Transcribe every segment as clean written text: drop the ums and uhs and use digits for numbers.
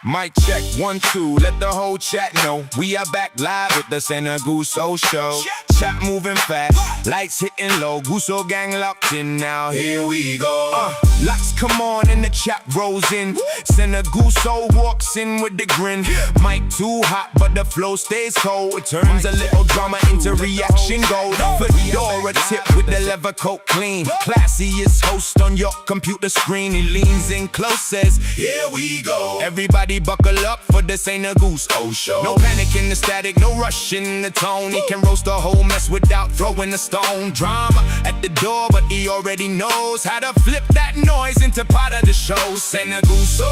Mic check, 1, 2, let the whole chat know. We are back live with the Sinaguso show. Chat moving fast, lights hitting low. Guso gang locked in, now here we go. Lights come on and the chat rolls in. Sinaguso walks in with the grin. Mic too hot but the flow stays cold. It turns a little drama into reaction gold. Fedora tip with the leather coat clean. Classiest host on your computer screen. He leans in close, says, here we go. Everybody buckle up for this Sinaguso show. No panic in the static, no rush in the tone. He can roast the whole mess without throwing a stone. Drama at the door, but he already knows how to flip that noise into part of the show. Sinaguso,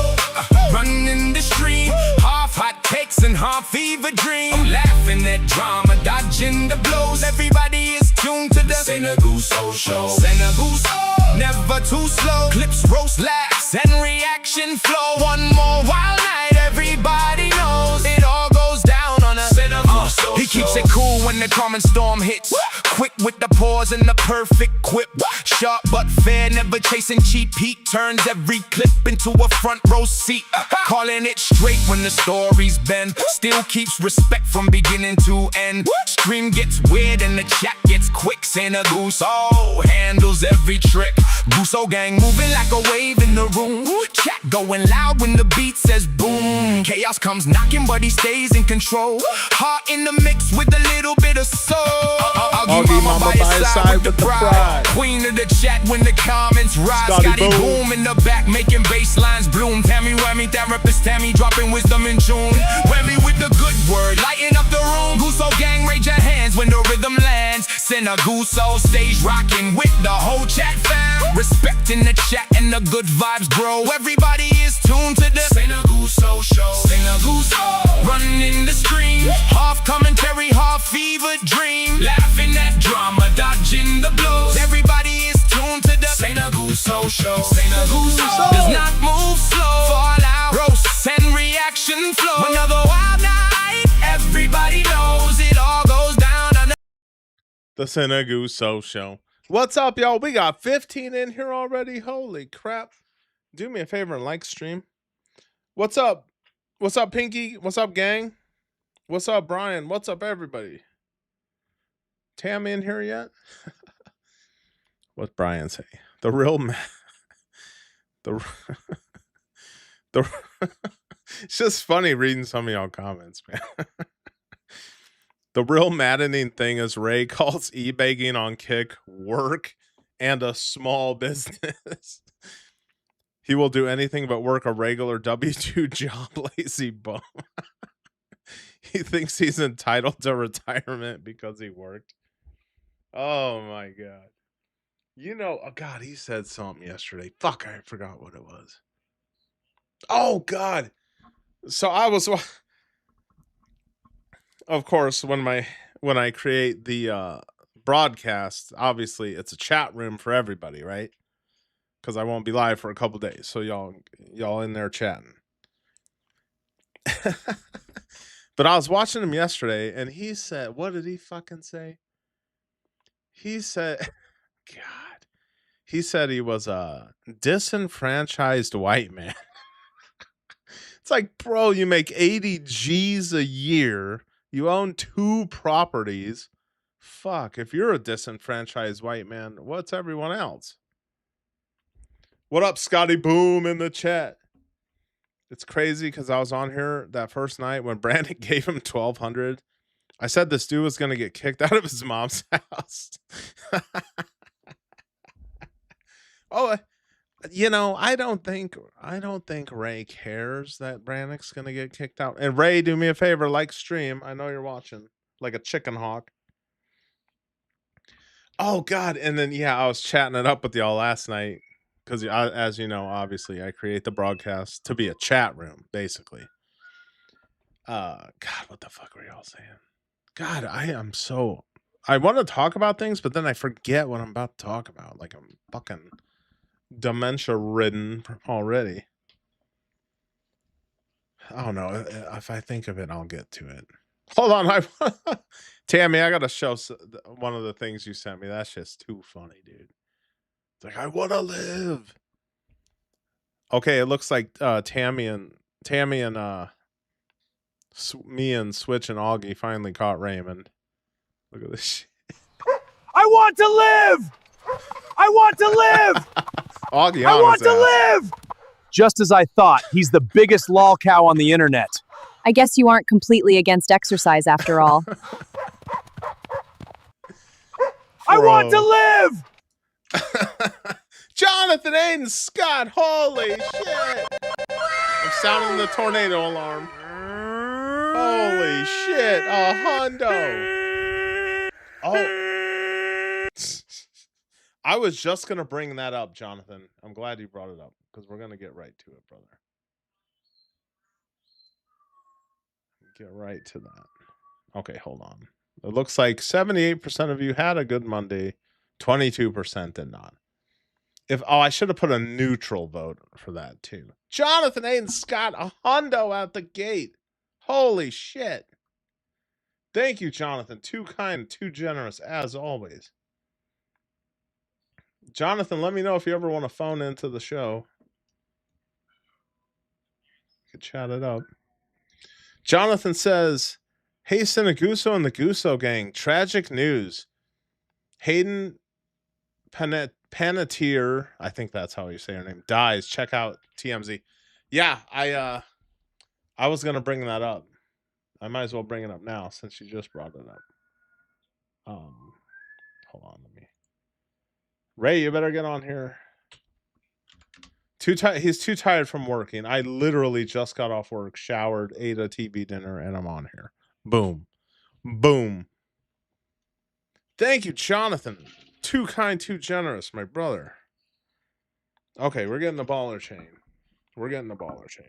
running the stream. Half hot takes and half fever dream. Laughing at drama, dodging the blows. Everybody is tuned to the Sinaguso show. Sinaguso, never too slow. Clips, roast, laughs, and reaction flow. One more wild night, everybody knows it all goes down on a Sinaguso. He keeps it cool when the common storm hits. Quick with the pause and the perfect quip. Sharp but fair, never chasing cheap heat. Turns every clip into a front row seat. Calling it straight when the stories bend. Still keeps respect from beginning to end. Stream gets weird and the chat gets quick. Sinaguso handles every trick. Guso gang moving like a wave in the room. Chat going loud when the beat says boom. Chaos comes knocking but he stays in control. Heart in the mix with a little bit of soul. Auggmama by his side with the pride. Queen of the chat when the comments rise. Scotty boom in the back making bass lines bloom. Tammy whammy therapist Tammy dropping wisdom in tune. Whammy with the good word lighting up the room. Guso gang raise your hands when the rhythm lands. Sinaguso stage rocking with the whole chat fam. Respecting the chat and the good vibes grow. Everybody is tuned to the Sinaguso show. Sinaguso running the stream. Half commentary, half fever dream. Laughing at drama, dodging the blows. Everybody is tuned to the Sinaguso show. Sinaguso does not move slow. Fall out, roasts and reaction flow. Another wild night, everybody knows it all goes down on the Sinaguso show. What's up, y'all? We got 15 in here already. Holy crap. Do me a favor and like stream. What's up? What's up, Pinky? What's up, gang? What's up, Brian? What's up, everybody? Tam in here yet? What's Brian say? The real it's just funny reading some of y'all comments, man. The real maddening thing is Ray calls e-begging on Kick work and a small business. He will do anything but work a regular W-2 job, lazy bum. He thinks he's entitled to retirement because he worked. Oh my God. You know, oh God, he said something yesterday. Fuck, I forgot what it was. Oh God. So I was, of course, when I create the broadcast, obviously it's a chat room for everybody, right? Because I won't be live for a couple days. So y'all in there chatting. But I was watching him yesterday and he said, what did he fucking say? He said, God, he said he was a disenfranchised white man. It's like, bro, you make 80 G's a year. You own 2 properties. Fuck, if you're a disenfranchised white man, what's everyone else? What up, Scotty Boom in the chat? It's crazy because I was on here that first night when Brandon gave him $1,200. I said this dude was going to get kicked out of his mom's house. Oh, you know, I don't think Ray cares that Brandon's going to get kicked out. And Ray, do me a favor, like stream. I know you're watching like a chicken hawk. Oh God. And then, yeah, I was chatting it up with y'all last night. Because, as you know, obviously, I create the broadcast to be a chat room, basically. God, what the fuck were y'all saying? God, I want to talk about things, but then I forget what I'm about to talk about. Like, I'm fucking dementia-ridden already. I don't know. If I think of it, I'll get to it. Hold on. Tammy, I got to show one of the things you sent me. That's just too funny, dude. Like, I want to live. Okay, it looks like Tammy and Tammy and me and Switch and Augie finally caught Raymond. Look at this shit. I want to live! I want to live! Augie I on want his to ass. live! Just as I thought, he's the biggest lol cow on the internet. I guess you aren't completely against exercise after all. I want to live! Jonathan Aiden Scott, holy shit! I'm sounding the tornado alarm. Holy shit, a hundo. Oh. I was just gonna bring that up, Jonathan. I'm glad you brought it up, because we're gonna get right to it, brother. Get right to that. Okay, hold on. It looks like 78% of you had a good Monday, 22% did not. I should have put a neutral vote for that too. Jonathan Aiden Scott, a hundo out the gate. Holy shit. Thank you, Jonathan. Too kind, too generous, as always. Jonathan, let me know if you ever want to phone into the show. You could chat it up. Jonathan says, hey, Sinaguso and the Guso gang, tragic news. Hayden Panettiere, I think that's how you say her name, dies. Check out TMZ. Yeah, I was gonna bring that up. I might as well bring it up now since you just brought it up. Hold on, let me. Ray, you better get on here. He's too tired from working. I literally just got off work, showered, ate a TV dinner, and I'm on here. Boom. Boom. Thank you, Jonathan. Too kind, too generous, my brother. Okay, we're getting the baller chain. We're getting the baller chain.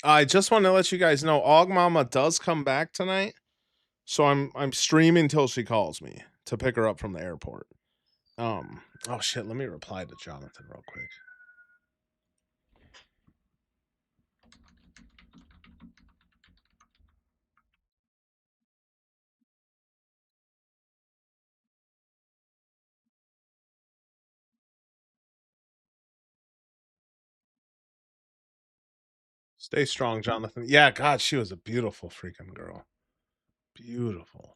I just want to let you guys know Auggmama does come back tonight. So I'm streaming till she calls me to pick her up from the airport. Oh shit, let me reply to Jonathan real quick. Stay strong, Jonathan. Yeah, God, she was a beautiful freaking girl. Beautiful.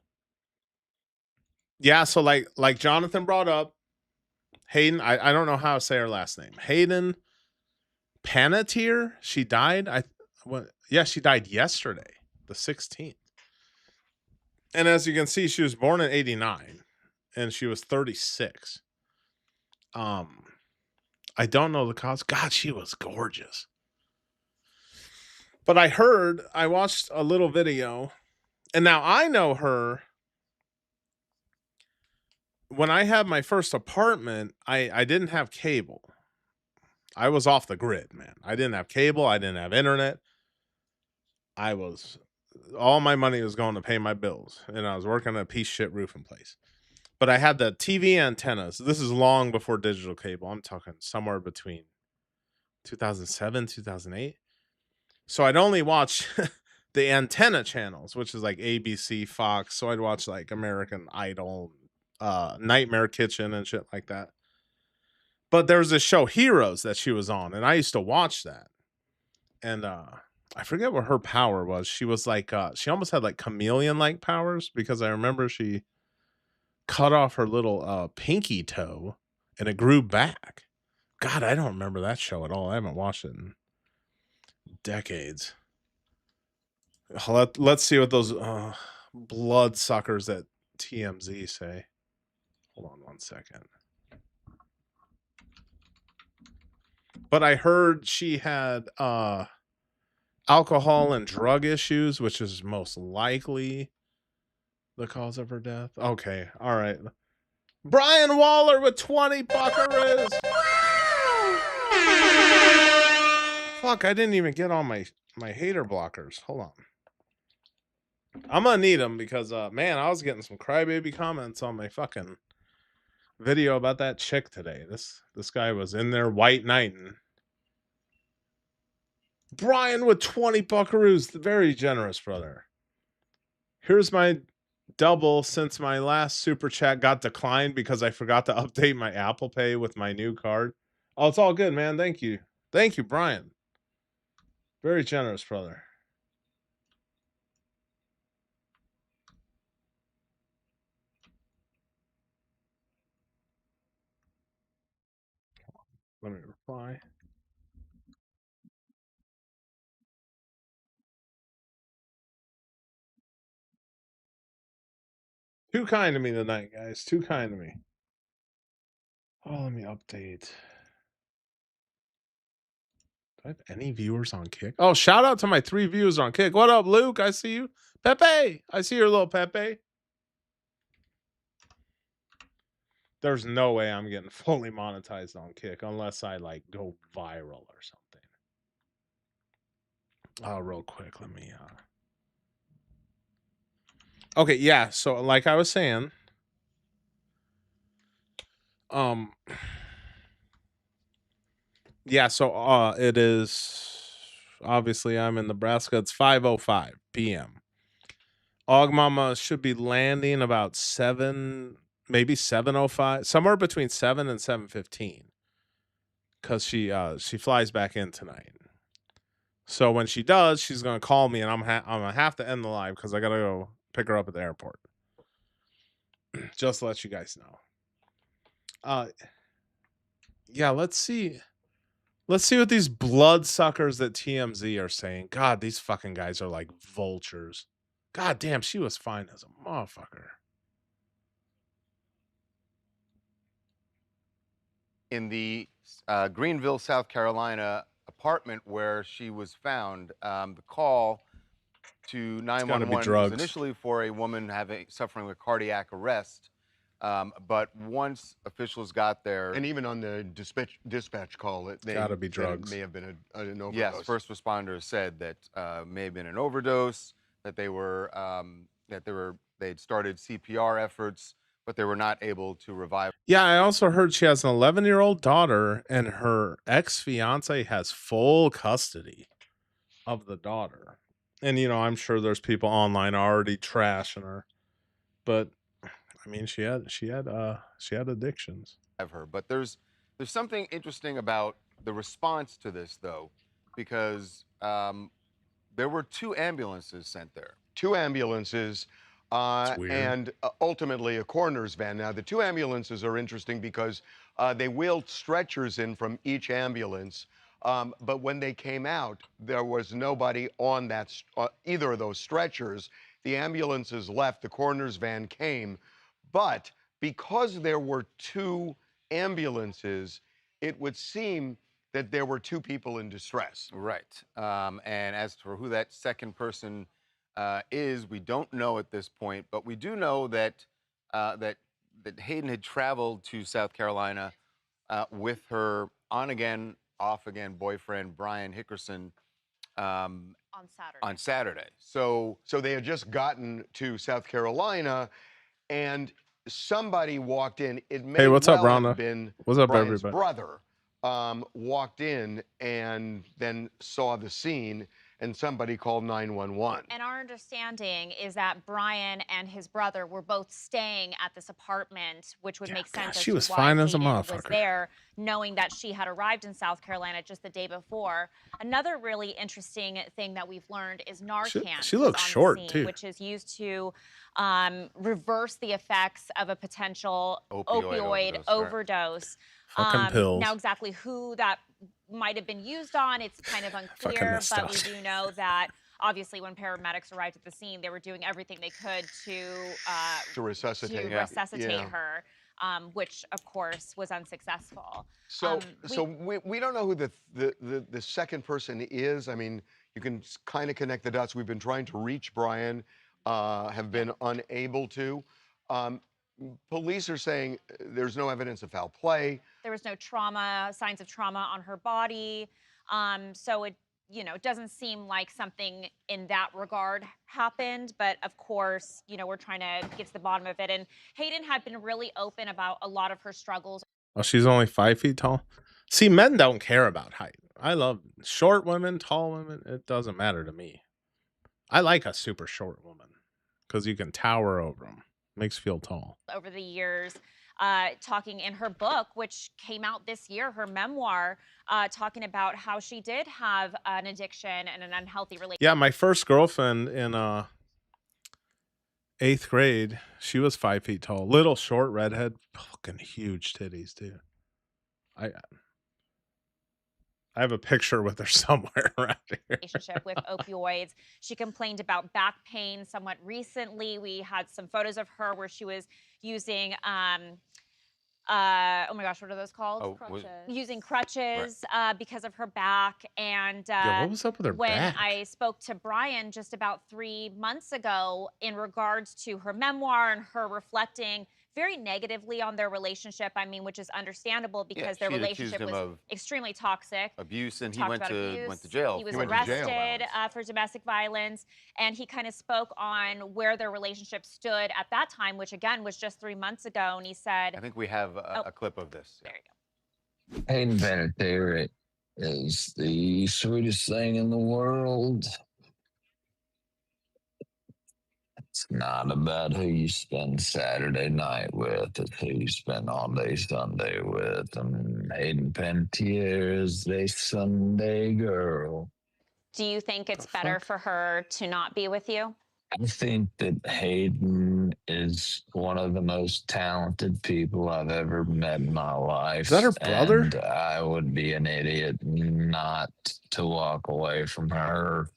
Yeah, so like Jonathan brought up, Hayden, I don't know how to say her last name. Hayden Panettiere, she died. Yeah, she died yesterday, the 16th. And as you can see, she was born in 89 and she was 36. I don't know the cause. God, she was gorgeous. But I watched a little video, and now I know her. When I had my first apartment, I didn't have cable. I was off the grid, man. I didn't have cable. I didn't have internet. All my money was going to pay my bills, and I was working at a piece of shit roofing place. But I had the TV antennas. This is long before digital cable. I'm talking somewhere between 2007, 2008. So I'd only watch the antenna channels, which is like ABC, Fox. So I'd watch like American Idol, Nightmare Kitchen and shit like that. But there was this show Heroes that she was on, and I used to watch that. And I forget what her power was. She was like she almost had like chameleon-like powers, because I remember she cut off her little pinky toe and it grew back. God, I don't remember that show at all. I haven't watched it in decades. Let's see what those blood suckers at TMZ say. Hold on one second. But I heard she had alcohol and drug issues, which is most likely the cause of her death. Okay, all right. Brian Waller with 20 buckaroos. Fuck, I didn't even get on my hater blockers. Hold on. I'm gonna need them because man, I was getting some crybaby comments on my fucking video about that chick today. This guy was in there white knighting. Brian with 20 buckaroos, very generous, brother. Here's my double since my last super chat got declined because I forgot to update my Apple Pay with my new card. Oh, it's all good, man. Thank you. Thank you, Brian. Very generous, brother. Let me reply. Too kind to me tonight, guys. Too kind to me. Oh, let me update. Do I have any viewers on Kick? Oh, shout out to my 3 viewers on Kick. What up, Luke? I see you. Pepe. I see your little Pepe. There's no way I'm getting fully monetized on Kick unless I like go viral or something. Real quick, let me Okay, yeah, so like I was saying, yeah, so it is obviously I'm in Nebraska. It's 5:05 p.m. Auggmama should be landing about 7, maybe 7:05, somewhere between 7 and 7:15. Cuz she flies back in tonight. So when she does, she's going to call me and I'm going to have to end the live cuz I got to go pick her up at the airport. Just to let you guys know. Yeah, let's see. Let's see what these bloodsuckers at TMZ are saying. God, these fucking guys are like vultures. God damn, she was fine as a motherfucker. In the Greenville, South Carolina apartment where she was found, the call to 911 was initially for a woman suffering with cardiac arrest. But once officials got there, and even on the dispatch call, they gotta be drugs. It may have been an overdose. Yes, first responders said that may have been an overdose. That they'd started CPR efforts, but they were not able to revive. Yeah, I also heard she has an 11-year-old daughter, and her ex-fiance has full custody of the daughter. And you know, I'm sure there's people online already trashing her, but I mean, she had addictions. Her, but there's something interesting about the response to this, though, because there were 2 ambulances sent there. 2 ambulances, and ultimately a coroner's van. Now, the 2 ambulances are interesting because they wheeled stretchers in from each ambulance. But when they came out, there was nobody on that either of those stretchers. The ambulances left. The coroner's van came. But because there were 2 ambulances, it would seem that there were 2 people in distress. Right. And as for who that second person is, we don't know at this point. But we do know that that Hayden had traveled to South Carolina with her on-again, off-again boyfriend, Brian Hickerson, on Saturday. So they had just gotten to South Carolina, and somebody walked in. It may have been Brian's brother walked in and then saw the scene, and somebody called 911. And our understanding is that Brian and his brother were both staying at this apartment, which would make sense. She was fine as a motherfucker. Was there, knowing that she had arrived in South Carolina just the day before. Another really interesting thing that we've learned is Narcan. She looks short too, which is used to reverse the effects of a potential opioid overdose. Fucking pills. Now, exactly who that might have been used on, it's kind of unclear, but we do know that obviously when paramedics arrived at the scene, they were doing everything they could to resuscitate her, which of course was unsuccessful. So we don't know who the second person is. I mean, you can kind of connect the dots. We've been trying to reach Brian, have been unable to. Police are saying there's no evidence of foul play. There was no signs of trauma on her body. So it, doesn't seem like something in that regard happened. But of course, we're trying to get to the bottom of it. And Hayden had been really open about a lot of her struggles. Oh, she's only 5 feet tall. See, men don't care about height. I love short women, tall women. It doesn't matter to me. I like a super short woman because you can tower over them. Makes you feel tall. Over the years, talking in her book, which came out this year, her memoir, talking about how she did have an addiction and an unhealthy relationship. Yeah, my first girlfriend in 8th grade, she was 5 feet tall, little short redhead, fucking huge titties, dude. I have a picture with her somewhere around here. Relationship with opioids. She complained about back pain somewhat recently. We had some photos of her where she was using oh my gosh, what are those called? Oh, Crutches. Using crutches because of her back. And Yeah, what was up with her when back? I spoke to Brian just about 3 months ago in regards to her memoir and her reflecting very negatively on their relationship, I mean, which is understandable because their she had accused relationship him was of extremely toxic. abuse, and he Talked went about to abuse. jail. He was went to jail. arrested for domestic violence, and he kind of spoke on where their relationship stood at that time, which again was just 3 months ago. And he said, I think we have a clip of this. There you go. Hayden Panettiere is the sweetest thing in the world. It's not about who you spend Saturday night with, it's who you spend all day Sunday with. And Hayden Panettiere is a Sunday girl. Do you think it's better for her to not be with you? I think that Hayden is one of the most talented people I've ever met in my life. Is that her brother? And I would be an idiot not to walk away from her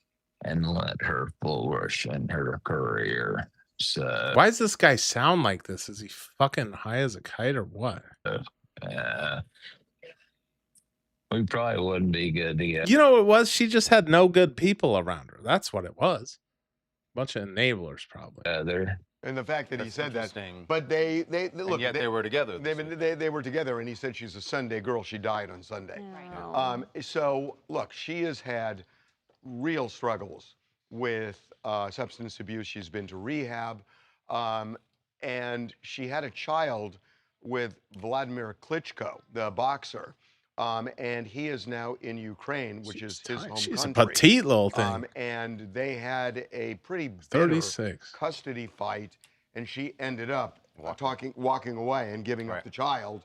and let her flourish in her career. So Why does this guy sound like this? Is he fucking high as a kite or what? we probably wouldn't be good together. You know what it was? She just had no good people around her. That's what it was. Bunch of enablers, probably. And the fact that he That's said that, interesting. but they look, And yet they were together. They were together, and he said she's a Sunday girl. She died on Sunday. So look, she has had real struggles with substance abuse. She's been to rehab, and she had a child with Vladimir Klitschko, the boxer. And he is now in Ukraine, which is his home She's country. a petite little thing. And they had a pretty bitter 36. custody fight, and she ended up walking away and giving up the child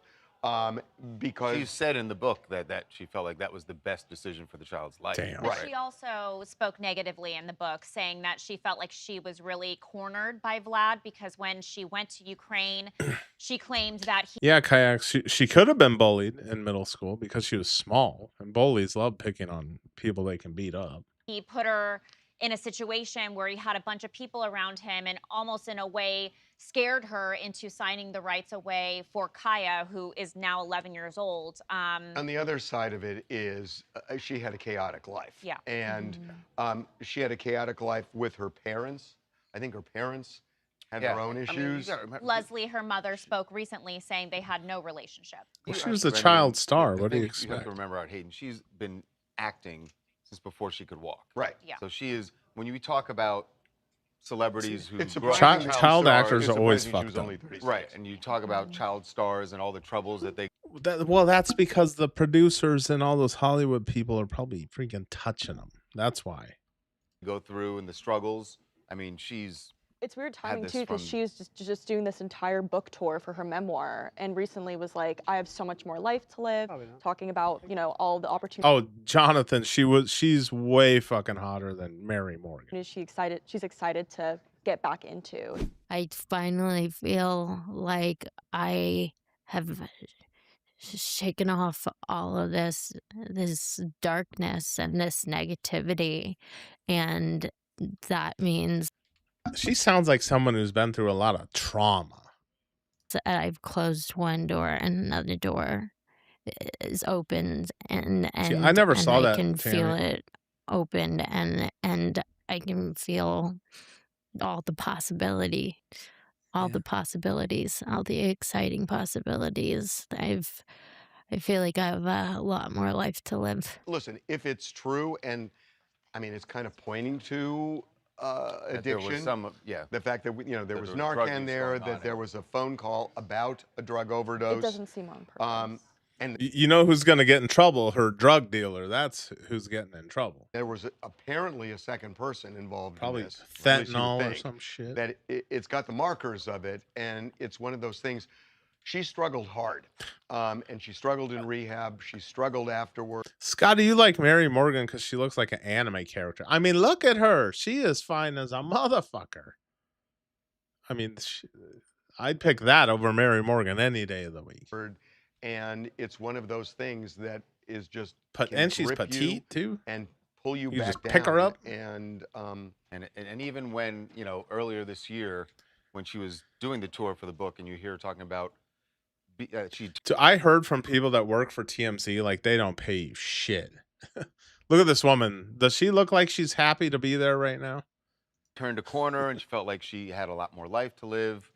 because She said in the book that she felt like that was the best decision for the child's life. Damn. But she also spoke negatively in the book, saying that she felt like she was really cornered by Vlad because when she went to Ukraine, she claimed that he Yeah, Kayaks. She could have been bullied in middle school because she was small, and bullies love picking on people they can beat up. put her in a situation where he had a bunch of people around him and almost in a way scared her into signing the rights away for Kaya, who is now 11 years old. on the other side of it is she had a chaotic life. Yeah. And she had a chaotic life with her parents. I think her parents had their own issues. Leslie, her mother, spoke recently saying they had no relationship. Well, she was a child star. What do you You have expect? to remember about Hayden. She's been acting since before she could walk. Right. Yeah. So she is, when you talk about celebrities who It's grow up surprising as Child stars, actors it's are always surprising she was fucked up. only 36. Right, and you talk about child stars and all the troubles that they Well, that's because the producers and all those Hollywood people are probably freaking touching them. That's why. go through and the struggles. I mean, she's It's weird timing this too, because from- she was just doing this entire book tour for her memoir, and recently was like, "I have so much more life to live," talking about all the opportunities. Oh, Jonathan, she's way fucking hotter than Mary Morgan. She's excited to get back into. I finally feel like I have shaken off all of this darkness and this negativity, and that means She sounds like someone who's been through a lot of trauma. that I've closed one door and another door is opened, and I never saw I that, can feel Tammy. it opened, and I can feel all the possibility, the possibilities, all the exciting possibilities. I feel like I have a lot more life to live. Listen, if it's true, and I mean, it's kind of pointing to that there addiction. was some, yeah. The fact that there That was there was drug Narcan use there, going on that there here. was a phone call about a drug overdose. It doesn't seem on purpose. And You know who's going to get in trouble? Her drug dealer. That's who's getting in trouble. there was apparently a second person involved Probably in this. At least you would fentanyl or think. some shit. That it's got the markers of it, and it's one of those things. She struggled hard, and she struggled in rehab. She struggled afterward. Scotty, you like Mary Morgan because she looks like an anime character. I mean, look at her. She is fine as a motherfucker. I mean, I'd pick that over Mary Morgan any day of the week. And it's one of those things that is just And she's petite too, and pull you You back just down. pick her up. And even when, you know, earlier this year, when she was doing the tour for the book, and you hear her talking about So I heard from people that work for TMZ, like they don't pay you shit. Look at this woman. Does she look like she's happy to be there right now? turned a corner and she felt like she had a lot more life to live.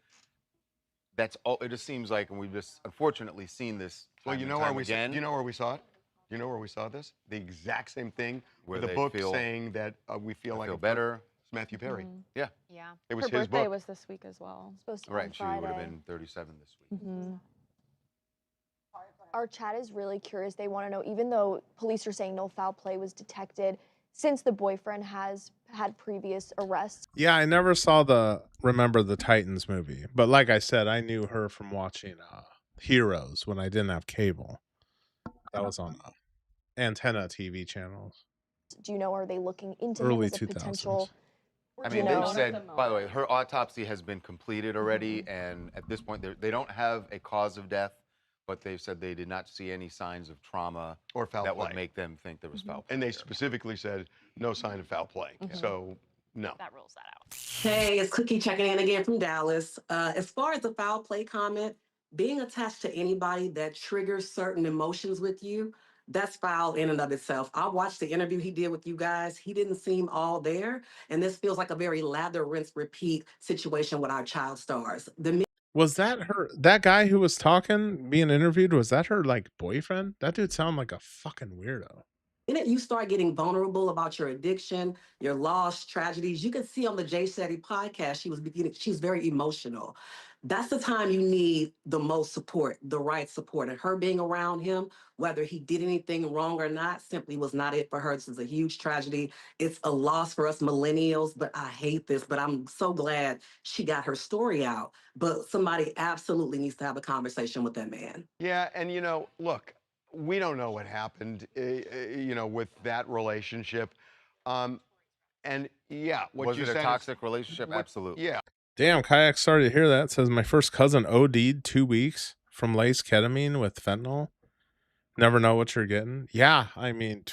That's all. It just seems like, and we've just unfortunately seen this. Well, you know where we again. You know where we saw it? You know where we saw this? The exact same thing where with the book saying that we feel like better. It's Matthew Perry. Yeah. Yeah. It was Her his birthday book. was this week as well. Supposed to be Right. on She would have Friday. been 37 this week. Our chat is really curious. They want to know, even though police are saying no foul play was detected, since the boyfriend has had previous arrests. Yeah, I never saw Remember the Titans movie, but like I said, I knew her from watching Heroes when I didn't have cable. That was on antenna TV channels. Do you know, are they looking into Early him as a 2000s. potential? I mean, they've said, by the way, her autopsy has been completed already, and at this point, they don't have a cause of death, but they've said they did not see any signs of trauma or foul that play would make them think there was foul play. And they specifically said no sign of foul play. So, no. That rules that out. Hey, it's Cookie checking in again from Dallas. As far as the foul play comment, being attached to anybody that triggers certain emotions with you, that's foul in and of itself. I watched the interview he did with you guys. He didn't seem all there. And this feels like a very lather, rinse, repeat situation with our child stars. Was that that guy who was talking, being interviewed, was that her like boyfriend? That dude sounded like a fucking weirdo. minute you start getting vulnerable about your addiction, your loss, tragedies, you can see on the Jay Shetty podcast, she's very emotional. That's the time you need the most support, the right support. And her being around him, whether he did anything wrong or not, simply was not it for her. This is a huge tragedy. It's a loss for us millennials, but I hate this, but I'm so glad she got her story out. But somebody absolutely needs to have a conversation with that man. Yeah, and you know, look, we don't know what happened, you know, with that relationship. And yeah, what Was you it a said toxic relationship? Absolutely. Yeah. Damn, Kayak, sorry to hear that. It says my first cousin OD'd 2 weeks from laced ketamine with fentanyl. Never know what you're getting. Yeah, I mean,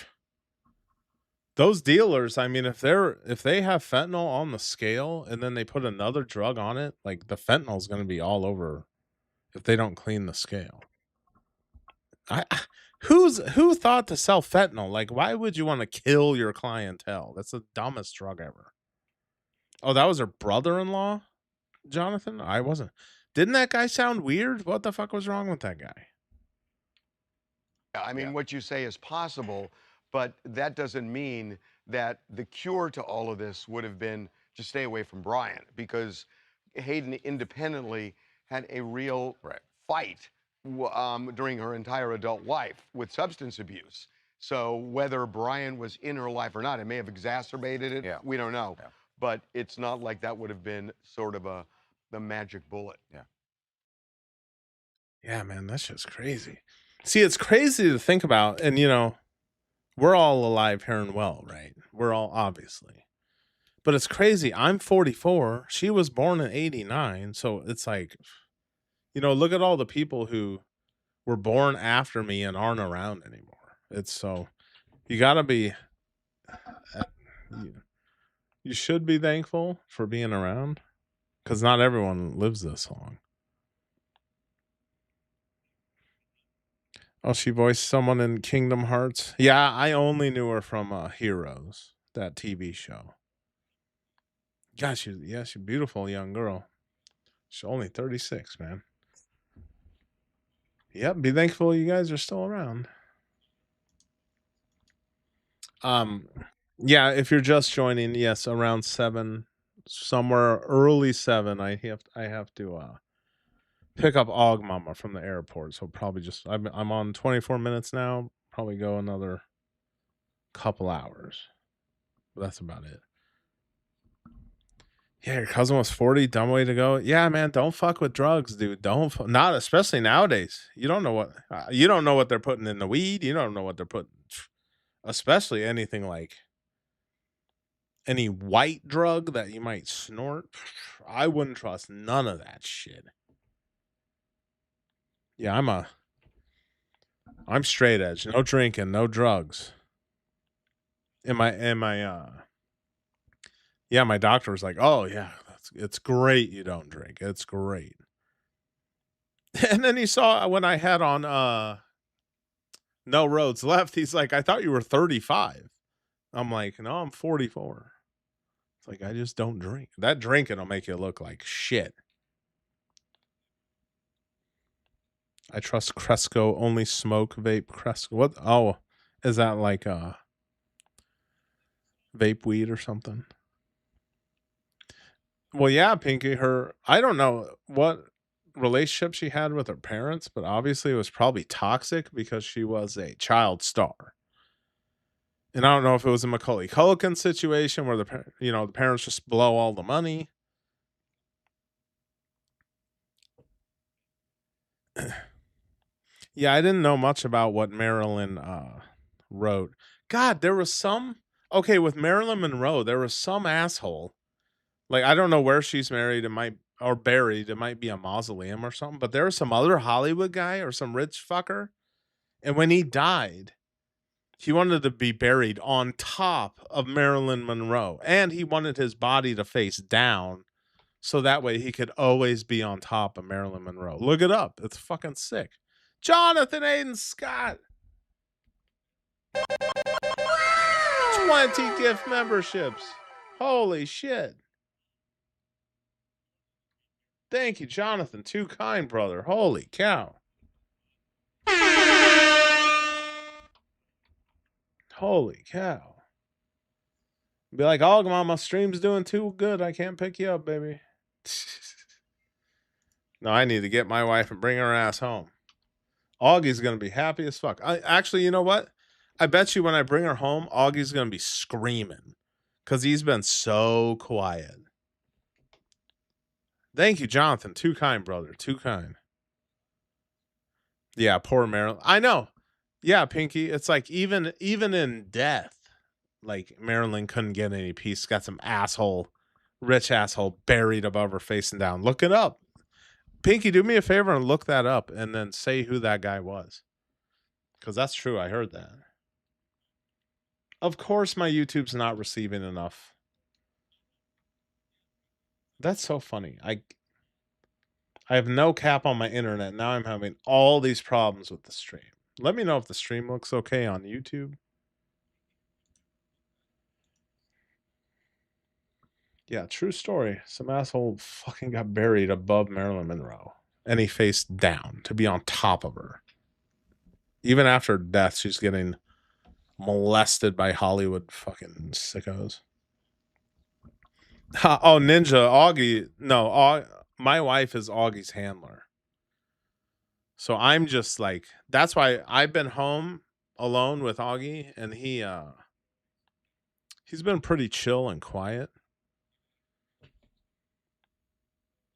those dealers, I mean, if they have fentanyl on the scale and then they put another drug on it, like the fentanyl is going to be all over if they don't clean the scale. Who thought to sell fentanyl? Like, why would you want to kill your clientele? That's the dumbest drug ever. Oh, that was her brother-in-law, Jonathan? I wasn't. Didn't that guy sound weird? What the fuck was wrong with that guy? I mean, what you say is possible, but that doesn't mean that the cure to all of this would have been to stay away from Brian, because Hayden independently had a real fight during her entire adult life with substance abuse. So whether Brian was in her life or not, it may have exacerbated it. We don't know. But it's not like that would have been sort of the magic bullet. Yeah, man, that's just crazy. See, it's crazy to think about, and you know, we're all alive here and well, right? We're all, obviously. But it's crazy. I'm 44. She was born in 89. So it's like, you know, look at all the people who were born after me and aren't around anymore. It's so, you gotta be, you should be thankful for being around, because not everyone lives this long. Oh, she voiced someone in Kingdom Hearts. Yeah, I only knew her from Heroes, that TV show. Gosh, she's a beautiful young girl. She's only 36, man. Yep, be thankful you guys are still around. Yeah, if you're just joining, yes, around 7, somewhere early 7, I have to pick up Auggmama from the airport. So probably just I'm on 24 minutes now. Probably go another couple hours. But that's about it. Yeah, your cousin was 40. Dumb way to go. Yeah, man, don't fuck with drugs, dude. Not especially nowadays. You don't know what they're putting in the weed. You don't know what they're putting, especially anything like any white drug that you might snort. I wouldn't trust none of that shit. Yeah, I'm straight edge. No drinking, no drugs. Yeah, my doctor was like, "Oh yeah, it's great you don't drink. It's great." And then he saw when I had on No Roads Left, he's like, "I thought you were 35." I'm like, "No, I'm 44." It's like I just don't drink. That drinking will make you look like shit. I trust Cresco, only smoke vape Cresco. What? Oh, is that like vape weed or something? Well, yeah, Pinky, I don't know what relationship she had with her parents, but obviously it was probably toxic because she was a child star. And I don't know if it was a Macaulay Culkin situation where the parents just blow all the money. Yeah, I didn't know much about what Marilyn wrote. God, there was some okay with Marilyn Monroe. There was some asshole. Like I don't know where she's married. Or buried. It might be a mausoleum or something. But there was some other Hollywood guy or some rich fucker. And when he died, he wanted to be buried on top of Marilyn Monroe, and he wanted his body to face down. So that way he could always be on top of Marilyn Monroe. Look it up. It's fucking sick. Jonathan Aiden Scott. 20 gift memberships. Holy shit. Thank you, Jonathan. Too kind, brother. Holy cow. Holy cow. Be like, Auggmama, stream's doing too good. I can't pick you up, baby. No, I need to get my wife and bring her ass home. Augie's going to be happy as fuck. Actually, you know what? I bet you when I bring her home, Augie's going to be screaming because he's been so quiet. Thank you, Jonathan. Too kind, brother. Too kind. Yeah, poor Marilyn. I know. Yeah, Pinky. It's like even in death, like Marilyn couldn't get any peace. Got some rich asshole buried above her facing down. Look it up. Pinky, do me a favor and look that up and then say who that guy was. Because that's true. I heard that. Of course, my YouTube's not receiving enough. That's so funny. I have no cap on my internet. Now I'm having all these problems with the stream. Let me know if the stream looks okay on YouTube. Yeah, true story. Some asshole fucking got buried above Marilyn Monroe. And he faced down to be on top of her. Even after death, she's getting molested by Hollywood fucking sickos. Oh, Ninja, Augie. No, my wife is Augie's handler. So I'm just like, that's why I've been home alone with Augie, and he's been pretty chill and quiet.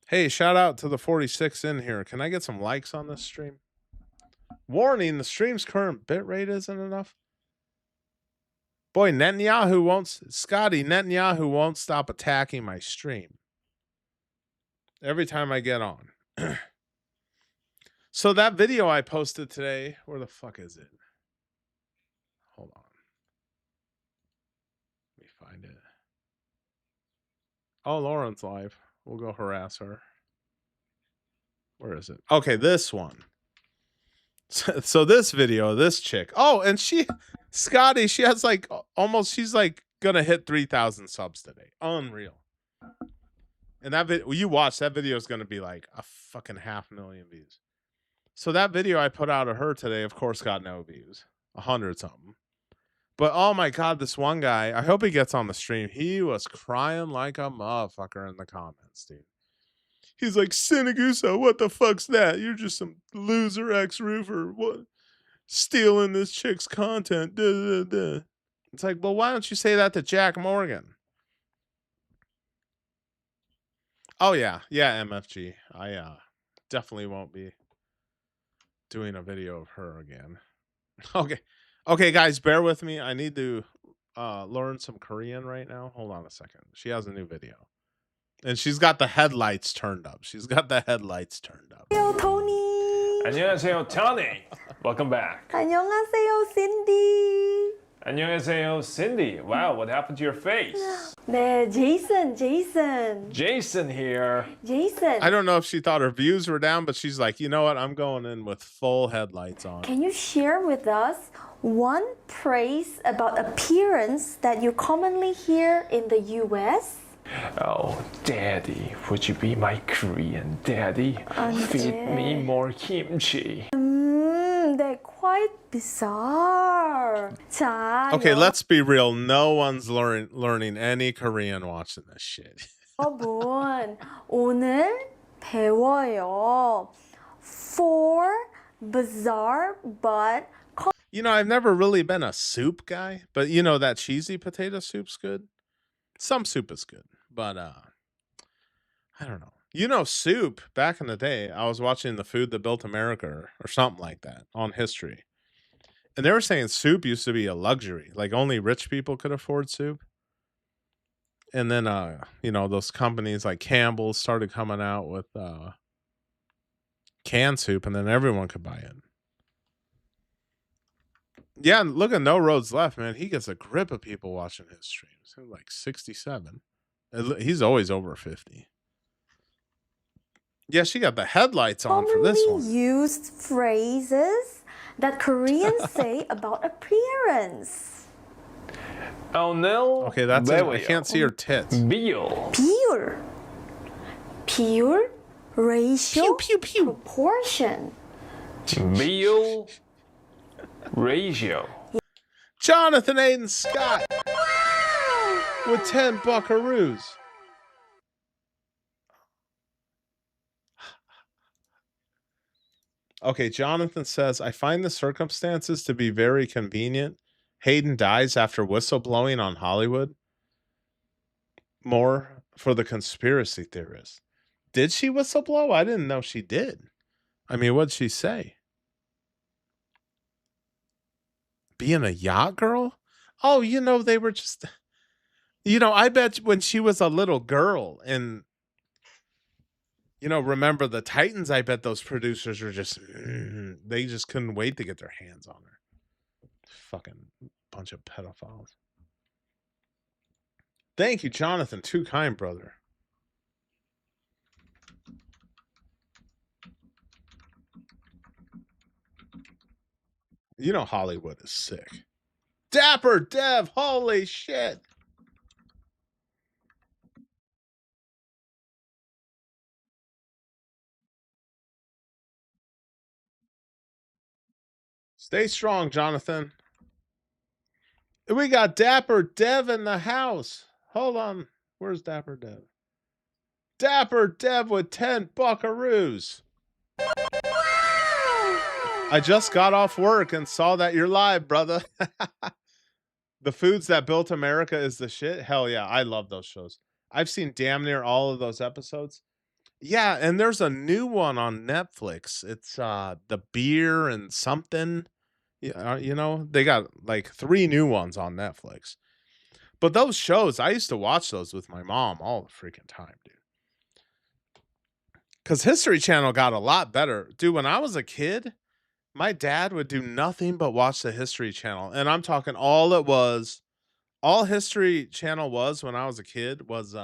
Hey, shout out to the 46 in here. Can I get some likes on this stream? Warning, the stream's current bitrate isn't enough. Boy, Scotty, Netanyahu won't stop attacking my stream. Every time I get on. So that video I posted today, where the fuck is it? Hold on. Let me find it. Oh, Lauren's live. We'll go harass her. Where is it? Okay, this one. So this video, this chick. Oh, and Scotty, she has like she's like gonna hit 3,000 subs today. Unreal. And that video, you watch, that video is gonna be like a fucking 500,000 views. So that video I put out of her today, of course, got no views. 100 something. But oh my God, this one guy, I hope he gets on the stream. He was crying like a motherfucker in the comments, dude. He's like, Sinaguso, what the fuck's that? You're just some loser ex-roofer. What? Stealing this chick's content. Duh, duh, duh. It's like, well, why don't you say that to Jack Morgan? Oh yeah, MFG. I definitely won't be doing a video of her again. Okay, guys, bear with me. I need to learn some Korean right now. Hold on a second. She has a new video, and she's got the headlights turned up. Tony. 안녕하세요, Tony. Welcome back. 안녕하세요, Cindy. 안녕하세요, Cindy. Wow, what happened to your face? 네, Jason. Jason here. Jason. I don't know if she thought her views were down, but she's like, you know what? I'm going in with full headlights on. Can you share with us one praise about appearance that you commonly hear in the US? Oh, Daddy, would you be my Korean daddy? Feed me more kimchi. They're quite bizarre. 자, Okay, let's be real. No one's learning any Korean watching this shit. 여러분, 오늘 배워요. Four bizarre but You know, I've never really been a soup guy, but you know that cheesy potato soup's good. Some soup is good, but I don't know. You know, soup back in the day, I was watching The Food That Built America or something like that on History. And they were saying soup used to be a luxury. Like only rich people could afford soup. And then you know, those companies like Campbell's started coming out with canned soup, and then everyone could buy it. Yeah, and look at No Roads Left, man. He gets a grip of people watching his streams. He's like 67. He's always over 50. Yeah, she got the headlights on for this one. used phrases that Koreans say about appearance. Oh no. Okay, that's it. I can't see her tits. Bill. Pure, ratio, proportion. Bill. Ratio. Jonathan Aiden Scott with 10 buckaroos. Okay, Jonathan says, I find the circumstances to be very convenient. Hayden dies after whistleblowing on Hollywood. More for the conspiracy theorists. Did she whistleblow? I didn't know she did. I mean, what'd she say? Being a yacht girl? Oh, you know, they were just, you know, I bet when she was a little girl and, you know, remember the Titans, I bet those producers were just, they just couldn't wait to get their hands on her. Fucking bunch of pedophiles. Thank you, Jonathan. Too kind, brother. You know Hollywood is sick. Dapper Dev, holy shit. Stay strong, Jonathan. We got Dapper Dev in the house. Hold on. Where's Dapper Dev? Dapper Dev with 10 buckaroos. I just got off work and saw that you're live, brother. The Foods That Built America is the shit. Hell yeah, I love those shows. I've seen damn near all of those episodes. Yeah, and there's a new one on Netflix. It's the beer and something. Yeah, you know, they got like 3 new ones on Netflix. But those shows, I used to watch those with my mom all the freaking time, dude. Because History Channel got a lot better. Dude, when I was a kid, my dad would do nothing but watch the History Channel. And I'm talking all History Channel was when I was a kid was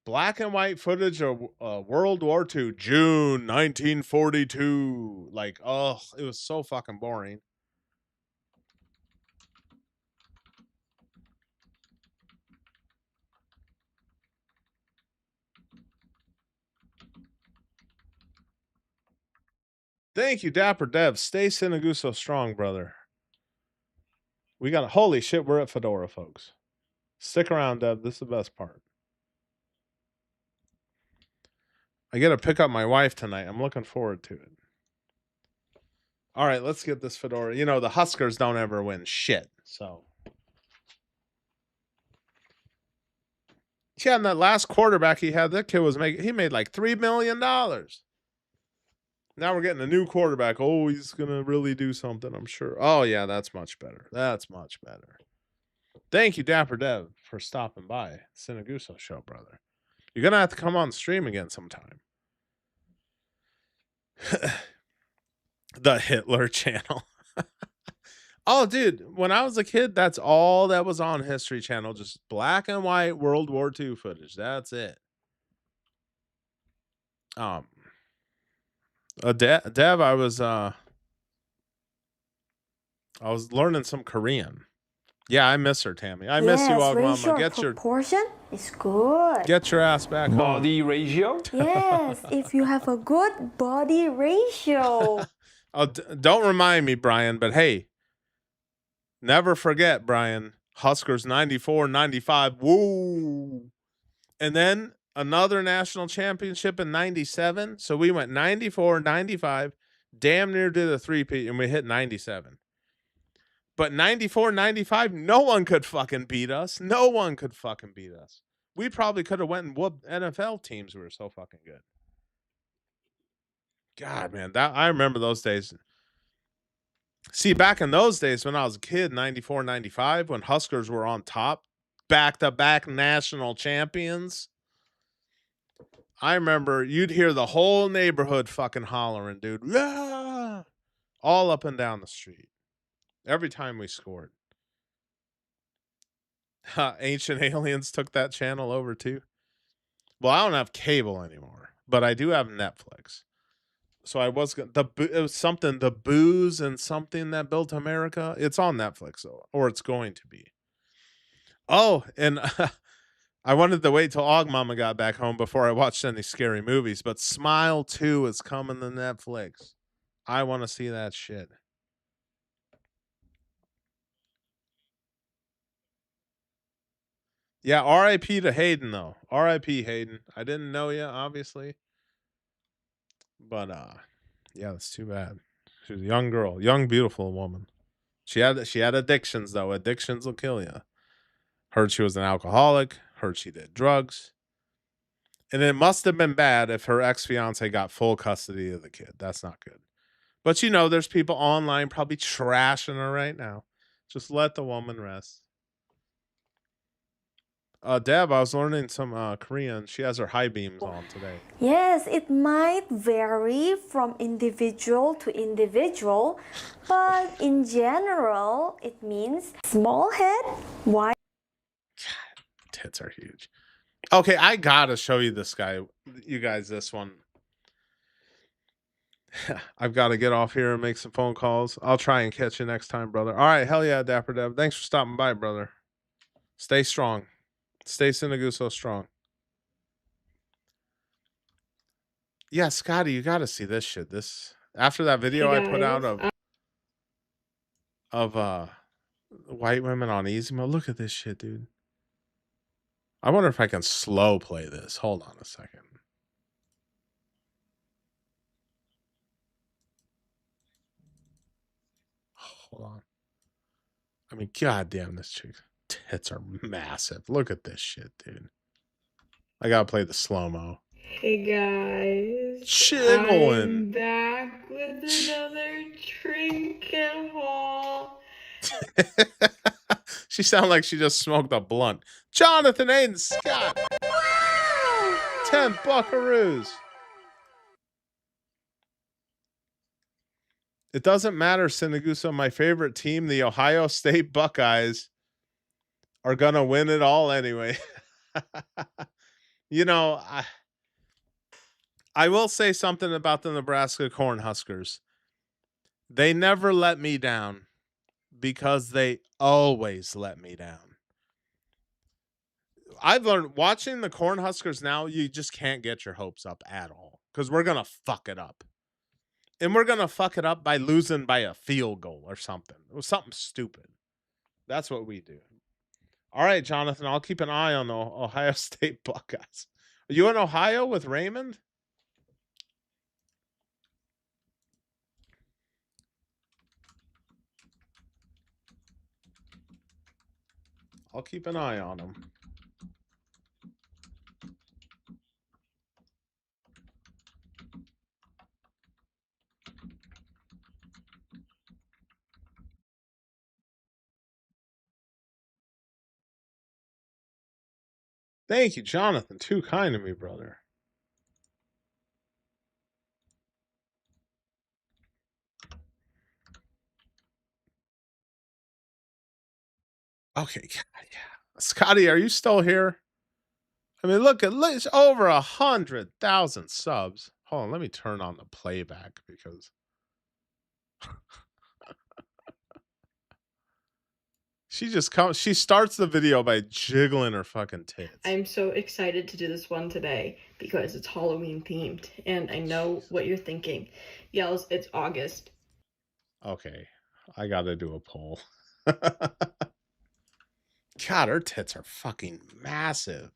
black and white footage of World War II, June 1942. Like, oh, it was so fucking boring. Thank you, Dapper Dev. Stay Sinaguso strong, brother. We got holy shit, we're at Fedora, folks. Stick around, Dev. This is the best part. I get to pick up my wife tonight. I'm looking forward to it. All right, let's get this Fedora. You know, the Huskers don't ever win shit, so. Yeah, and that last quarterback he had, that kid he made like $3 million. Now we're getting a new quarterback. Oh, he's gonna really do something, I'm sure. Oh yeah, that's much better. That's much better. Thank you, Dapper Dev, for stopping by. Sinaguso show, brother. You're gonna have to come on stream again sometime. The Hitler channel. Oh, dude, when I was a kid, that's all that was on History Channel. Just black and white World War II footage. That's it. Dev, I was learning some Korean. Yeah, I miss her, Tammy. I miss you, Yes, Auggmama. racial proportion is good. Get your ass back home. Body ratio? Yes, if you have a good body ratio. Oh, don't remind me, Brian, but hey, never forget, Brian. Huskers 94, 95. Woo. And then another national championship in 97. So we went 94, 95, damn near did a three-peat, and we hit 97. But 94, 95, no one could fucking beat us. No one could fucking beat us. We probably could have went and whooped NFL teams. We were so fucking good. God, man, I remember those days. See, back in those days when I was a kid, 94, 95, when Huskers were on top, back-to-back national champions, I remember you'd hear the whole neighborhood fucking hollering, dude. Yeah! All up and down the street. Every time we scored. Ancient Aliens took that channel over too. Well, I don't have cable anymore, but I do have Netflix. So I was it was something, the booze and something that built America. It's on Netflix, or it's going to be. Oh, and I wanted to wait till Auggmama got back home before I watched any scary movies, but Smile 2 is coming to Netflix. I want to see that shit. Yeah, R.I.P. to Hayden, though. R.I.P. Hayden. I didn't know you, obviously. But, yeah, that's too bad. She was a young girl. Young, beautiful woman. She had addictions, though. Addictions will kill you. Heard she was an alcoholic. Heard she did drugs. And it must have been bad if her ex-fiance got full custody of the kid. That's not good. But, you know, there's people online probably trashing her right now. Just let the woman rest. Deb, I was learning some Korean. She has her high beams on today. Yes, it might vary from individual to individual, but in general, it means small head, wide. Tits are huge. Okay, I gotta show you you guys, this one. I've got to get off here and make some phone calls. I'll try and catch you next time, brother. All right, hell yeah, Dapper Dev. Thanks for stopping by, brother. Stay strong. Stay Sinaguso strong. Yeah, Scotty, you got to see this shit. This after that video I put out of white women on easy mode. Look at this shit, dude. I wonder if I can slow play this. Hold on a second. Hold on. I mean, goddamn, this chick's tits are massive. Look at this shit, dude. I gotta play the slow-mo. Hey guys, Chiggling. I'm back with another trinket haul. She sounded like she just smoked a blunt. Jonathan Aiden Scott. 10 buckaroos. It doesn't matter, Sinaguso. My favorite team, the Ohio State Buckeyes, are going to win it all anyway. You know, I will say something about the Nebraska Cornhuskers. They never let me down because they always let me down. I've learned watching the Cornhuskers now, you just can't get your hopes up at all because we're going to fuck it up. And we're going to fuck it up by losing by a field goal or something. Or something stupid. That's what we do. All right, Jonathan, I'll keep an eye on the Ohio State Buckeyes. Are you in Ohio with Raymond? I'll keep an eye on him. Thank you, Jonathan. Too kind to me, brother. Okay, yeah. Scotty, are you still here? I mean, look, it's over 100,000 subs. Hold on, let me turn on the playback because she starts the video by jiggling her fucking tits. I'm so excited to do this one today because it's Halloween themed, and I know what you're thinking. Yells, it's August. Okay, I gotta do a poll. God, her tits are fucking massive.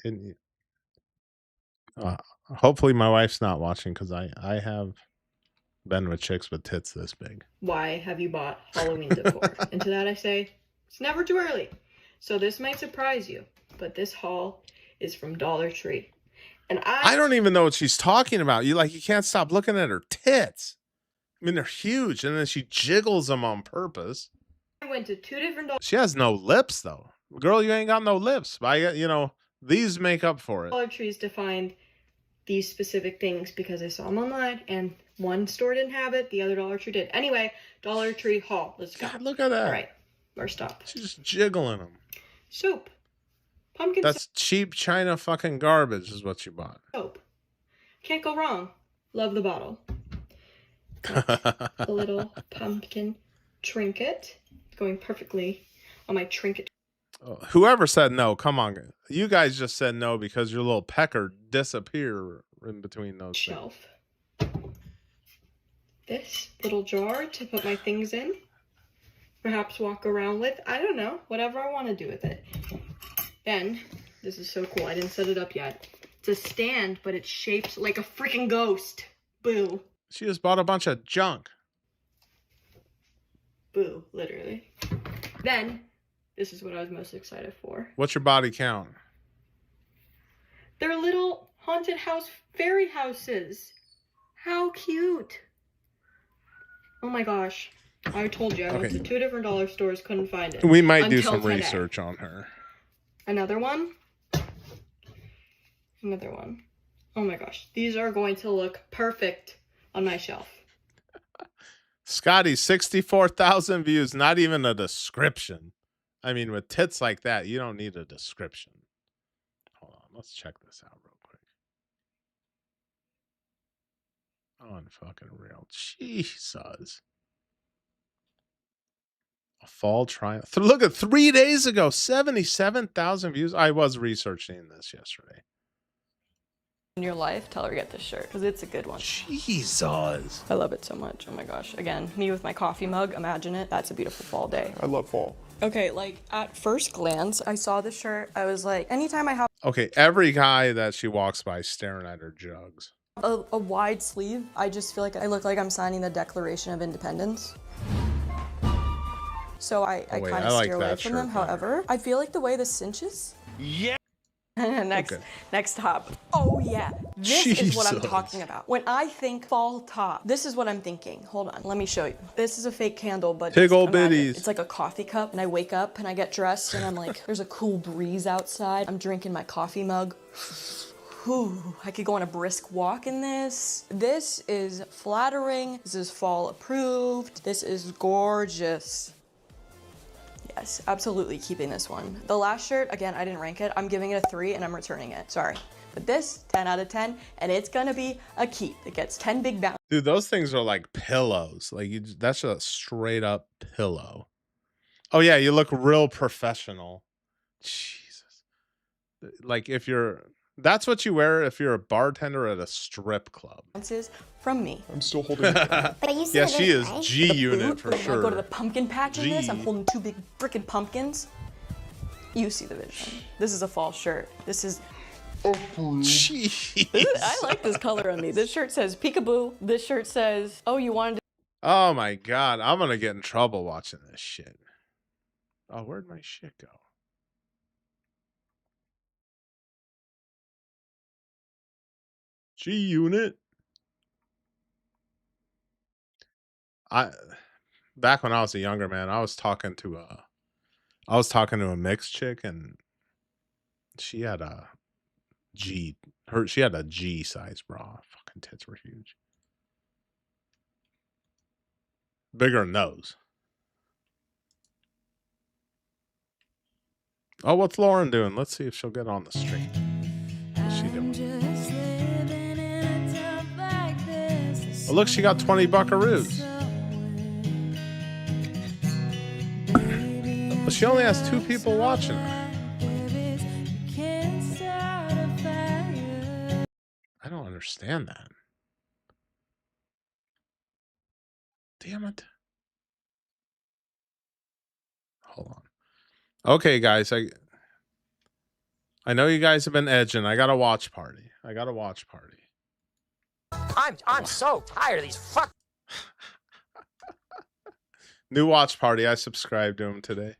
And hopefully my wife's not watching because I have been with chicks with tits this big. Why have you bought Halloween decor? And to that I say, it's never too early. So this might surprise you, but this haul is from Dollar Tree. And I don't even know what she's talking about. You can't stop looking at her tits. I mean, they're huge, and then she jiggles them on purpose. I went to 2 different She has no lips, though. Girl, you ain't got no lips. But these make up for it. Dollar Trees to find these specific things because I saw them online, and one store didn't have it, the other Dollar Tree did. Anyway, Dollar Tree haul. Let's go. God, look at that. All right, first up. She's just jiggling them. Soup. Pumpkin That's cheap China fucking garbage is what you bought. soap. Can't go wrong. Love the bottle. A little pumpkin trinket. Going perfectly on my trinket. Whoever said no, come on. You guys just said no because your little pecker disappear in between those shelf. This little jar to put my things in. Perhaps walk around with. I don't know. Whatever I want to do with it. Then, this is so cool. I didn't set it up yet. It's a stand, but it's shaped like a freaking ghost. Boo. She just bought a bunch of junk. Boo, literally. Then, this is what I was most excited for. What's your body count? They're little haunted house fairy houses. How cute. Oh my gosh. I told you, I went to 2 different dollar stores, couldn't find it. We might do some today. research on her. Another one. Another one. Oh my gosh. These are going to look perfect on my shelf. Scotty, 64,000 views, not even a description. I mean, with tits like that, you don't need a description. Hold on, let's check this out real quick. Unfucking real. Jesus. A fall trial. Look at 3 days ago, 77,000 views. I was researching this yesterday. In your life, tell her to get this shirt because it's a good one. Jesus. I love it so much. Oh my gosh. Again, me with my coffee mug. Imagine it. That's a beautiful fall day. I love fall. Okay, like at first glance, I saw the shirt. I was like, anytime I have Okay, every guy that she walks by staring at her jugs. a wide sleeve, I just feel like I look like I'm signing the Declaration of Independence. So I wait, kind I of like steer away that from shirt them. However, I feel like the way this cinches. Yeah. Next top. Oh yeah, this is what I'm Jesus. talking about. When I think fall top, this is what I'm thinking. Hold on, let me show you. This is a fake candle, but just Tickle imagine, bitties. it's like a coffee cup, and I wake up and I get dressed, and I'm like, there's a cool breeze outside. I'm drinking my coffee mug. Whew, I could go on a brisk walk in this. This is flattering. This is fall approved. This is gorgeous. Yes, absolutely keeping this one. The last shirt, again, I didn't rank it. I'm giving it a 3 and I'm returning it. Sorry. But this, 10 out of 10, and it's gonna be a keep. It gets 10 big bounces. Dude, those things are like pillows. That's a straight up pillow. Oh yeah, you look real professional. Jesus. Like that's what you wear if you're a bartender at a strip club. From me. I'm still holding it. Yeah, she is G unit for I sure. go to the pumpkin patch in this. I'm G. holding 2 big frickin' pumpkins. You see the vision. This is a fall shirt. This is Jeez. I like this color on me. This shirt says peekaboo. This shirt says, oh, you wanted to. Oh my god, I'm gonna get in trouble watching this shit. Oh, where'd my shit go? G unit. Back when I was a younger man, I was talking to a mixed chick, and she had a she had a G size bra. Fucking tits were huge. Bigger than those. Oh, what's Lauren doing? Let's see if she'll get on the stream. What's she doing? Oh, look, she got 20 buckaroos. But she only has 2 people watching her. I don't understand that. Damn it. Hold on. Okay, guys, I know you guys have been edging. I got a watch party. I'm so tired of these fuck. New watch party. I subscribed to him today.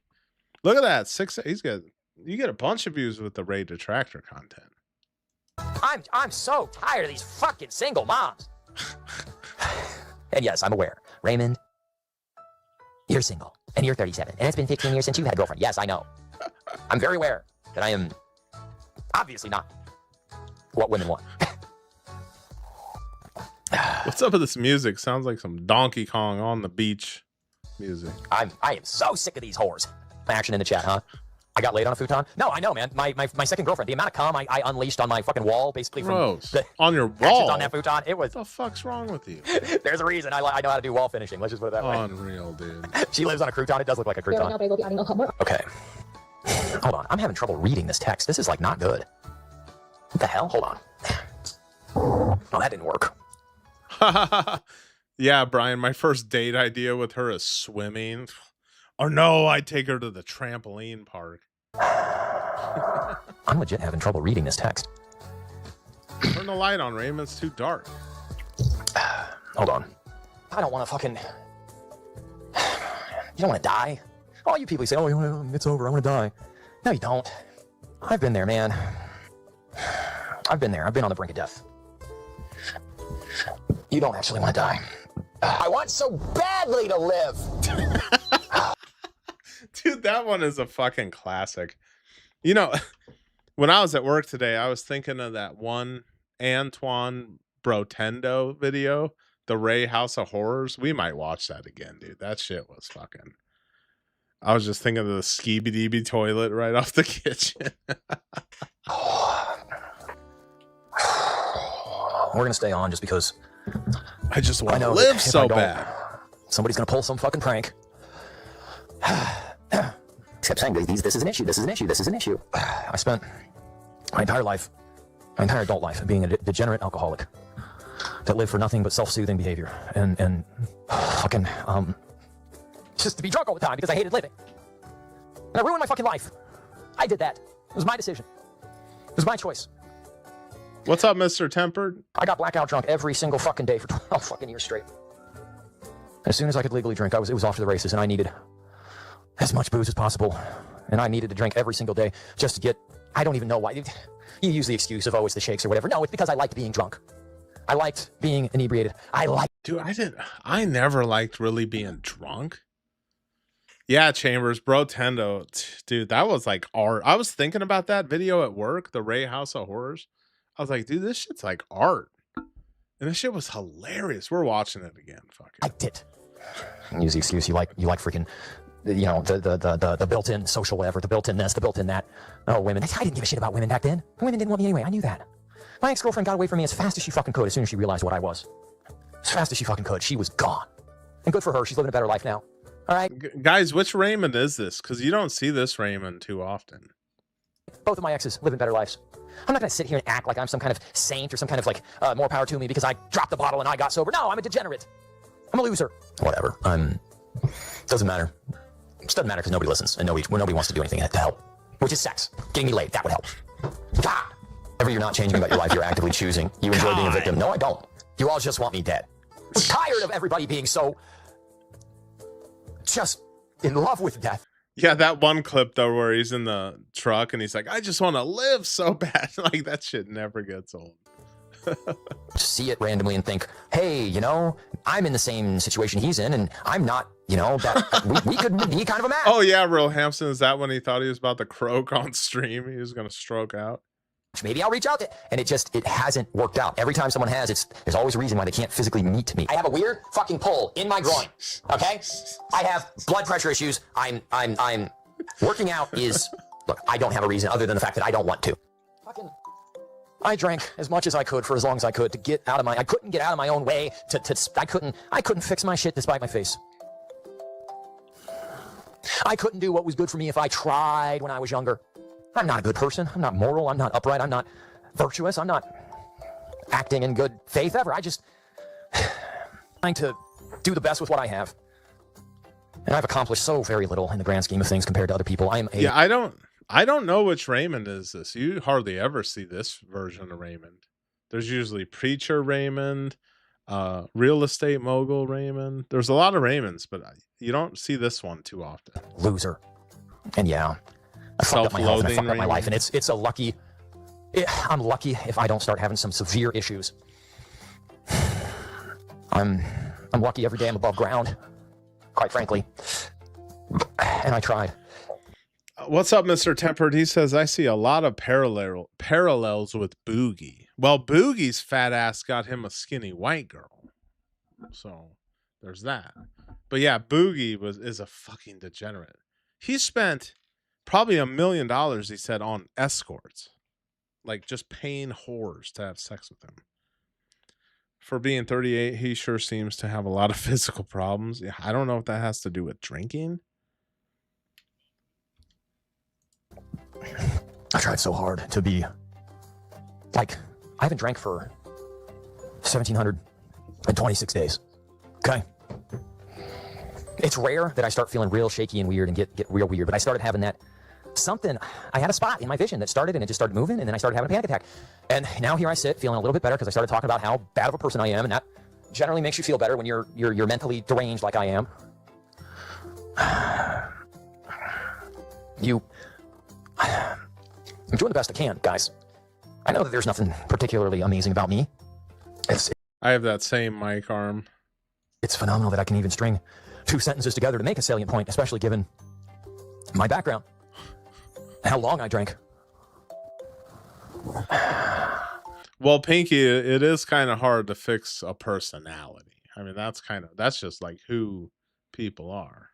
Look at that. You get a bunch of views with the Ray Detractor content. I'm so tired of these fucking single moms. And yes, I'm aware. Raymond, you're single. And you're 37. And it's been 15 years since you had a girlfriend. Yes, I know. I'm very aware that I am obviously not what women want. What's up with this music? Sounds like some Donkey Kong on the beach music. I am so sick of these whores. Action in the chat, huh? I got laid on a futon? No, I know, man. My second girlfriend, the amount of cum I unleashed on my fucking wall, basically from on your actions wall on that futon, it was... What the fuck's wrong with you? There's a reason I know how to do wall finishing. Let's just put it that way. Unreal, dude. She lives on a crouton. It does look like a crouton. Okay. Hold on. I'm having trouble reading this text. This is like not good. What the hell? Hold on. Oh, that didn't work. Yeah, Brian, my first date idea with her is swimming. Or no, I'd take her to the trampoline park. I'm legit having trouble reading this text. Turn the light on, Raymond. It's too dark. Hold on. I don't want to fucking... You don't want to die? All you people say, oh, it's over, I want to die. No, you don't. I've been there, man. I've been there. I've been on the brink of death. You don't actually want to die. I want so badly to live. Dude, that one is a fucking classic. You know, when I was at work today, I was thinking of that one Antoine Brotendo video, the Ray House of Horrors. We might watch that again, dude. That shit was fucking... I was just thinking of the Skeeby-Deeby toilet right off the kitchen. We're going to stay on just because... I just want to live so bad. Somebody's going to pull some fucking prank. Except saying, this is an issue, this is an issue, this is an issue. I spent my entire life, my entire adult life, being a degenerate alcoholic that lived for nothing but self-soothing behavior and fucking, just to be drunk all the time because I hated living. And I ruined my fucking life. I did that. It was my decision. It was my choice. What's up, Mr. Tempered? I got blackout drunk every single fucking day for 12 fucking years straight. As soon as I could legally drink, it was off to the races, and I needed as much booze as possible. And I needed to drink every single day just to get, I don't even know why. You use the excuse of, oh, it's the shakes or whatever. No, it's because I liked being drunk. I liked being inebriated. Dude, I never liked really being drunk. Yeah, Chambers, Brotendo. Dude, that was like art. I was thinking about that video at work, the Ray House of Horrors. I was like, dude, this shit's like art. And this shit was hilarious. We're watching it again. Fuck it. I did. Use the excuse you like freaking, you know, the built-in social whatever, the built-in this, the built-in that. Oh, women. I didn't give a shit about women back then. Women didn't want me anyway. I knew that. My ex-girlfriend got away from me as fast as she fucking could as soon as she realized what I was. As fast as she fucking could. She was gone. And good for her. She's living a better life now. All right. Guys, which Raymond is this? Because you don't see this Raymond too often. Both of my exes living better lives. I'm not going to sit here and act like I'm some kind of saint or some kind of like more power to me because I dropped the bottle and I got sober. No, I'm a degenerate. I'm a loser. Whatever. Doesn't matter. It just doesn't matter because nobody listens and nobody wants to do anything to help. Which is sex. Getting me laid. That would help. God. Whatever you're not changing about your life, you're actively choosing. You enjoy being a victim. No, I don't. You all just want me dead. I'm tired of everybody being so just in love with death. Yeah, that one clip though where he's in the truck and he's like, I just want to live so bad. Like that shit never gets old. see it randomly and think, hey, you know, I'm in the same situation he's in, and I'm not, you know, that we could be kind of a match. Oh yeah, Real Hampson. Is that when he thought he was about to croak on stream? He was gonna stroke out. Maybe I'll reach out to, and it hasn't worked out. Every time someone has, there's always a reason why they can't physically meet me. I have a weird fucking pull in my groin. Okay, I have blood pressure issues. I'm working out is, look, I don't have a reason other than the fact that I don't want to. Fucking, I drank as much as I could for as long as I could to get out of I couldn't get out of my own way I couldn't fix my shit despite my face. I couldn't do what was good for me if I tried when I was younger. I'm not a good person. I'm not moral. I'm not upright. I'm not virtuous. I'm not acting in good faith ever. I just trying to do the best with what I have. And I've accomplished so very little in the grand scheme of things compared to other people. Yeah, I don't know which Raymond is this. You hardly ever see this version of Raymond. There's usually preacher Raymond, real estate mogul Raymond. There's a lot of Raymonds, but you don't see this one too often. Loser. And yeah, I fucked up my health and I fucked up my life, and it's a lucky. I'm lucky if I don't start having some severe issues. I'm lucky every day I'm above ground, quite frankly. And I tried. What's up, Mr. Tempered? He says, I see a lot of parallels with Boogie. Well, Boogie's fat ass got him a skinny white girl. So there's that. But yeah, Boogie is a fucking degenerate. He spent probably $1 million, he said, on escorts. Like just paying whores to have sex with him. For being 38, he sure seems to have a lot of physical problems. Yeah, I don't know if that has to do with drinking. I tried so hard to be like, I haven't drank for 1,726 days. Okay. It's rare that I start feeling real shaky and weird and get real weird, but I started having that something. I had a spot in my vision that started and it just started moving, and then I started having a panic attack. And now here I sit feeling a little bit better because I started talking about how bad of a person I am, and that generally makes you feel better when you're mentally deranged like I am. I'm doing the best I can, guys. I know that there's nothing particularly amazing about me. I have that same mic arm. It's phenomenal that I can even string 2 sentences together to make a salient point, especially given my background, how long I drank. Well, Pinky, it is kind of hard to fix a personality. I mean, that's just like who people are.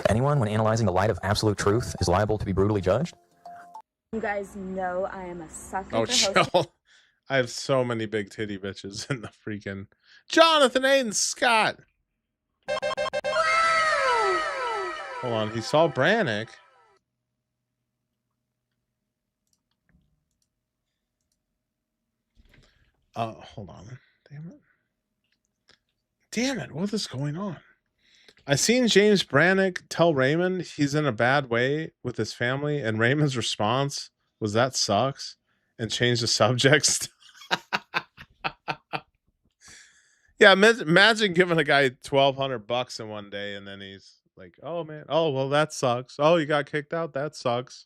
Anyone, when analyzing the light of absolute truth, is liable to be brutally judged. You guys know I am a sucker Oh, for hosting. chill. I have so many big titty bitches in the freaking Jonathan Aiden Scott. Hold on, he saw Brannick. Hold on. Damn it, what is going on? I seen James Brannick tell Raymond he's in a bad way with his family, and Raymond's response was that sucks, and changed the subjects. Yeah, imagine giving a guy $1,200 in one day, and then he's like, "Oh man, oh well, that sucks. Oh, you got kicked out. That sucks."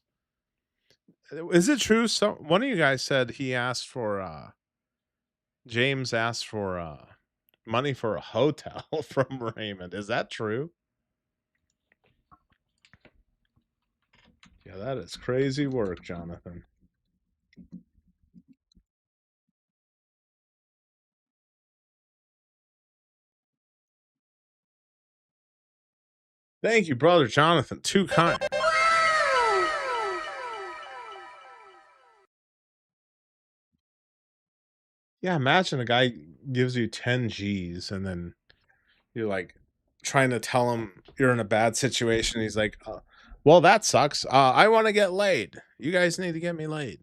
Is it true? So one of you guys said he asked for James asked for money for a hotel from Raymond. Is that true? Yeah, that is crazy work, Jonathan. Thank you, brother Jonathan. Too kind. Yeah, imagine a guy gives you 10 G's and then you're like trying to tell him you're in a bad situation. He's like, well, that sucks. I want to get laid. You guys need to get me laid.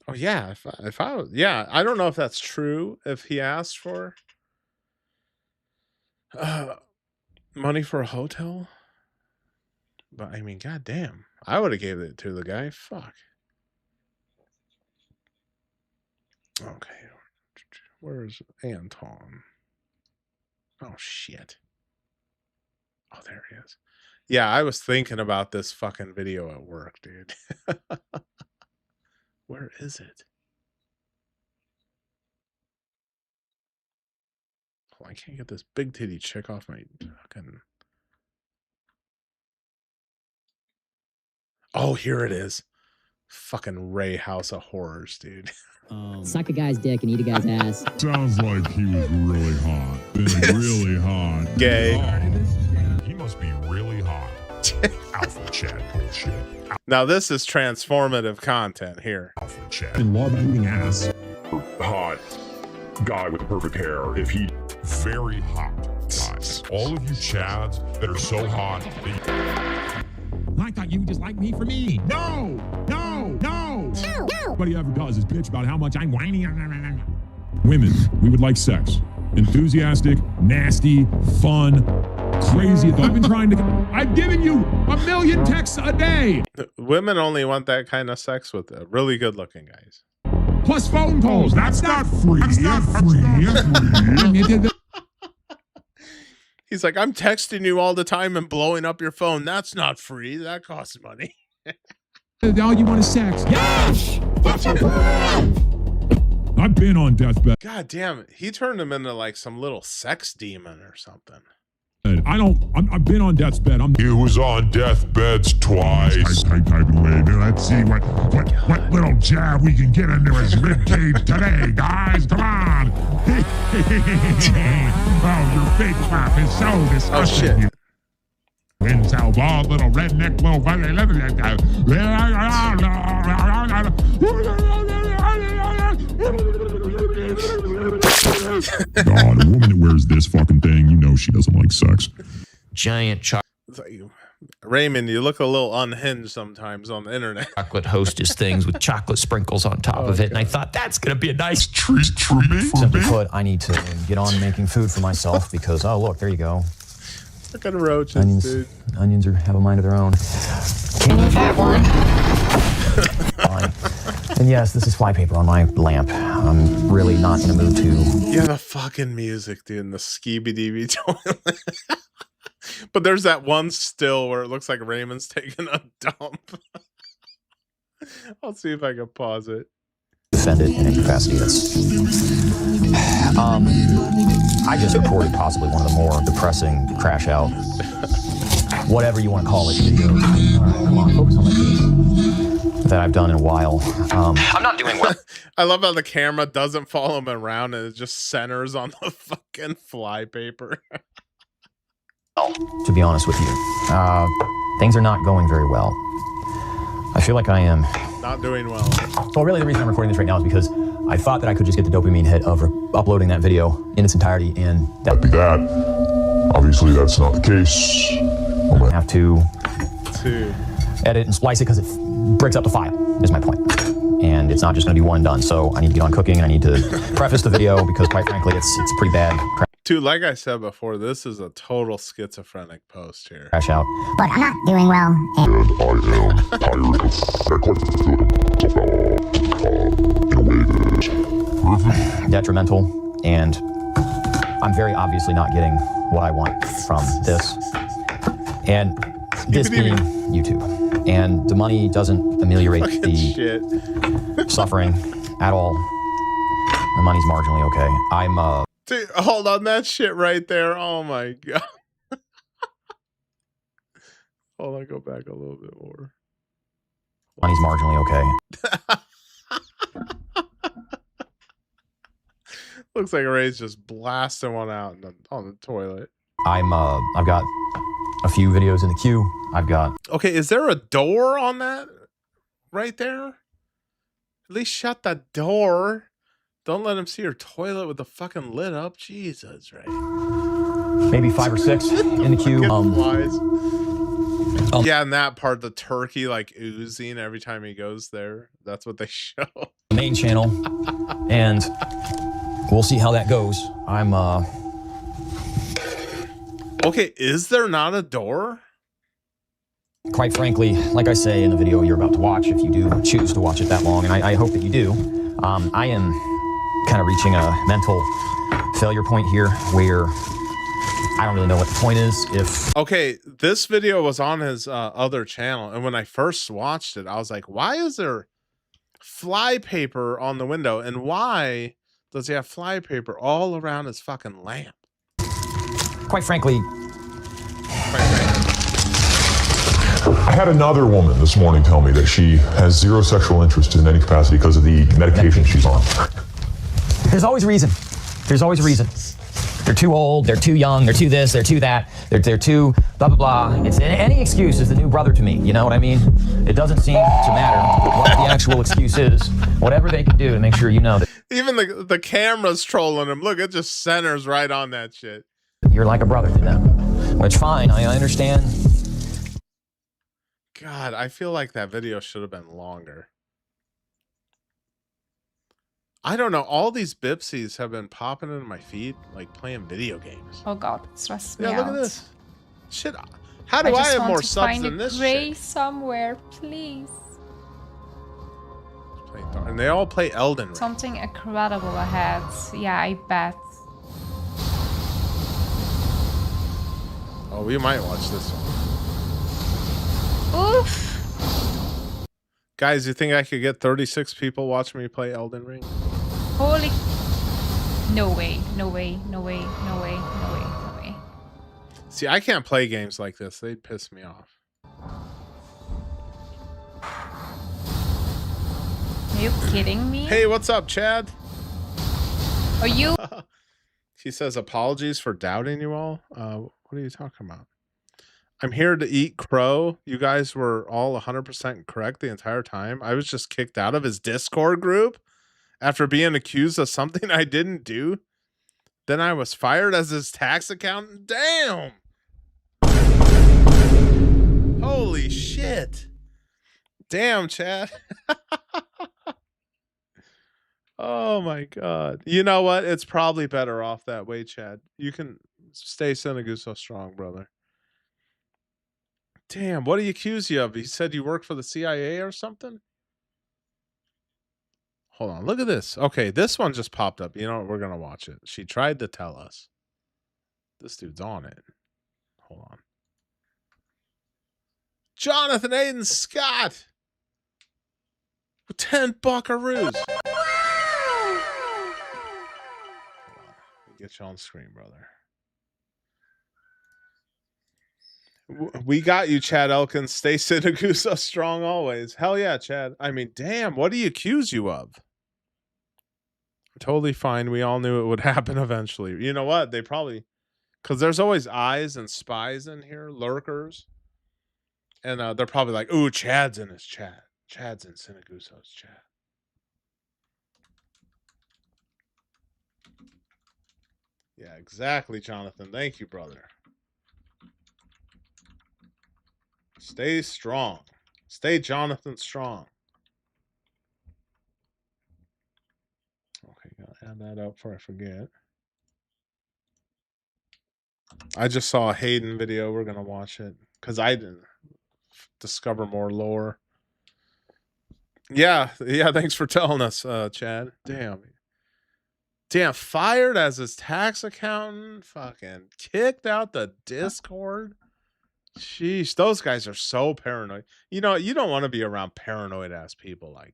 Oh yeah, if I was, yeah, I don't know if that's true. If he asked for money for a hotel, but I mean, goddamn, I would have gave it to the guy. Fuck. Okay, where's Anton? Oh shit. Oh, there he is. Yeah, I was thinking about this fucking video at work, dude. Where is it? Oh, I can't get this big titty chick off my fucking... Oh, here it is. Fucking Ray House of Horrors, dude. Suck a guy's dick and eat a guy's ass. Sounds like he was really hot. Really hot. Gay. Oh, he must be really hot. Alpha chat bullshit. Now this is transformative content here. Alpha chat. And love eating ass. Hot guy with perfect hair. If he very hot guys. All of you chads that are so hot that I thought you just liked me for me. No! No! No! No! Nobody ever does is bitch about how much I'm whiny. Women, we would like sex. Enthusiastic, nasty, fun, crazy. I've been trying to... I've given you 1 million texts a day. Women only want that kind of sex with really good looking guys. Plus phone calls. That's not free. That's not free. He's like, I'm texting you all the time and blowing up your phone. That's not free. That costs money. All you want is sex. Yes! I've been on deathbed. God damn it. He turned him into like some little sex demon or something. I've been on death's bed. He was on deathbeds twice. Type away. Let's see what little jab we can get into his ribcage today, guys. Come on. Oh, your fake clap is so disgusting. Oh, shit. Wins our ball, little redneck, little... God, a woman that wears this fucking thing, you know she doesn't like sex. Giant Raymond, you look a little unhinged sometimes on the internet. chocolate hostess things with chocolate sprinkles on top of it, and I thought that's gonna be a nice treat for me. Simply put, I need to get on making food for myself because, oh look, there you go. Look at roaches, dude. Onions have a mind of their own. Can you have one? Fine. And yes, this is flypaper on my lamp. I'm really not in a mood to... Yeah, the fucking music, dude, and the Skibidi toilet. But there's that one still where it looks like Raymond's taking a dump. I'll see if I can pause it. Defend it in a capacity that's... I just recorded possibly one of the more depressing crash out, whatever you want to call it, videos. All right, come on, focus on my feet. That I've done in a while. I'm not doing well. I love how the camera doesn't follow him around and it just centers on the fucking flypaper. To be honest with you, things are not going very well. I feel like I am not doing well. Well, really, the reason I'm recording this right now is because I thought that I could just get the dopamine hit of uploading that video in its entirety, and that obviously that's not the case. I have to edit and splice it because it breaks up the file, is my point. And it's not just going to be one and done. So I need to get on cooking, and I need to preface the video because, quite frankly, it's pretty bad. Dude, like I said before, this is a total schizophrenic post here. Crash out. But I'm not doing well. And I am tired of detrimental, and I'm very obviously not getting what I want from this. And this being YouTube. And the money doesn't ameliorate the suffering at all. The money's marginally okay. I'm Dude, hold on, that shit right there. Oh my god. Hold on, go back a little bit more. Money's marginally okay. Looks like Ray's just blasting one out on the toilet. I've got a few videos in the queue. I've got... Okay, is there a door on that right there? At least shut the door. Don't let him see your toilet with the fucking lid up. Jesus, right? Maybe 5 or 6 in the queue. Yeah, and that part, the turkey like oozing every time he goes there. That's what they show. Main channel, and we'll see how that goes. I'm Okay, is there not a door? Quite frankly, like I say in the video you're about to watch, if you do choose to watch it that long, and I hope that you do, I am kind of reaching a mental failure point here where I don't really know what the point is. If Okay, this video was on his other channel, and when I first watched it, I was like, why is there flypaper on the window, and why does he have flypaper all around his fucking lamp? quite frankly, I had another woman this morning tell me that she has zero sexual interest in any capacity because of the medication she's on. there's always a reason. There's always a reason. They're too old, they're too young, they're too this, they're too that, they're too blah, blah, blah. It's any excuse is the new brother to me, you know what I mean? It doesn't seem to matter what the actual excuse is. Whatever they can do to make sure you know that Even the camera's trolling him. Look, it just centers right on that shit. you're like a brother to them. Which, fine, I understand. God, I feel like that video should have been longer. I don't know. All these Bipsies have been popping into my feed, like playing video games. Oh god, it stresses me Yeah, out. look at this. Shit. How do I just have want more to subs find than a this gray shit? somewhere, please. And they all play Elden Ring. Something incredible ahead. Yeah, I bet. Oh, we might watch this one. Oof. Guys, you think I could get 36 people watching me play Elden Ring? Holy. No way, no way, no way, no way, no way, no way. See, I can't play games like this. They piss me off. Are you kidding me? Hey, what's up, Chad? Are you? He says, apologies for doubting you all. What are you talking about? I'm here to eat crow. You guys were all 100% correct the entire time. I was just kicked out of his Discord group after being accused of something I didn't do. Then I was fired as his tax accountant. Damn. Holy shit. Damn, Chad. Oh my God. You know what? It's probably better off that way, Chad. You can stay Sinaguso strong, brother. Damn, what do you accuse you of? He said you work for the CIA or something? Hold on, look at this. Okay, this one just popped up. You know what? We're going to watch it. She tried to tell us. This dude's on it. Hold on. Jonathan Aiden Scott! With 10 buckaroos. Get you on screen, brother. We got you, Chad Elkins. Stay Sinaguso strong always. Hell yeah, Chad. I mean, damn, what do you accuse you of? Totally fine. We all knew it would happen eventually. You know what? They probably, because there's always eyes and spies in here, lurkers. And they're probably like, ooh, Chad's in his chat. Chad's in Sinaguso's chat. Yeah, exactly, Jonathan. Thank you, brother. Stay strong. Stay Jonathan strong. Okay, gotta add that up before I forget. I just saw a Hayden video. We're gonna watch it because I didn't discover more lore. Yeah, thanks for telling us, Chad. Damn, fired as his tax accountant, fucking kicked out the Discord. Sheesh, those guys are so paranoid. You know, you don't want to be around paranoid ass people like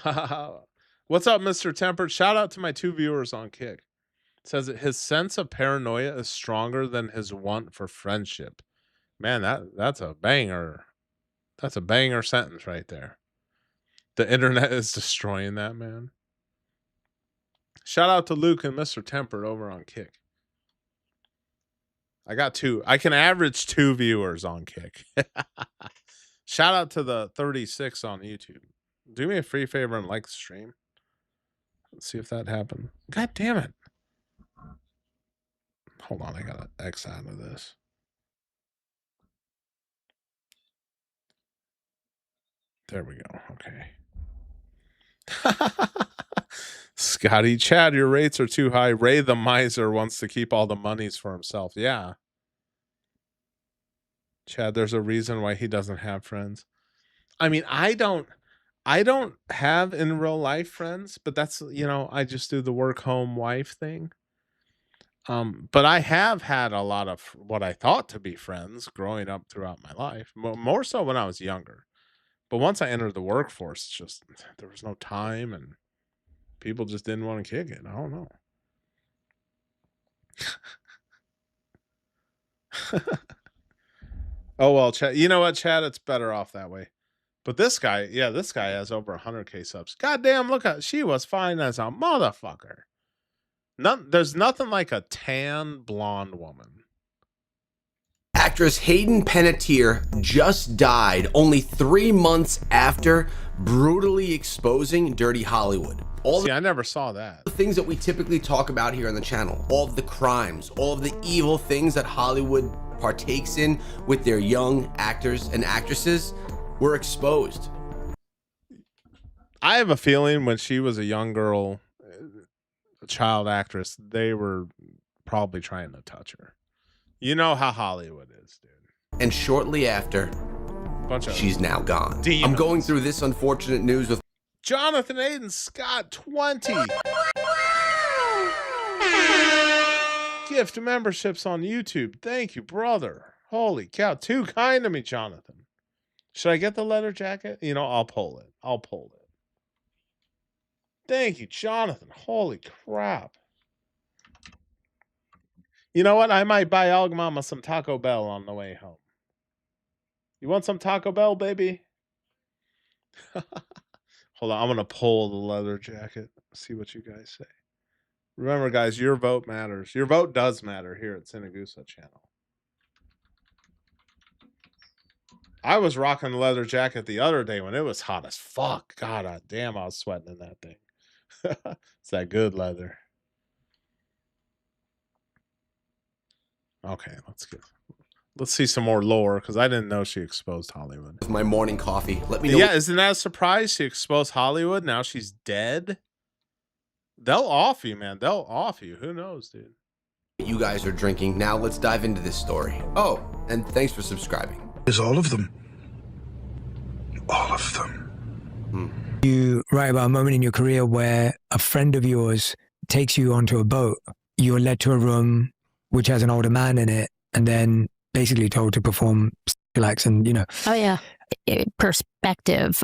that. What's up, Mr. Tempered? Shout out to my 2 viewers on Kick. It says that his sense of paranoia is stronger than his want for friendship. Man, that's a banger. That's a banger sentence right there. The internet is destroying that, man. Shout out to Luke and Mr. Tempered over on Kick. I got 2. I can average 2 viewers on Kick. Shout out to the 36 on YouTube. Do me a free favor and like the stream. Let's see if that happened. God damn it. Hold on, I gotta X out of this. There we go. Okay. Scotty, Chad, your rates are too high. Ray the miser wants to keep all the monies for himself. Yeah. Chad, there's a reason why he doesn't have friends. I mean, I don't I don't have in real life friends, but that's, I just do the work home wife thing. But I have had a lot of what I thought to be friends growing up throughout my life, more so when I was younger. But once I entered the workforce, there was no time and people just didn't want to kick it. I don't know. Oh, well, Chad, you know what, Chad? It's better off that way. But this guy has over 100K subs. Goddamn, she was fine as a motherfucker. There's nothing like a tan blonde woman. Actress Hayden Panettiere just died only 3 months after brutally exposing Dirty Hollywood. I never saw that. The things that we typically talk about here on the channel, all of the crimes, all of the evil things that Hollywood partakes in with their young actors and actresses were exposed. I have a feeling when she was a young girl, a child actress, they were probably trying to touch her. You know how Hollywood is, dude. And shortly after, she's now gone. Demons. I'm going through this unfortunate news with Jonathan Aiden Scott 20. Gift memberships on YouTube. Thank you, brother. Holy cow. Too kind to me, Jonathan. Should I get the leather jacket? I'll pull it. Thank you, Jonathan. Holy crap. You know what? I might buy Auggmama some Taco Bell on the way home. You want some Taco Bell, baby? Hold on. I'm going to pull the leather jacket. See what you guys say. Remember, guys, your vote matters. Your vote does matter here at Sinaguso channel. I was rocking the leather jacket the other day when it was hot as fuck. God damn, I was sweating in that thing. It's that good leather. Okay, let's see some more lore, because I didn't know she exposed Hollywood. my morning coffee. Let me know. Yeah, isn't that a surprise? She exposed Hollywood. Now she's dead. They'll off you, man. They'll off you. Who knows, dude? You guys are drinking. Now let's dive into this story. Oh, and thanks for subscribing. Is all of them. All of them. You write about a moment in your career where a friend of yours takes you onto a boat. You're led to a room which has an older man in it, and then basically told to perform acts and, Oh, yeah. Perspective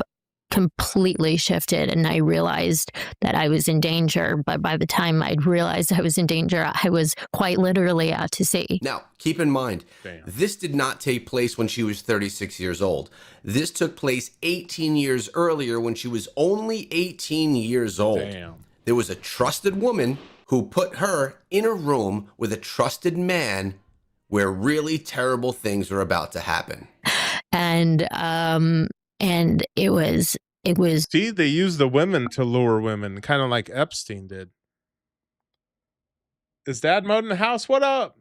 completely shifted, and I realized that I was in danger. But by the time I'd realized I was in danger, I was quite literally out to sea. Now, keep in mind, this did not take place when she was 36 years old. This took place 18 years earlier when she was only 18 years old. Damn. There was a trusted woman who put her in a room with a trusted man where really terrible things were about to happen. And it was. See, they use the women to lure women, kind of like Epstein did. Is Dad Mode in the house? What up?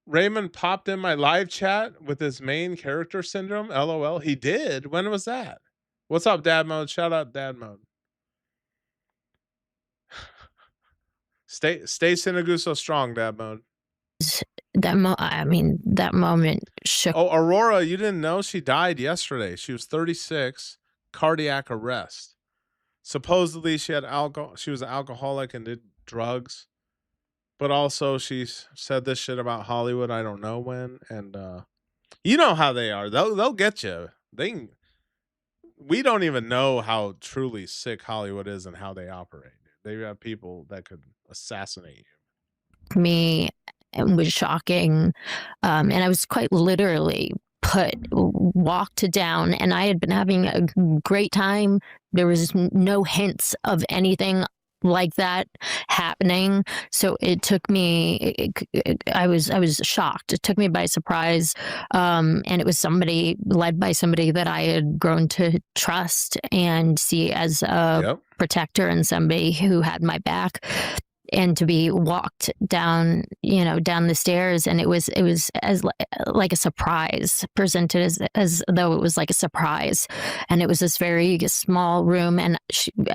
Raymond popped in my live chat with his main character syndrome. LOL. He did. When was that? What's up, Dad Mode? Shout out Dad Mode. Stay Sinaguso strong, Dad Mode. That moment shook. Oh, Aurora, you didn't know she died yesterday. She was 36, cardiac arrest. Supposedly she had alcohol. She was an alcoholic and did drugs. But also she said this shit about Hollywood. I don't know when. And you know how they are. They'll get you. We don't even know how truly sick Hollywood is and how they operate. They have people that could assassinate you. Me, it was shocking, and I was quite literally walked down, and I had been having a great time. There was no hints of anything like that happening, so it took me. I was shocked. It took me by surprise, and it was led by somebody that I had grown to trust and see as a protector and somebody who had my back. And to be walked down, down the stairs, and it was as like a surprise, presented as though it was like a surprise, and it was this very small room, and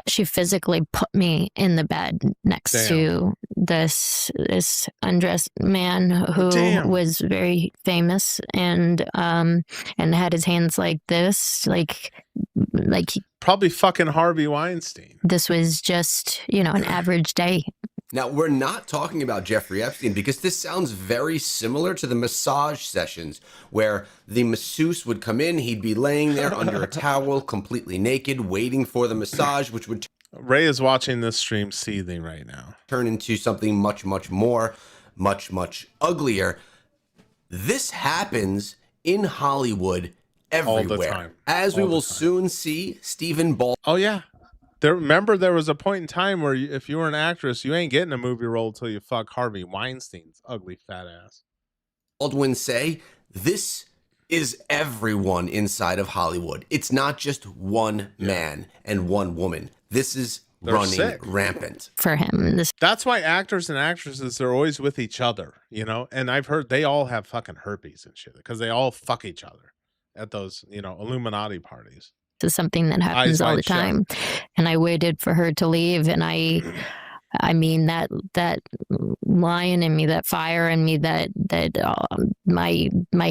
she physically put me in the bed next to this undressed man who was very famous and had his hands like this, like Probably fucking Harvey Weinstein. This was just, you know, an average day. Now, we're not talking about Jeffrey Epstein because this sounds very similar to the massage sessions where the masseuse would come in, he'd be laying there under a towel, completely naked, waiting for the massage, which would Ray is watching this stream seething right now. Turn into something much, much more, much, much uglier. This happens in Hollywood everywhere. All the time. As we will soon see, Stephen Baldwin. Oh, yeah. Remember, there was a point in time where if you were an actress, you ain't getting a movie role till you fuck Harvey Weinstein's ugly fat ass. Baldwin say, this is everyone inside of Hollywood. It's not just one man and one woman. This is running rampant. For him. That's why actors and actresses are always with each other, you know? And I've heard they all have fucking herpes and shit because they all fuck each other at those, you know, Illuminati parties. This is something that happens all the time. And I waited for her to leave, and I mean that lion in me, that fire in me, that my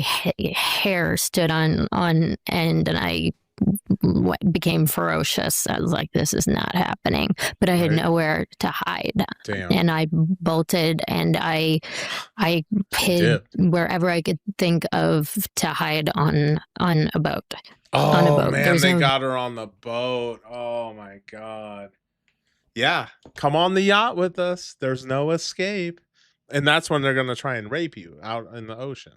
hair stood on end, and I became ferocious. I was like, this is not happening. But I had nowhere to hide. Damn. And I bolted, and I hid wherever I could think of to hide on a boat. Oh, man, they got her on the boat. Oh, my God. Yeah, come on the yacht with us. There's no escape. And that's when they're going to try and rape you out in the ocean.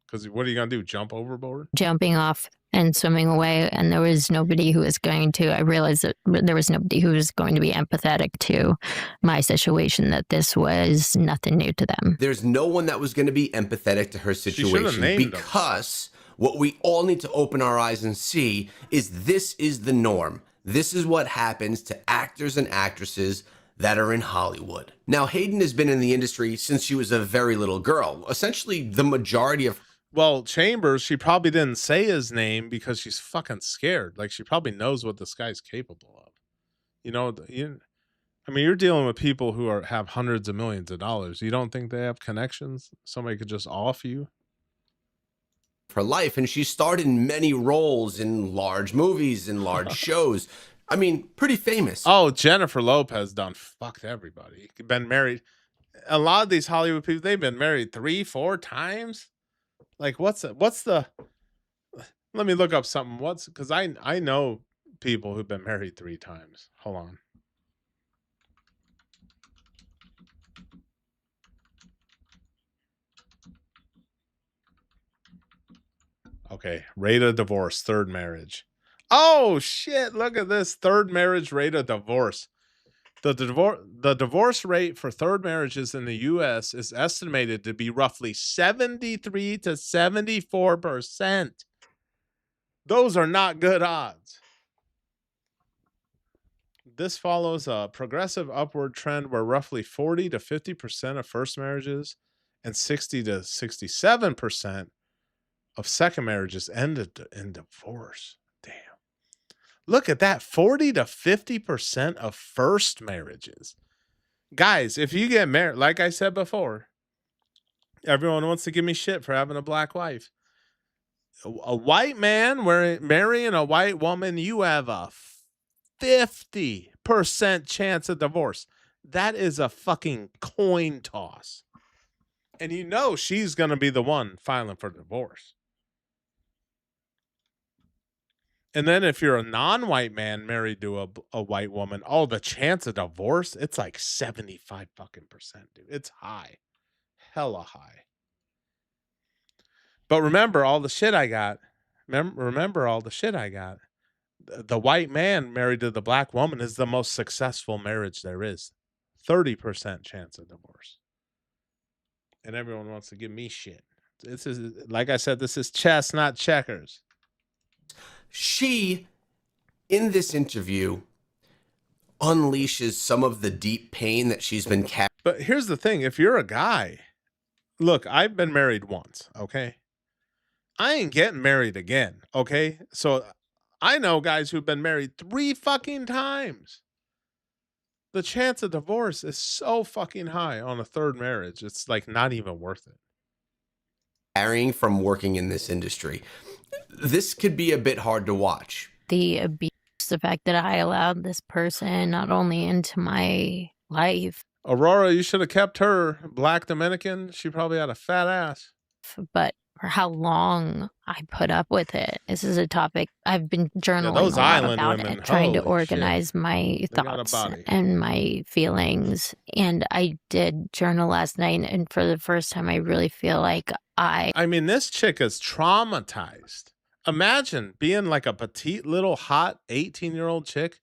Because what are you going to do, jump overboard? Jumping off and swimming away, and there was nobody who was going to, I realized that there was nobody who was going to be empathetic to my situation, that this was nothing new to them. There's no one that was going to be empathetic to her situation because what we all need to open our eyes and see is this is the norm. This is what happens to actors and actresses that are in Hollywood. Now, Hayden has been in the industry since she was a very little girl. Essentially, the majority of... Well, Chambers, she probably didn't say his name because she's fucking scared. Like, she probably knows what this guy's capable of. You know, I mean, you're dealing with people who have hundreds of millions of dollars. You don't think they have connections? Somebody could just off you? Her life, and she starred in many roles in large movies and large shows. I mean, pretty famous. Oh, Jennifer Lopez done fucked everybody. Been married. A lot of these Hollywood people, they've been married 3-4 times. Like, what's the? Let me look up something. Because I know people who've been married 3 times. Hold on. Okay, rate of divorce, third marriage. Oh shit! Look at this third marriage rate of divorce. The divorce rate for third marriages in the U.S. is estimated to be roughly 73 to 74%. Those are not good odds. This follows a progressive upward trend where roughly 40 to 50% of first marriages and 60 to 67% of second marriages ended in divorce. Damn. Look at that. 40 to 50% of first marriages. Guys, if you get married, like I said before, everyone wants to give me shit for having a black wife. A white man marrying a white woman, you have a 50% chance of divorce. That is a fucking coin toss. And you know she's going to be the one filing for divorce. And then if you're a non-white man married to a white woman, oh, the chance of divorce, it's like 75 fucking percent, dude. It's high. Hella high. But remember all the shit I got. Remember all the shit I got. The white man married to the black woman is the most successful marriage there is. 30% chance of divorce. And everyone wants to give me shit. This is, like I said, this is chess, not checkers. She, in this interview, unleashes some of the deep pain that she's been carrying. But here's the thing. If you're a guy, look, I've been married once, okay? I ain't getting married again, okay? So I know guys who've been married 3 fucking times. The chance of divorce is so fucking high on a third marriage. It's like not even worth it. Carrying from working in this industry. This could be a bit hard to watch. The abuse just the fact that I allowed this person not only into my life, Aurora, you should have kept her. Black Dominican. She probably had a fat ass. but for how long I put up with it. This is a topic I've been journaling those a lot island about women, it, trying to holy organize shit. my They got a thoughts body. and my feelings. And I did journal last night, and for the first time, I really feel like I mean, this chick is traumatized. Imagine being like a petite little hot 18-year-old chick.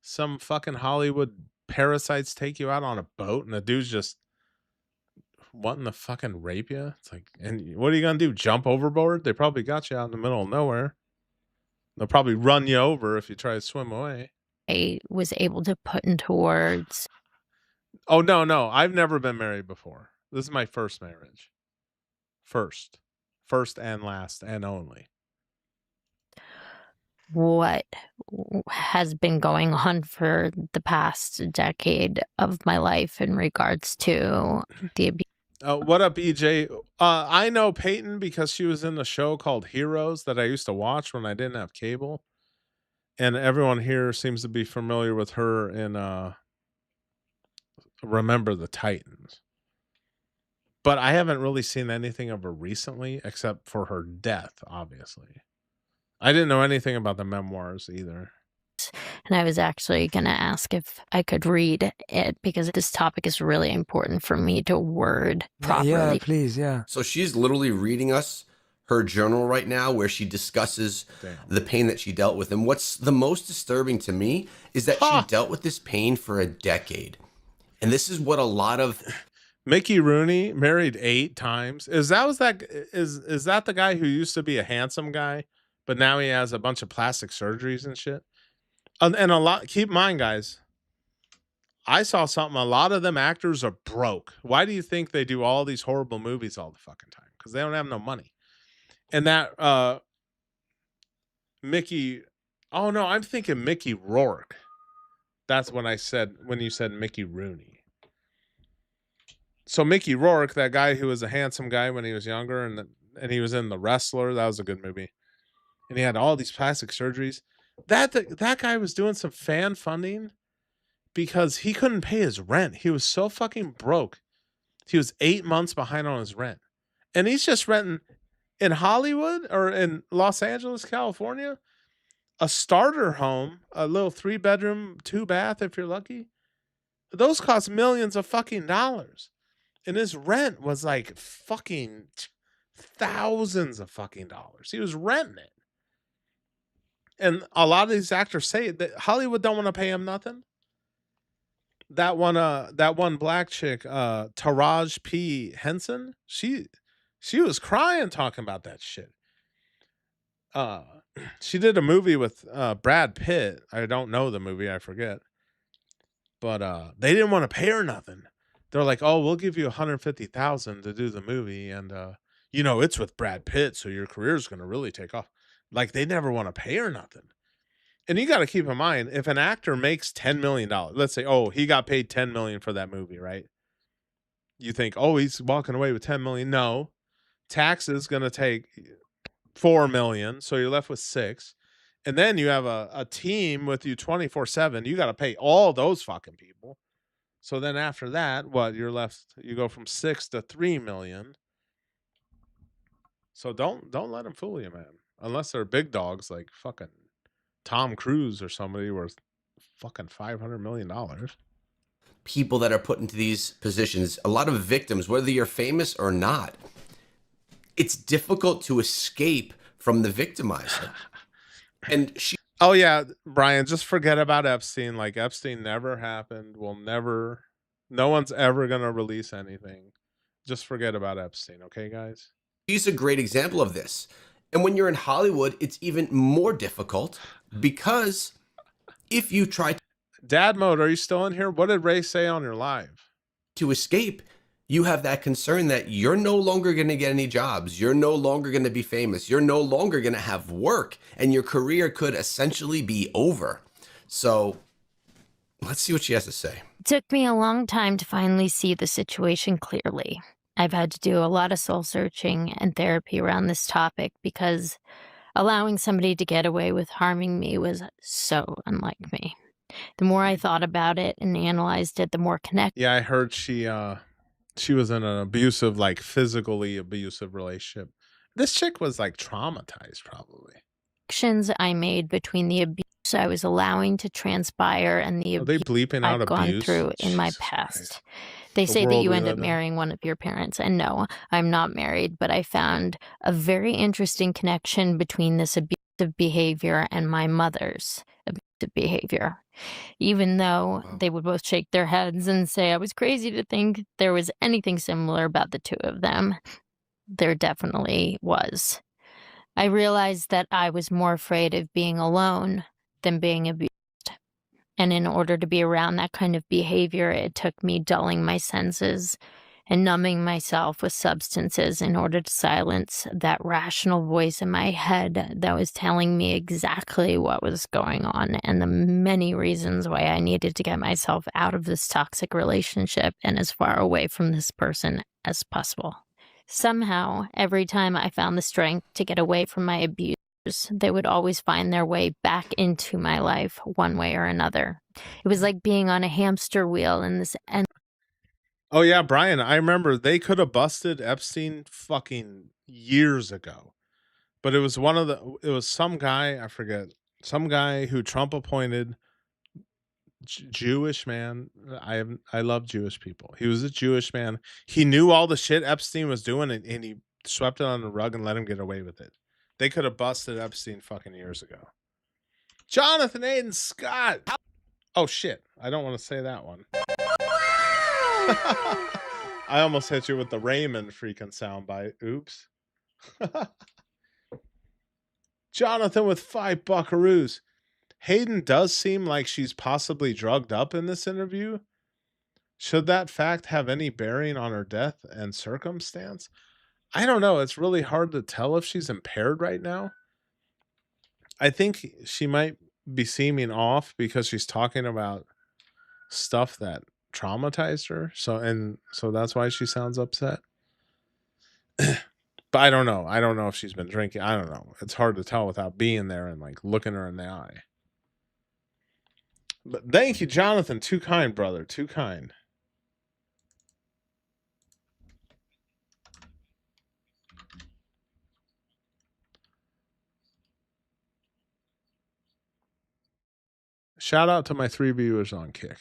Some fucking Hollywood parasites take you out on a boat and the dude's just wanting to fucking rape you. It's like, and what are you gonna do? Jump overboard? They probably got you out in the middle of nowhere. They'll probably run you over if you try to swim away. I was able to put into words. Oh, no. I've never been married before. This is my first marriage. First and last and only. What has been going on for the past decade of my life in regards to the abuse. What up, EJ? I know Peyton because she was in the show called Heroes that I used to watch when I didn't have cable. And everyone here seems to be familiar with her in Remember the Titans. But I haven't really seen anything of her recently except for her death, obviously. I didn't know anything about the memoirs either. And I was actually going to ask if I could read it because this topic is really important for me to word properly. Yeah, please, yeah. So she's literally reading us her journal right now where she discusses the pain that she dealt with. And what's the most disturbing to me is that she dealt with this pain for a decade. And this is what a lot of... Mickey Rooney married 8 times. Is that the guy who used to be a handsome guy, but now he has a bunch of plastic surgeries and shit? And a lot, keep in mind, guys, I saw something. A lot of them actors are broke. Why do you think they do all these horrible movies all the fucking time? Because they don't have no money. And that Mickey, oh no, I'm thinking Mickey Rourke. That's when you said Mickey Rooney. So Mickey Rourke, that guy who was a handsome guy when he was younger, and he was in The Wrestler. That was a good movie. And he had all these plastic surgeries. That guy was doing some fan funding because he couldn't pay his rent. He was so fucking broke. He was 8 months behind on his rent. And he's just renting in Hollywood or in Los Angeles, California, a starter home, a little 3-bedroom, 2-bath if you're lucky. Those cost millions of fucking dollars. And his rent was like fucking thousands of fucking dollars. He was renting it. And a lot of these actors say that Hollywood don't want to pay him nothing. That one black chick, Taraji P. Henson, she was crying talking about that shit. She did a movie with Brad Pitt. I don't know the movie, I forget. But they didn't want to pay her nothing. They're like, "Oh, we'll give you $150,000 to do the movie, and it's with Brad Pitt, so your career's gonna really take off." Like, they never want to pay her nothing. And you got to keep in mind, if an actor makes $10 million, let's say, oh, he got paid $10 million for that movie, right? You think, oh, he's walking away with $10 million. No, taxes going to take $4 million. So you're left with $6 million. And then you have a team with you 24/7. You got to pay all those fucking people. So then after that, you're left, you go from $6 million to $3 million. So don't let them fool you, man. Unless they're big dogs like fucking Tom Cruise or somebody worth fucking $500 million. People that are put into these positions, a lot of victims, whether you're famous or not, it's difficult to escape from the victimizer. And oh yeah, Brian, just forget about Epstein. Like, Epstein never happened. No one's ever going to release anything. Just forget about Epstein. Okay, guys? She's a great example of this. And when you're in Hollywood, it's even more difficult because if you try to... Dad mode, are you still in here? What did Ray say on your live? To escape, you have that concern that you're no longer going to get any jobs. You're no longer going to be famous. You're no longer going to have work. And your career could essentially be over. So let's see what she has to say. It took me a long time to finally see the situation clearly. I've had to do a lot of soul searching and therapy around this topic because Allowing somebody to get away with harming me was so unlike me. The more I thought about it and analyzed it, the more connected. Yeah, I heard she was in an abusive, like physically abusive relationship. This chick was like traumatized, probably. Connections I made between the abuse I was allowing to transpire and the Are they abuse bleeping out I've gone abuse? through in my Jesus past. Christ. They The say that world you we end up live in. marrying one of your parents. And no, I'm not married, but I found a very interesting connection between this abusive behavior and my mother's abusive behavior. Even though they would both shake their heads and say I was crazy to think there was anything similar about the two of them, there definitely was. I realized that I was more afraid of being alone than being abused. And in order to be around that kind of behavior, it took me dulling my senses and numbing myself with substances in order to silence that rational voice in my head that was telling me exactly what was going on and the many reasons why I needed to get myself out of this toxic relationship and as far away from this person as possible. Somehow, every time I found the strength to get away from my abuse, they would always find their way back into my life one way or another. It was like being on a hamster wheel in this end. Oh yeah, Brian, I remember they could have busted Epstein fucking years ago. But it was some guy, I forget, some guy who Trump appointed, Jewish man. I love Jewish people. He was a Jewish man. He knew all the shit Epstein was doing and he swept it on the rug and let him get away with it. They could have busted Epstein fucking years ago. Jonathan Aiden Scott. Oh shit. I don't want to say that one. I almost hit you with the Raymond freaking soundbite. Oops. Jonathan with 5 buckaroos. Hayden does seem like she's possibly drugged up in this interview. Should that fact have any bearing on her death and circumstance? I don't know. It's really hard to tell if she's impaired right now. I think she might be seeming off because she's talking about stuff that traumatized her. So that's why she sounds upset. But I don't know. I don't know if she's been drinking. I don't know. It's hard to tell without being there and like looking her in the eye. But thank you, Jonathan. Too kind, brother. Too kind. Shout out to my 3 viewers on Kick.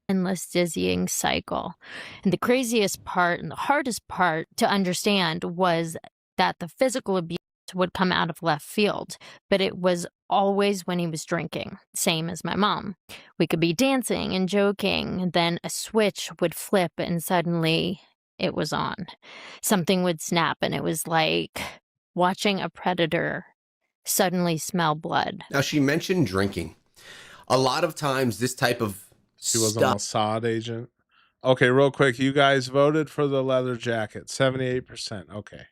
Endless dizzying cycle. And the craziest part and the hardest part to understand was that the physical abuse would come out of left field, but it was always when he was drinking, same as my mom. We could be dancing and joking, then a switch would flip and suddenly it was on. Something would snap and it was like watching a predator suddenly smell blood. Now, she mentioned drinking. A lot of times this type of She was a Mossad agent. Okay, real quick. You guys voted for the leather jacket. 78%. Okay.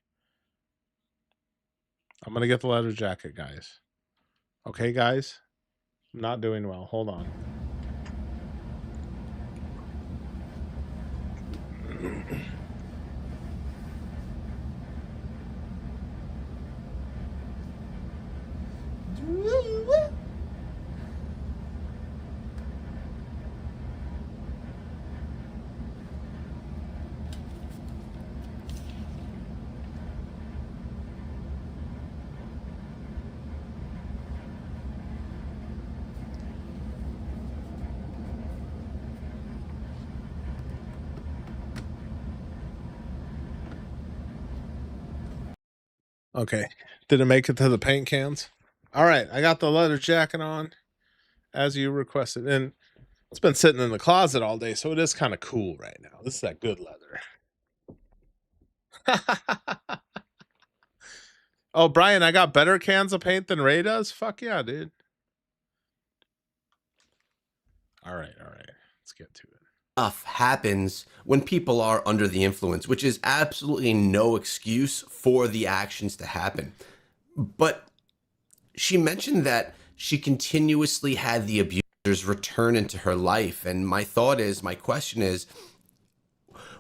I'm going to get the leather jacket, guys. Okay, guys? I'm not doing well. Hold on. Okay. Did it make it to the paint cans? All right. I got the leather jacket on as you requested. And it's been sitting in the closet all day, so it is kind of cool right now. This is that good leather. Oh, Brian, I got better cans of paint than Ray does? Fuck yeah, dude. All right. Let's get to it. Stuff happens when people are under the influence, which is absolutely no excuse for the actions to happen. But she mentioned that she continuously had the abusers return into her life. And my question is,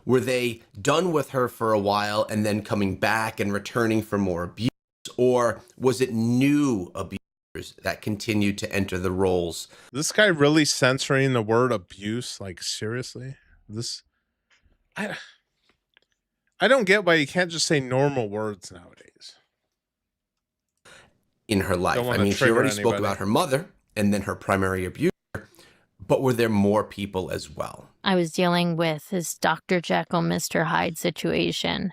Were they done with her for a while and then coming back and returning for more abuse? Or was it new abusers that continued to enter the roles? This guy really censoring the word abuse? Like, seriously? I don't get why you can't just say normal words nowadays. In her life. I mean, she already spoke about her mother and then her primary abuser, but were there more people as well? I was dealing with this Dr. Jekyll, Mr. Hyde situation.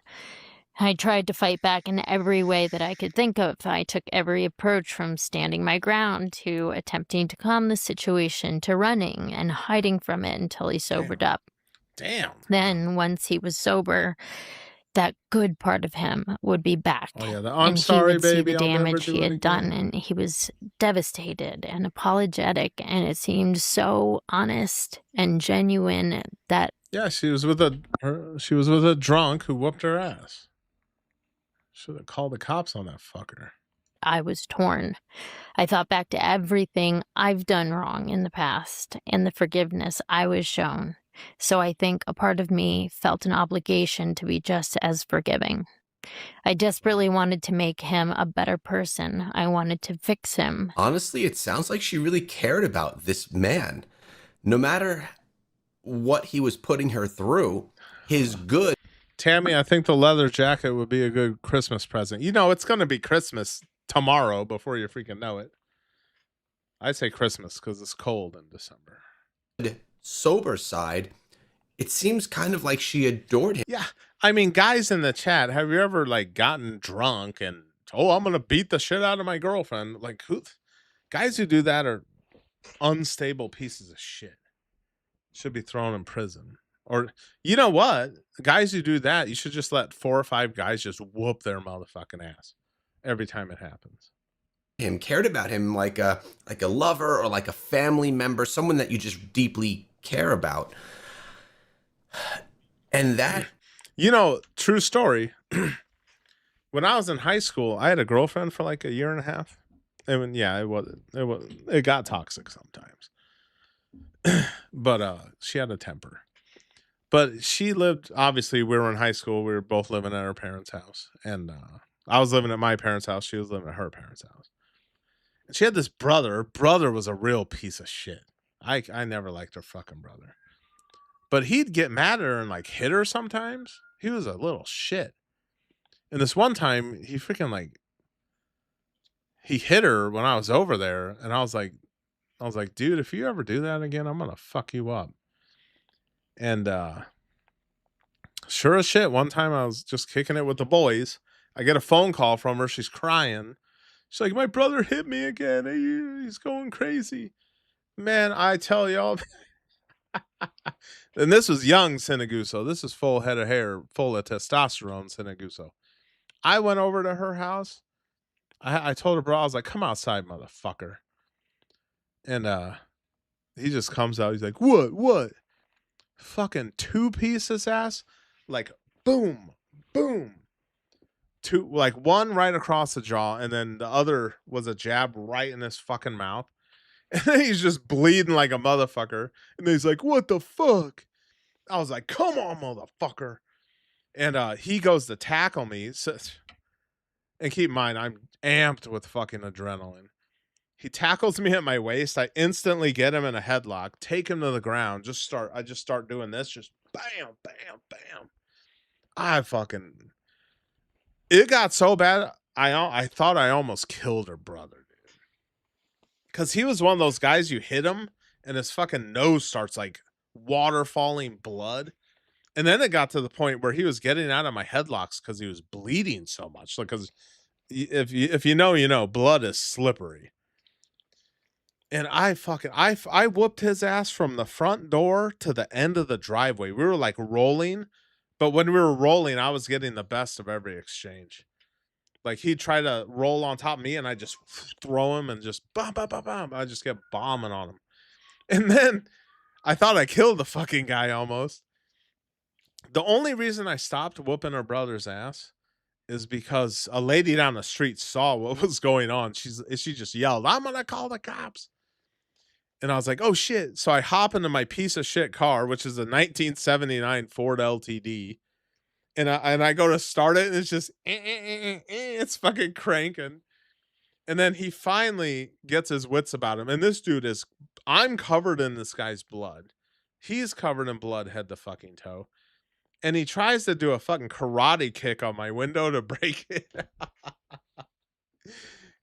I tried to fight back in every way that I could think of. I took every approach from standing my ground to attempting to calm the situation to running and hiding from it until he sobered up. Damn. Then, once he was sober, that good part of him would be back. Oh, yeah. And he would see the damage he had done, and he was devastated and apologetic, and it seemed so honest and genuine that... Yeah, she was with a drunk who whooped her ass. Should have called the cops on that fucker. I was torn. I thought back to everything I've done wrong in the past and the forgiveness I was shown. So I think a part of me felt an obligation to be just as forgiving. I desperately wanted to make him a better person. I wanted to fix him. Honestly, it sounds like she really cared about this man. No matter what he was putting her through, his good... Tammy, I think the leather jacket would be a good Christmas present. You know, it's going to be Christmas tomorrow before you freaking know it. I say Christmas because it's cold in December. Sober side, it seems kind of like she adored him. Yeah. I mean, guys in the chat, have you ever like gotten drunk and, oh, I'm going to beat the shit out of my girlfriend? Like, guys who do that are unstable pieces of shit. Should be thrown in prison. Or, you know what? Guys who do that, you should just let 4 or 5 guys just whoop their motherfucking ass every time it happens. Him cared about him like a lover or like a family member, someone that you just deeply care about. And that, you know, true story. When I was in high school, I had a girlfriend for like a year and a half. And yeah, it got toxic sometimes. But she had a temper. But she lived, obviously, we were in high school. We were both living at our parents' house. And I was living at my parents' house. She was living at her parents' house. And she had this brother. Her brother was a real piece of shit. I never liked her fucking brother. But he'd get mad at her and, like, hit her sometimes. He was a little shit. And this one time, he freaking, like, he hit her when I was over there. And I was like, dude, if you ever do that again, I'm going to fuck you up. And sure as shit, one time I was just kicking it with the boys. I get a phone call from her. She's crying. She's like, my brother hit me again. He's going crazy. Man, I tell y'all. And this was young Sinaguso. This is full head of hair, full of testosterone Sinaguso. I went over to her house. I told her, bro, I was like, come outside, motherfucker. And he just comes out. He's like, what? Fucking 2-piece this ass, like boom, boom. 2, like 1 right across the jaw, and then the other was a jab right in his fucking mouth. And then he's just bleeding like a motherfucker. And he's like, what the fuck? I was like, come on, motherfucker. And he goes to tackle me. So, and keep in mind, I'm amped with fucking adrenaline. He tackles me at my waist. I instantly get him in a headlock, take him to the ground. I just start doing this. Just bam, bam, bam. It got so bad. I thought I almost killed her brother, dude. Because he was one of those guys, you hit him and his fucking nose starts like water falling blood. And then it got to the point where he was getting out of my headlocks because he was bleeding so much. Because if you know, you know, blood is slippery. And I whooped his ass from the front door to the end of the driveway. We were like rolling, but when we were rolling, I was getting the best of every exchange. Like he'd try to roll on top of me and I just throw him and just bam, bam, bam, bam. I just kept bombing on him. And then I thought I killed the fucking guy almost. The only reason I stopped whooping her brother's ass is because a lady down the street saw what was going on. She just yelled, I'm going to call the cops. And I was like, oh shit. So I hop into my piece of shit car, which is a 1979 Ford LTD. And I go to start it, and it's just, it's fucking cranking. And then he finally gets his wits about him. And this dude is, I'm covered in this guy's blood. He's covered in blood head to fucking toe. And he tries to do a fucking karate kick on my window to break it.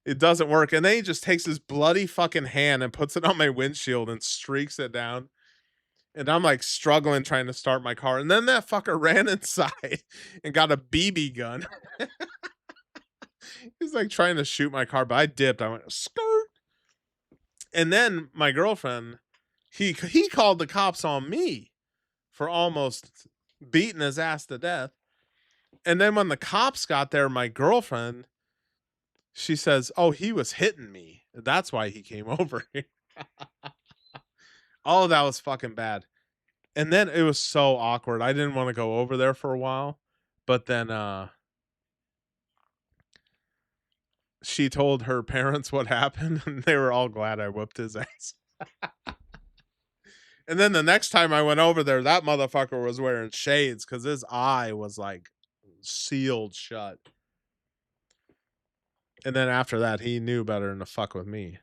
It doesn't work. And then he just takes his bloody fucking hand and puts it on my windshield and streaks it down. And I'm like struggling trying to start my car. And then that fucker ran inside and got a BB gun. He's like trying to shoot my car, but I dipped. I went, skirt. And then my girlfriend, he called the cops on me for almost beating his ass to death. And then when the cops got there, my girlfriend, she says, oh, he was hitting me. That's why he came over here. Oh, that was fucking bad. And then it was so awkward. I didn't want to go over there for a while. But then she told her parents what happened, and they were all glad I whooped his ass. And then the next time I went over there, that motherfucker was wearing shades because his eye was like sealed shut. And then after that, he knew better than to fuck with me.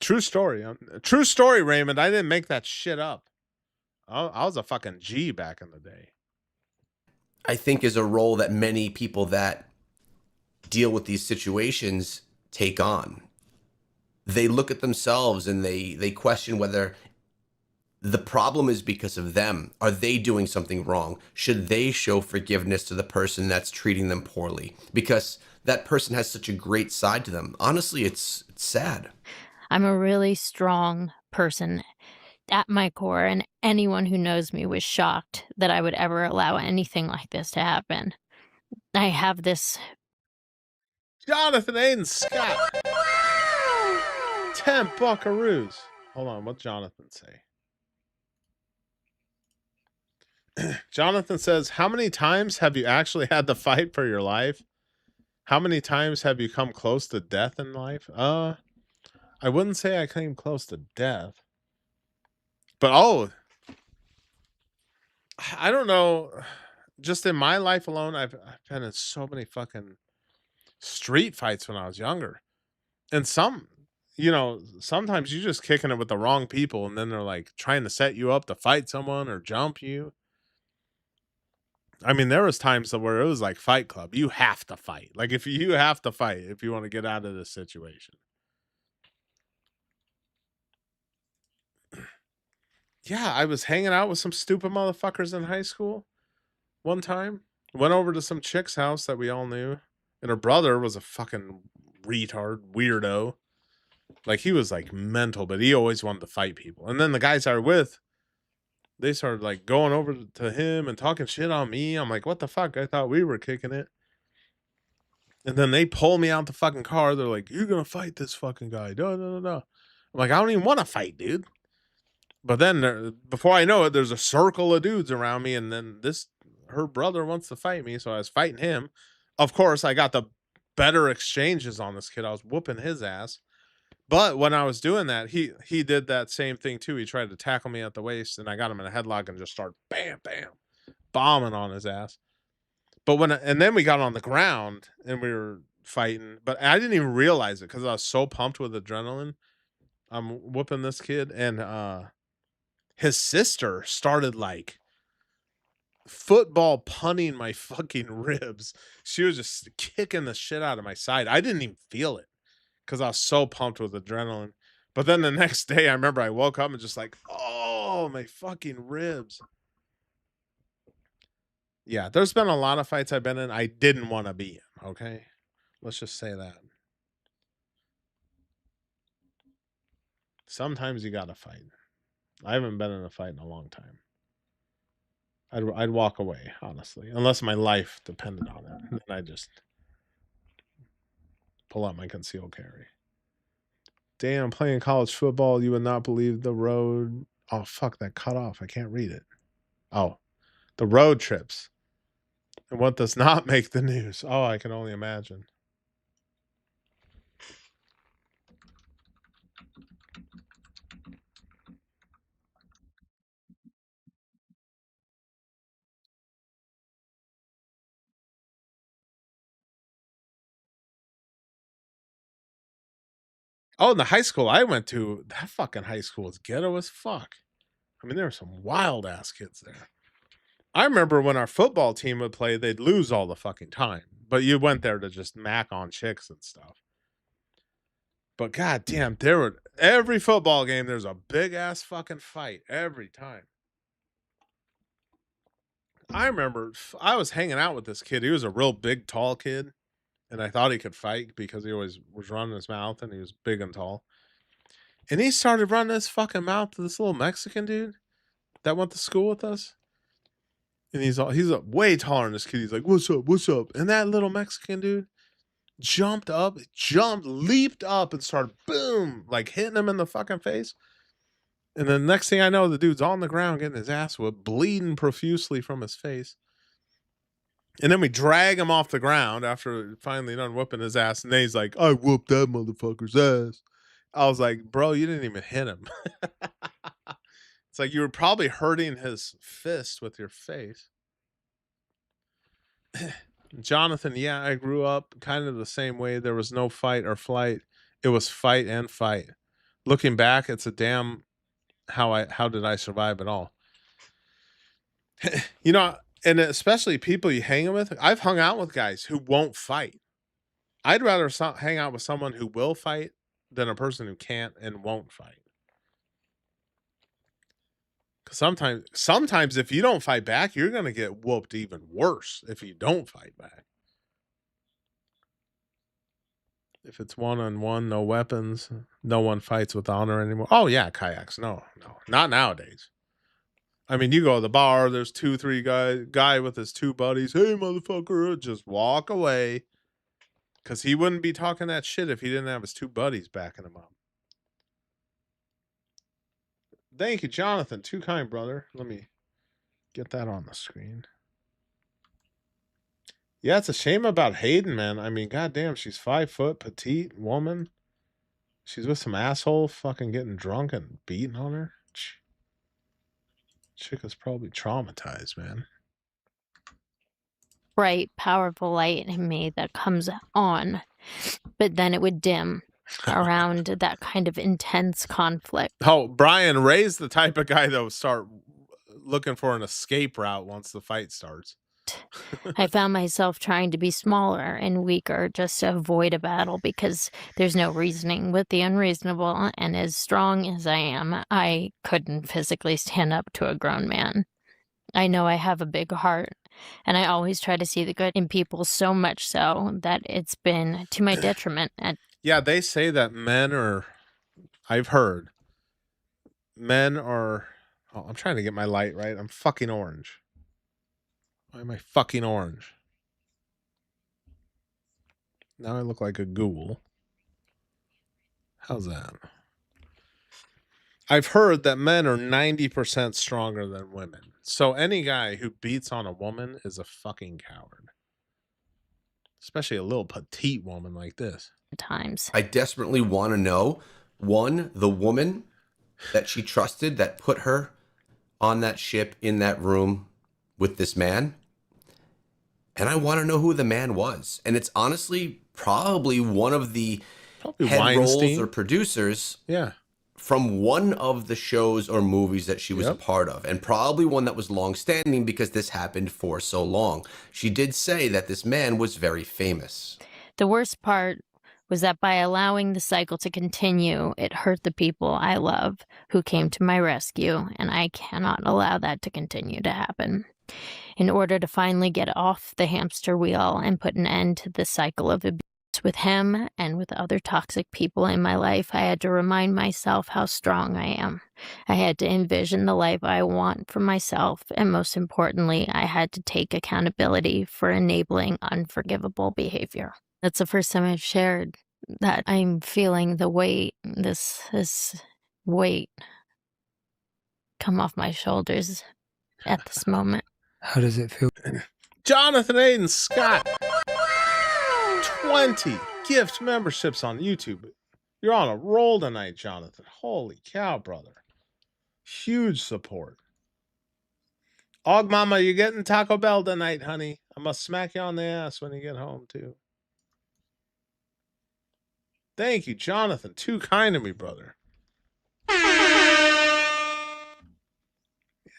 True story. True story, Raymond. I didn't make that shit up. I was a fucking G back in the day. I think is a role that many people that deal with these situations take on. They look at themselves and they question whether the problem is because of them. Are they doing something wrong? Should they show forgiveness to the person that's treating them poorly? Because that person has such a great side to them. Honestly, it's sad. I'm a really strong person at my core, and anyone who knows me was shocked that I would ever allow anything like this to happen. I have this... Jonathan Aiden Scott. 10 buckaroos. Hold on, what Jonathan say? Jonathan says, how many times have you actually had to fight for your life? How many times have you come close to death in life? I wouldn't say I came close to death. But I don't know. Just in my life alone, I've been in so many fucking street fights when I was younger. And some, sometimes you're just kicking it with the wrong people, and then they're like trying to set you up to fight someone or jump you. I mean, there was times where it was like Fight Club. You have to fight. Like, if you have to fight if you want to get out of this situation. Yeah, I was hanging out with some stupid motherfuckers in high school one time. Went over to some chick's house that we all knew. And her brother was a fucking retard, weirdo. Like, he was like mental, but he always wanted to fight people. And then the guys I were with, they started like going over to him and talking shit on me. I'm like, what the fuck? I thought we were kicking it. And then they pull me out the fucking car. They're like, you're going to fight this fucking guy. No. I'm like, I don't even want to fight, dude. But then before I know it, there's a circle of dudes around me. And then her brother wants to fight me. So I was fighting him. Of course, I got the better exchanges on this kid. I was whooping his ass. But when I was doing that, he did that same thing too. He tried to tackle me at the waist, and I got him in a headlock and just started bam, bam, bombing on his ass. But and then we got on the ground and we were fighting, but I didn't even realize it because I was so pumped with adrenaline. I'm whooping this kid, and his sister started like football punting my fucking ribs. She was just kicking the shit out of my side. I didn't even feel it, because I was so pumped with adrenaline. But then the next day, I remember I woke up and just like, oh, my fucking ribs. Yeah, there's been a lot of fights I've been in I didn't want to be in, okay? Let's just say that. Sometimes you got to fight. I haven't been in a fight in a long time. I'd walk away, honestly, unless my life depended on it. Then I just pull out my concealed carry. Damn, playing college football, you would not believe the road. Oh, fuck, that cut off. I can't read it. Oh, the road trips. And what does not make the news? Oh, I can only imagine. Oh, in the high school I went to, that fucking high school was ghetto as fuck. I mean, there were some wild ass kids there. I remember when our football team would play, they'd lose all the fucking time. But you went there to just mac on chicks and stuff. But goddamn, every football game, there's a big ass fucking fight every time. I remember I was hanging out with this kid. He was a real big, tall kid. And I thought he could fight because he always was running his mouth and he was big and tall. And he started running his fucking mouth to this little Mexican dude that went to school with us. And he's way taller than this kid. He's like, "What's up? What's up?" And that little Mexican dude leaped up and started boom, like hitting him in the fucking face. And then next thing I know, the dude's on the ground getting his ass whipped, bleeding profusely from his face. And then we drag him off the ground after finally done whooping his ass. And then he's like, "I whooped that motherfucker's ass." I was like, "Bro, you didn't even hit him." It's like you were probably hurting his fist with your face. Jonathan, yeah, I grew up kind of the same way. There was no fight or flight. It was fight and fight. Looking back, it's a damn how did I survive at all? You know, and especially people you hang with. I've hung out with guys who won't fight. I'd rather hang out with someone who will fight than a person who can't and won't fight. Because sometimes if you don't fight back, you're going to get whooped even worse if you don't fight back. If it's one-on-one, no weapons, no one fights with honor anymore. Oh, yeah, kayaks. No, not nowadays. I mean, you go to the bar, there's 2-3 guy with his 2 buddies. "Hey, motherfucker," just walk away. Because he wouldn't be talking that shit if he didn't have his 2 buddies backing him up. Thank you, Jonathan. Too kind, brother. Let me get that on the screen. Yeah, it's a shame about Hayden, man. I mean, goddamn, she's 5 foot, petite woman. She's with some asshole fucking getting drunk and beating on her. Chick is probably traumatized, man. Bright, powerful light in me that comes on, but then it would dim around that kind of intense conflict. Oh, Brian Ray's the type of guy that will start looking for an escape route once the fight starts. I found myself trying to be smaller and weaker just to avoid a battle because there's no reasoning with the unreasonable, and as strong as I am, I couldn't physically stand up to a grown man. I know I have a big heart, and I always try to see the good in people, so much so that it's been to my detriment. Yeah, they say that I've heard, men are, oh, I'm trying to get my light right. I'm fucking orange. Why am I fucking orange? Now I look like a ghoul. How's that? I've heard that men are 90% stronger than women. So any guy who beats on a woman is a fucking coward. Especially a little petite woman like this. Times. I desperately want to know, one, the woman that she trusted that put her on that ship in that room with this man. And I want to know who the man was. And it's honestly probably one of the head roles or producers from one of the shows or movies that she was a part of. And probably one that was long-standing because this happened for so long. She did say that this man was very famous. The worst part was that by allowing the cycle to continue, it hurt the people I love who came to my rescue, and I cannot allow that to continue to happen. In order to finally get off the hamster wheel and put an end to the cycle of abuse with him and with other toxic people in my life, I had to remind myself how strong I am. I had to envision the life I want for myself, and most importantly, I had to take accountability for enabling unforgivable behavior. That's the first time I've shared that I'm feeling the weight, this weight come off my shoulders at this moment. How does it feel? Jonathan Aiden Scott, 20 gift memberships on YouTube. You're on a roll tonight, Jonathan. Holy cow, brother. Huge support. Auggmama, you're getting Taco Bell tonight, honey. I must smack you on the ass when you get home, too. Thank you, Jonathan. Too kind of me, brother.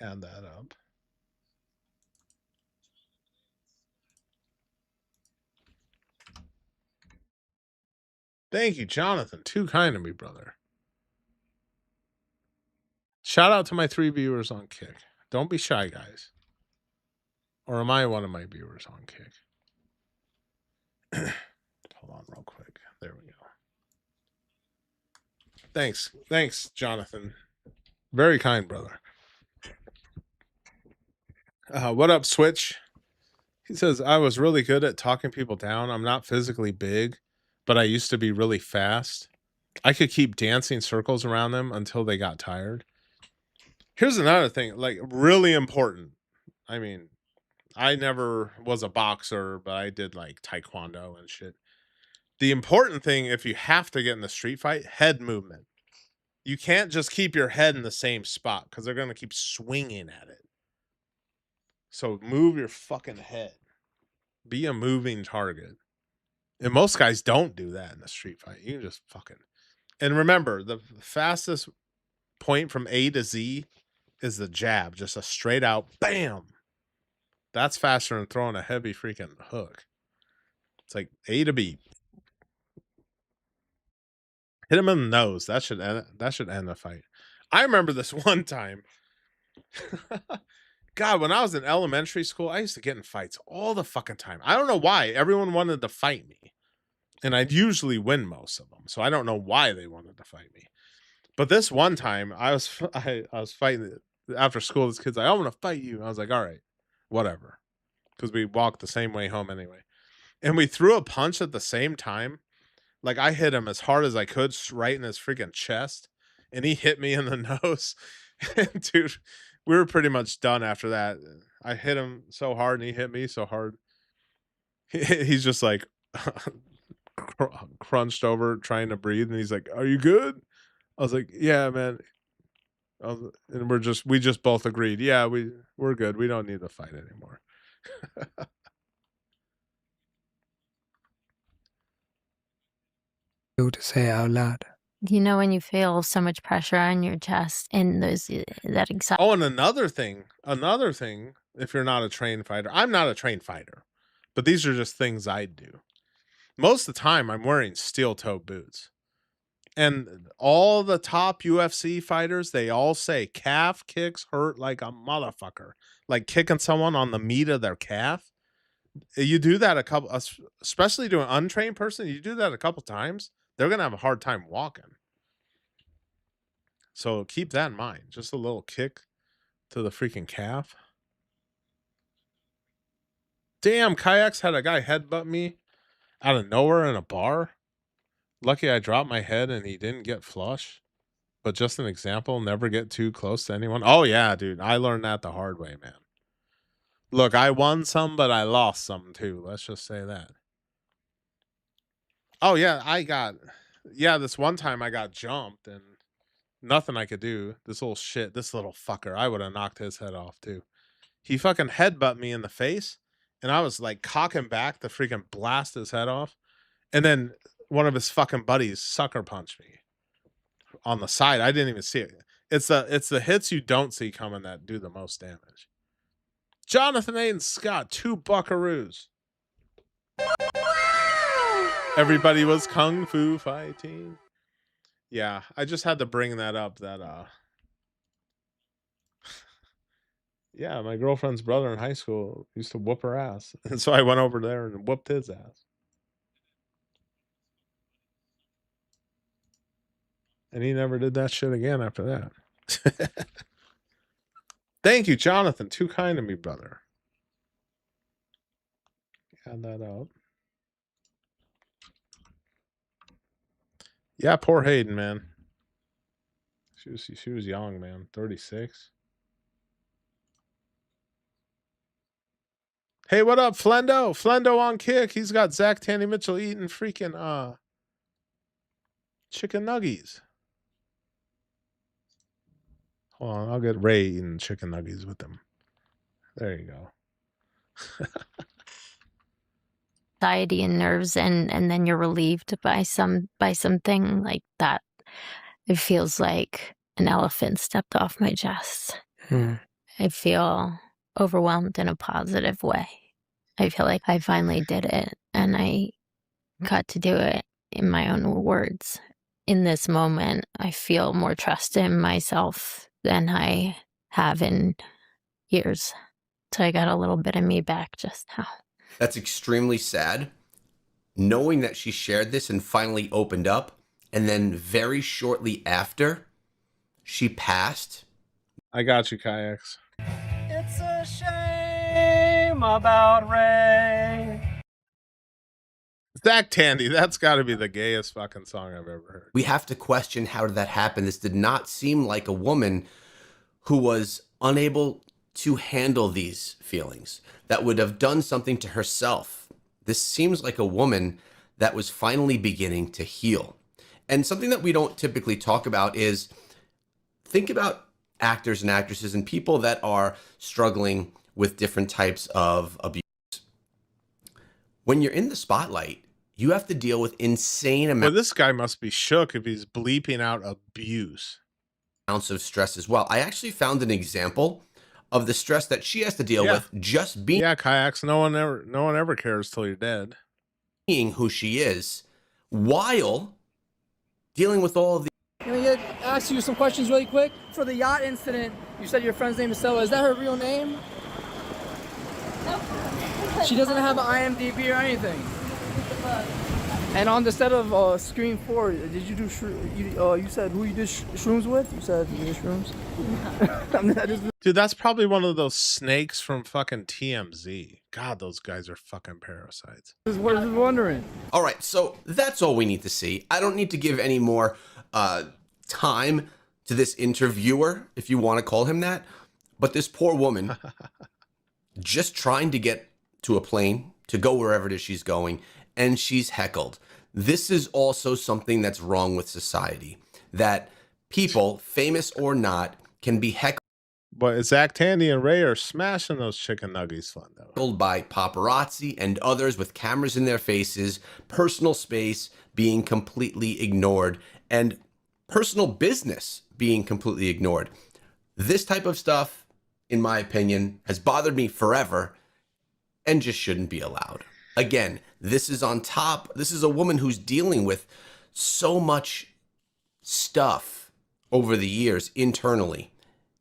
Add that up. Thank you, Jonathan. Too kind of me, brother. Shout out to my 3 viewers on Kick. Don't be shy, guys. Or am I one of my viewers on Kick? Hold on real quick. There we go. Thanks. Thanks, Jonathan. Very kind, brother. What up, Switch? He says, I was really good at talking people down. I'm not physically big, but I used to be really fast. I could keep dancing circles around them until they got tired. Here's another thing, like really important. I mean, I never was a boxer, but I did like taekwondo and shit. The important thing, if you have to get in the street fight, head movement. You can't just keep your head in the same spot because they're going to keep swinging at it. So move your fucking head. Be a moving target. And most guys don't do that in a street fight. You can just fucking... And remember, the fastest point from A to Z is the jab. Just a straight out bam. That's faster than throwing a heavy freaking hook. It's like A to B. Hit him in the nose. That should end the fight. I remember this one time. God, when I was in elementary school, I used to get in fights all the fucking time. I don't know why. Everyone wanted to fight me. And I'd usually win most of them. So I don't know why they wanted to fight me. But this one time, I was fighting after school. This kid's like, I want to fight you. I was like, all right, whatever. Because we walked the same way home anyway. And we threw a punch at the same time. Like, I hit him as hard as I could, right in his freaking chest. And he hit me in the nose. And dude, we were pretty much done after that. I hit him so hard and he hit me so hard. He's just like crunched over trying to breathe. And he's like, are you good? I was like, yeah, man. And we just both agreed. Yeah, we're good. We don't need to fight anymore. To say it out loud. You know, when you feel so much pressure on your chest and those that excitement. Oh, and another thing, if you're not a trained fighter, I'm not a trained fighter, but these are just things I do. Most of the time, I'm wearing steel-toe boots. And all the top UFC fighters, they all say calf kicks hurt like a motherfucker. Like kicking someone on the meat of their calf. You do that especially to an untrained person, you do that a couple times, they're going to have a hard time walking. So keep that in mind. Just a little kick to the freaking calf. Damn, Kayaks had a guy headbutt me out of nowhere in a bar. Lucky I dropped my head and he didn't get flush. But just an example, never get too close to anyone. Oh, yeah, dude. I learned that the hard way, man. Look, I won some, but I lost some too. Let's just say that. Oh, yeah, this one time I got jumped and nothing I could do. This little fucker, I would have knocked his head off too. He fucking headbutt me in the face and I was like cocking back to freaking blast his head off. And then one of his fucking buddies sucker punched me on the side. I didn't even see it. It's the hits you don't see coming that do the most damage. Jonathan Aiden Scott, 2 buckaroos. Everybody was kung fu fighting. Yeah, I just had to bring that up. Yeah, my girlfriend's brother in high school used to whoop her ass, and so I went over there and whooped his ass. And he never did that shit again after that. Thank you, Jonathan. Too kind of me, brother. Add that up. Yeah, poor Hayden, man. She was young, man. 36. Hey, what up, Flendo? Flendo on Kick. He's got Zach Tandy Mitchell eating freaking chicken nuggies. Hold on, I'll get Ray eating chicken nuggies with him. There you go. anxiety and nerves, and then you're relieved by something like that. It feels like an elephant stepped off my chest. I feel overwhelmed in a positive way. I feel like I finally did it, and I got to do it in my own words. In this moment, I feel more trust in myself than I have in years. So I got a little bit of me back just now. That's extremely sad. Knowing that she shared this and finally opened up, and then very shortly after, she passed. I got you, Kayaks. It's a shame about Ray. Zach Tandy, that's got to be the gayest fucking song I've ever heard. We have to question, how did that happen? This did not seem like a woman who was unable to handle these feelings, that would have done something to herself. This seems like a woman that was finally beginning to heal. And something that we don't typically talk about is, think about actors and actresses and people that are struggling with different types of abuse. When you're in the spotlight, you have to deal with insane amounts. Well, this guy must be shook if he's bleeping out abuse. Ounce of stress as well. I actually found an example of the stress that she has to deal with just being. Yeah, Kayaks. No one ever cares till you're dead. Being who she is, while dealing with all of the. Can we ask you some questions really quick? For the yacht incident, you said your friend's name is Stella. Is that her real name? Nope. She doesn't have an IMDb or anything. And on the set of Scream 4, did you do you said who you did shrooms with? You said you did shrooms? Dude, that's probably one of those snakes from fucking TMZ. God, those guys are fucking parasites. Just wondering. All right, so that's all we need to see. I don't need to give any more time to this interviewer, if you want to call him that. But this poor woman, just trying to get to a plane, to go wherever it is she's going, and she's heckled. This is also something that's wrong with society, that people, famous or not, can be heckled. But Zach Tandy and Ray are smashing those chicken nuggets, Heckled by paparazzi and others with cameras in their faces, personal space being completely ignored, and personal business being completely ignored. This type of stuff, in my opinion, has bothered me forever and just shouldn't be allowed. Again, this is on top. This is a woman who's dealing with so much stuff over the years internally.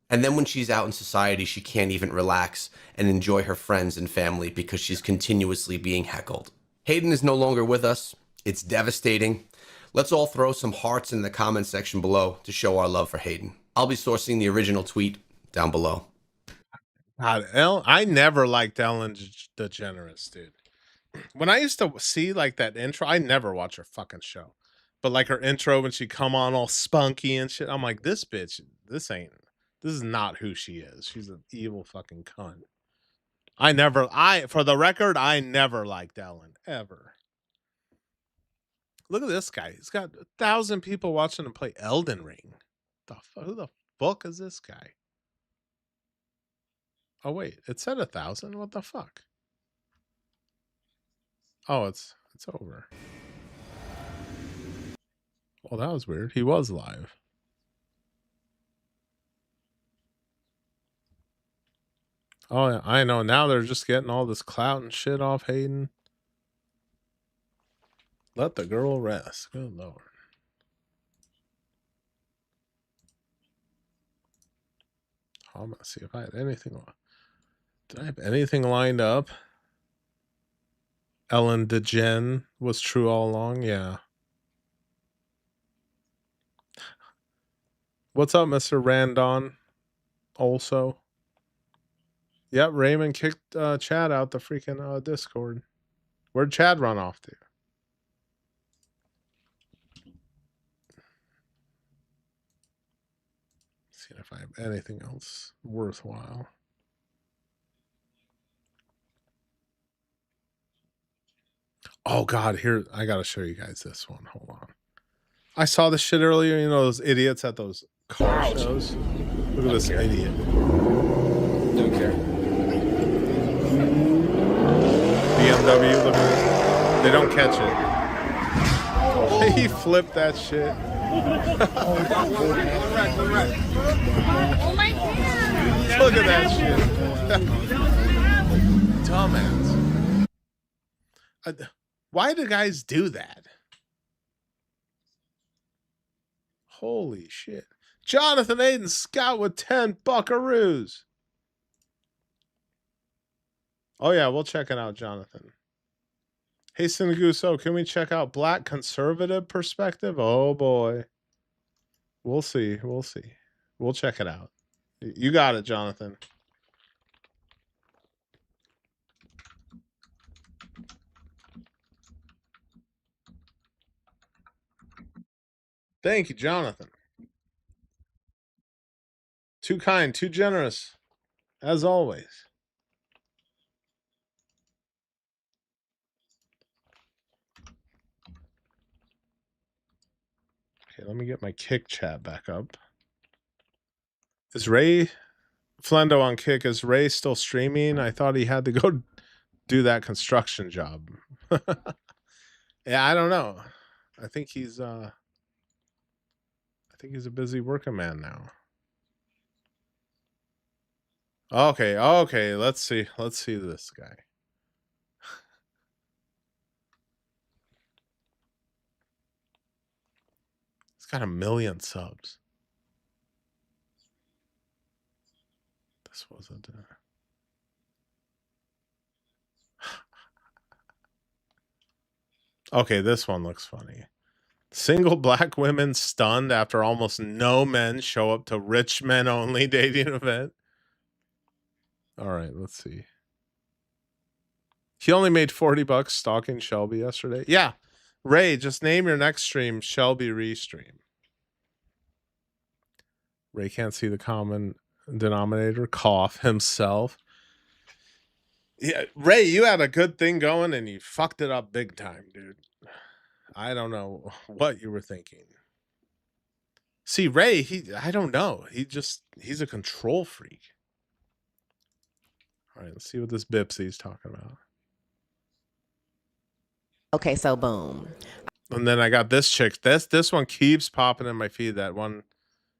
And then when she's out in society, she can't even relax and enjoy her friends and family because she's continuously being heckled. Hayden is no longer with us. It's devastating. Let's all throw some hearts in the comment section below to show our love for Hayden. I'll be sourcing the original tweet down below. God, I never liked Ellen DeGeneres, dude. When I used to see like that intro, I never watch her fucking show. But like her intro when she come on all spunky and shit, I'm like, this bitch, this is not who she is. She's an evil fucking cunt. For the record, I never liked Ellen, ever. Look at this guy. He's got 1,000 people watching him play Elden Ring. Who the fuck is this guy? Oh, wait. It said 1,000? What the fuck? Oh, it's over. Well, that was weird. He was live. Oh, yeah, I know. Now they're just getting all this clout and shit off Hayden. Let the girl rest. Good Lord. Oh, I'm going to see if I had anything. Did I have anything lined up? Ellen DeGen was true all along. Yeah. What's up, Mr. Randon? Also. Yep, Raymond kicked Chad out the freaking Discord. Where'd Chad run off to? See if I have anything else worthwhile. Oh God, here, I gotta show you guys this one. Hold on. I saw this shit earlier, you know, those idiots at those car shows. Look at this idiot. Don't care. BMW, look at this. They don't catch it. He flipped that shit. Oh my God. Look at that shit. Dumbass. Why do guys do that? Holy shit. Jonathan Aiden Scott with 10 buckaroos. Oh yeah, we'll check it out, Jonathan. Hey, Sinaguso, can we check out Black Conservative Perspective? Oh boy. We'll see. We'll see. We'll check it out. You got it, Jonathan. Thank you, Jonathan. Too kind, too generous, as always. Okay, let me get my Kick chat back up. Is Ray Flendo on Kick? Is Ray still streaming? I thought he had to go do that construction job. Yeah, I don't know. I think he's a busy working man now. Okay, okay, let's see this guy. He's got 1 million subs. This wasn't Okay, this one looks funny. Single black women stunned after almost no men show up to rich men only dating event. All right, let's see. He only made 40 bucks stalking Shelby yesterday. Yeah. Ray, just name your next stream Shelby Restream. Ray can't see the common denominator. Cough himself. Yeah, Ray, you had a good thing going and you fucked it up big time, dude. I don't know what you were thinking. See, Ray, I don't know. He's a control freak. All right, let's see what this Bipsy's talking about. Okay, so boom. And then I got this chick. This one keeps popping in my feed. That one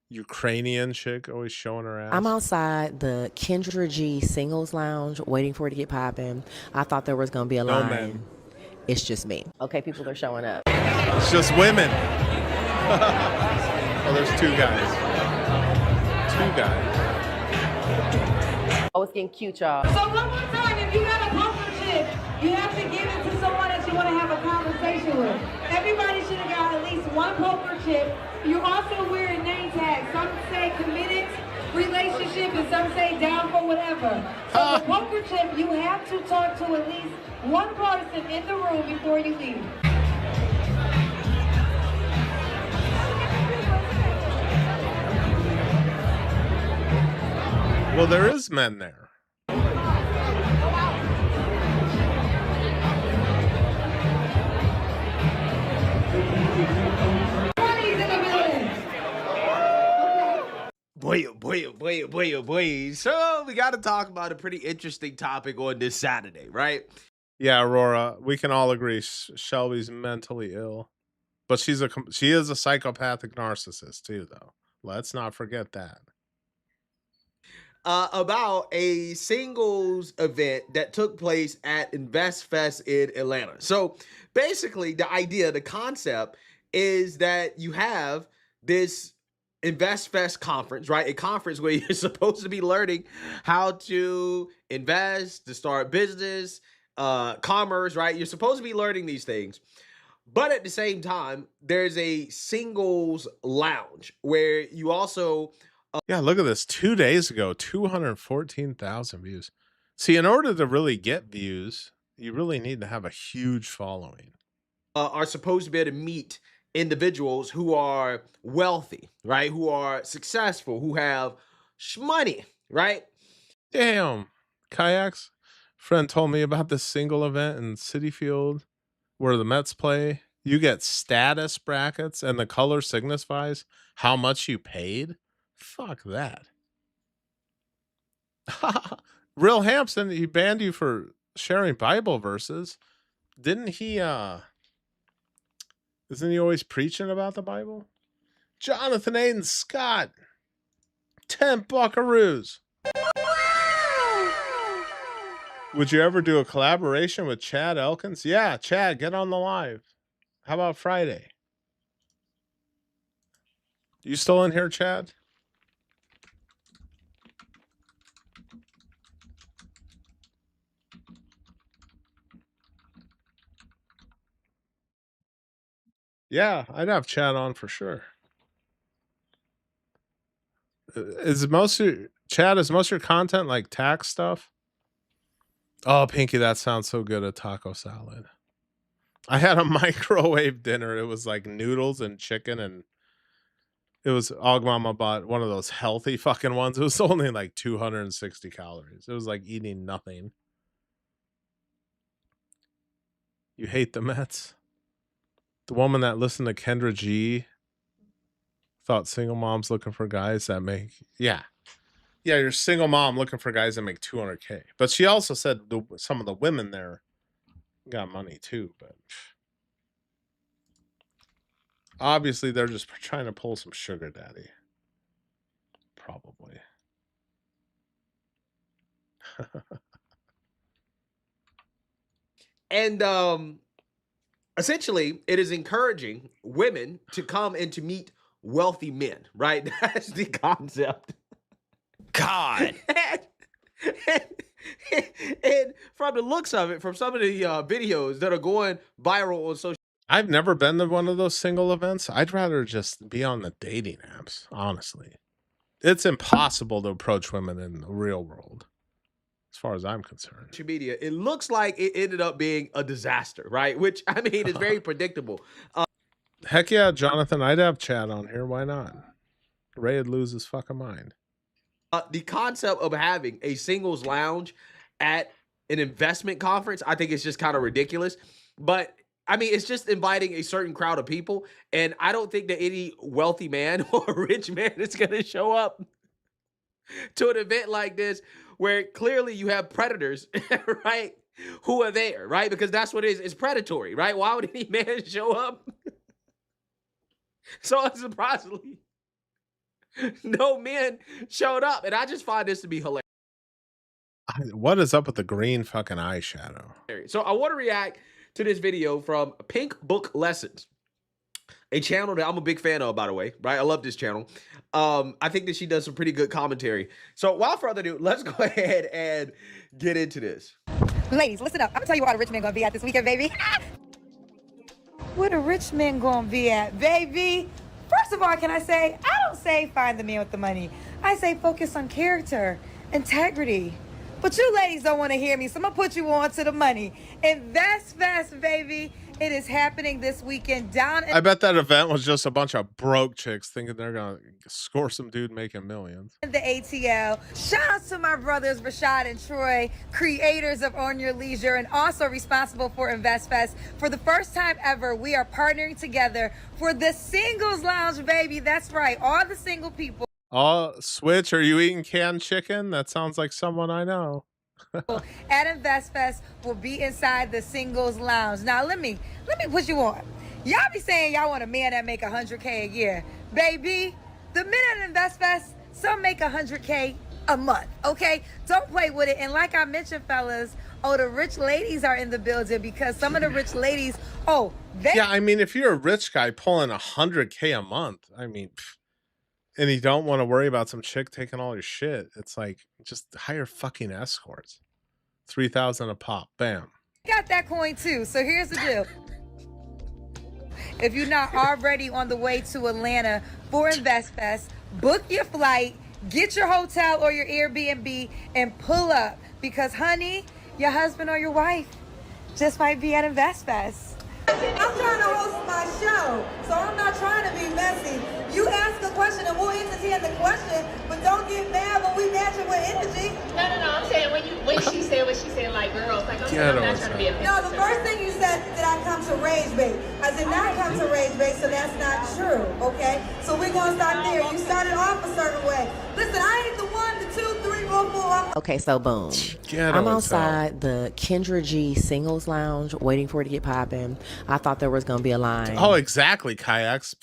Ukrainian chick always showing her ass. I'm outside the Kendra G singles lounge waiting for it to get popping. I thought there was going to be a line. Man. It's just me. Okay, people are showing up. It's just women. Oh, there's 2 guys. 2 guys. Oh, it's getting cute, y'all. So one more time, if you got a poker chip, you have to give it to someone that you want to have a conversation with. Everybody should have got at least 1 poker chip. You're also wearing name tags. Some say committed relationship and some say down for whatever. So the poker chip, you have to talk to at least 1 person in the room before you leave. Well, there is men there. Boy. So we got to talk about a pretty interesting topic on this Saturday, right? Yeah, Aurora, we can all agree Shelby's mentally ill. But she is a psychopathic narcissist too, though. Let's not forget that. About a singles event that took place at InvestFest in Atlanta. So basically the concept is that you have this InvestFest conference, right? A conference where you're supposed to be learning how to invest, to start business, commerce, right? You're supposed to be learning these things. But at the same time, there's a singles lounge where you also... Yeah, look at this. 2 days ago, 214,000 views. See, in order to really get views, you really need to have a huge following. Are supposed to be able to meet individuals who are wealthy, right? Who are successful, who have money, right? Damn. Kayaks. Friend told me about this single event in Citi Field where the Mets play. You get status brackets and the color signifies how much you paid. Fuck that. Real Hampson, he banned you for sharing Bible verses. Didn't he, isn't he always preaching about the Bible? Jonathan Aiden Scott, 10 buckaroos. Would you ever do a collaboration with Chad Elkins? Yeah, Chad, get on the live. How about Friday? You still in here, Chad? Yeah, I'd have Chad on for sure. Is most of Chad, is most of your content like tax stuff? Oh, Pinky, that sounds so good, a taco salad. I had a microwave dinner. It was like noodles and chicken, and it was Auggmama bought one of those healthy fucking ones. It was only like 260 calories. It was like eating nothing. You hate the Mets? The woman that listened to Kendra G thought single moms looking for guys that make, yeah, you're a single mom looking for guys that make 200K. But she also said some of the women there got money too, but obviously they're just trying to pull some sugar daddy. Probably. And essentially, it is encouraging women to come and to meet wealthy men, right? That's the concept. God. And from the looks of it, from some of the videos that are going viral on social, I've never been to one of those single events. I'd rather just be on the dating apps, honestly. It's impossible to approach women in the real world, as far as I'm concerned. social media, it looks like it ended up being a disaster, right? Which, I mean, is very predictable. Heck yeah, Jonathan, I'd have Chad on here. Why not? Ray would lose his fucking mind. The concept of having a singles lounge at an investment conference, I think it's just kind of ridiculous. But I mean, it's just inviting a certain crowd of people. And I don't think that any wealthy man or rich man is going to show up to an event like this where clearly you have predators, right? Who are there, right? Because that's what it is. It's predatory, right? Why would any man show up? So surprisingly, no men showed up. And I just find this to be hilarious. What is up with the green fucking eyeshadow? So I want to react to this video from Pink Book Lessons, a channel that I'm a big fan of, by the way, right? I love this channel. I think that she does some pretty good commentary. So without further ado, let's go ahead and get into this. Ladies, listen up. I'm gonna tell you where all the rich men gonna be at this weekend, baby. Where the rich men gonna be at, baby? First of all, can I say, I don't say find the man with the money. I say focus on character, integrity. But you ladies don't want to hear me, so I'm gonna put you on to the money. Invest fast, baby. It is happening this weekend down in I bet that event was just a bunch of broke chicks thinking they're gonna score some dude making millions. the ATL. Shout out to my brothers Rashad and Troy, creators of On Your Leisure and also responsible for Invest Fest. For the first time ever, we are partnering together for the Singles Lounge, baby. That's right, all the single people. Oh, Switch, are you eating canned chicken? That sounds like someone I know. At Invest Fest will be inside the Singles Lounge. Now let me put you on. Y'all be saying y'all want a man that make 100K a year. Baby, the men at Invest Fest, some make 100K a month, okay? Don't play with it. And like I mentioned, fellas, the rich ladies are in the building because some of the rich ladies, yeah, I mean, if you're a rich guy pulling 100K a month, I mean, and you don't want to worry about some chick taking all your shit, it's like, just hire fucking escorts. 3,000 a pop, bam. got that coin too. So here's the deal. If you're not already on the way to Atlanta for Invest Fest, book your flight, get your hotel or your Airbnb, and pull up. Because, honey, your husband or your wife just might be at Invest Fest. I'm trying to host my show, so I'm not trying to be messy. You ask a question and we'll entertain the question, but don't get mad when we match it with energy. No, I'm saying when she said what she said, like girls, like I'm not trying to be a No, the first thing you said that I come to rage bait. I did not come to rage bait, so that's not true, okay? So we're gonna start there. You started off a certain way. Listen, I ain't the 1, the 2, 3, 4, 4. Okay, so boom. I'm outside the Kendra G singles lounge waiting for it to get popping. I thought there was going to be a line. Oh, exactly, kayaks.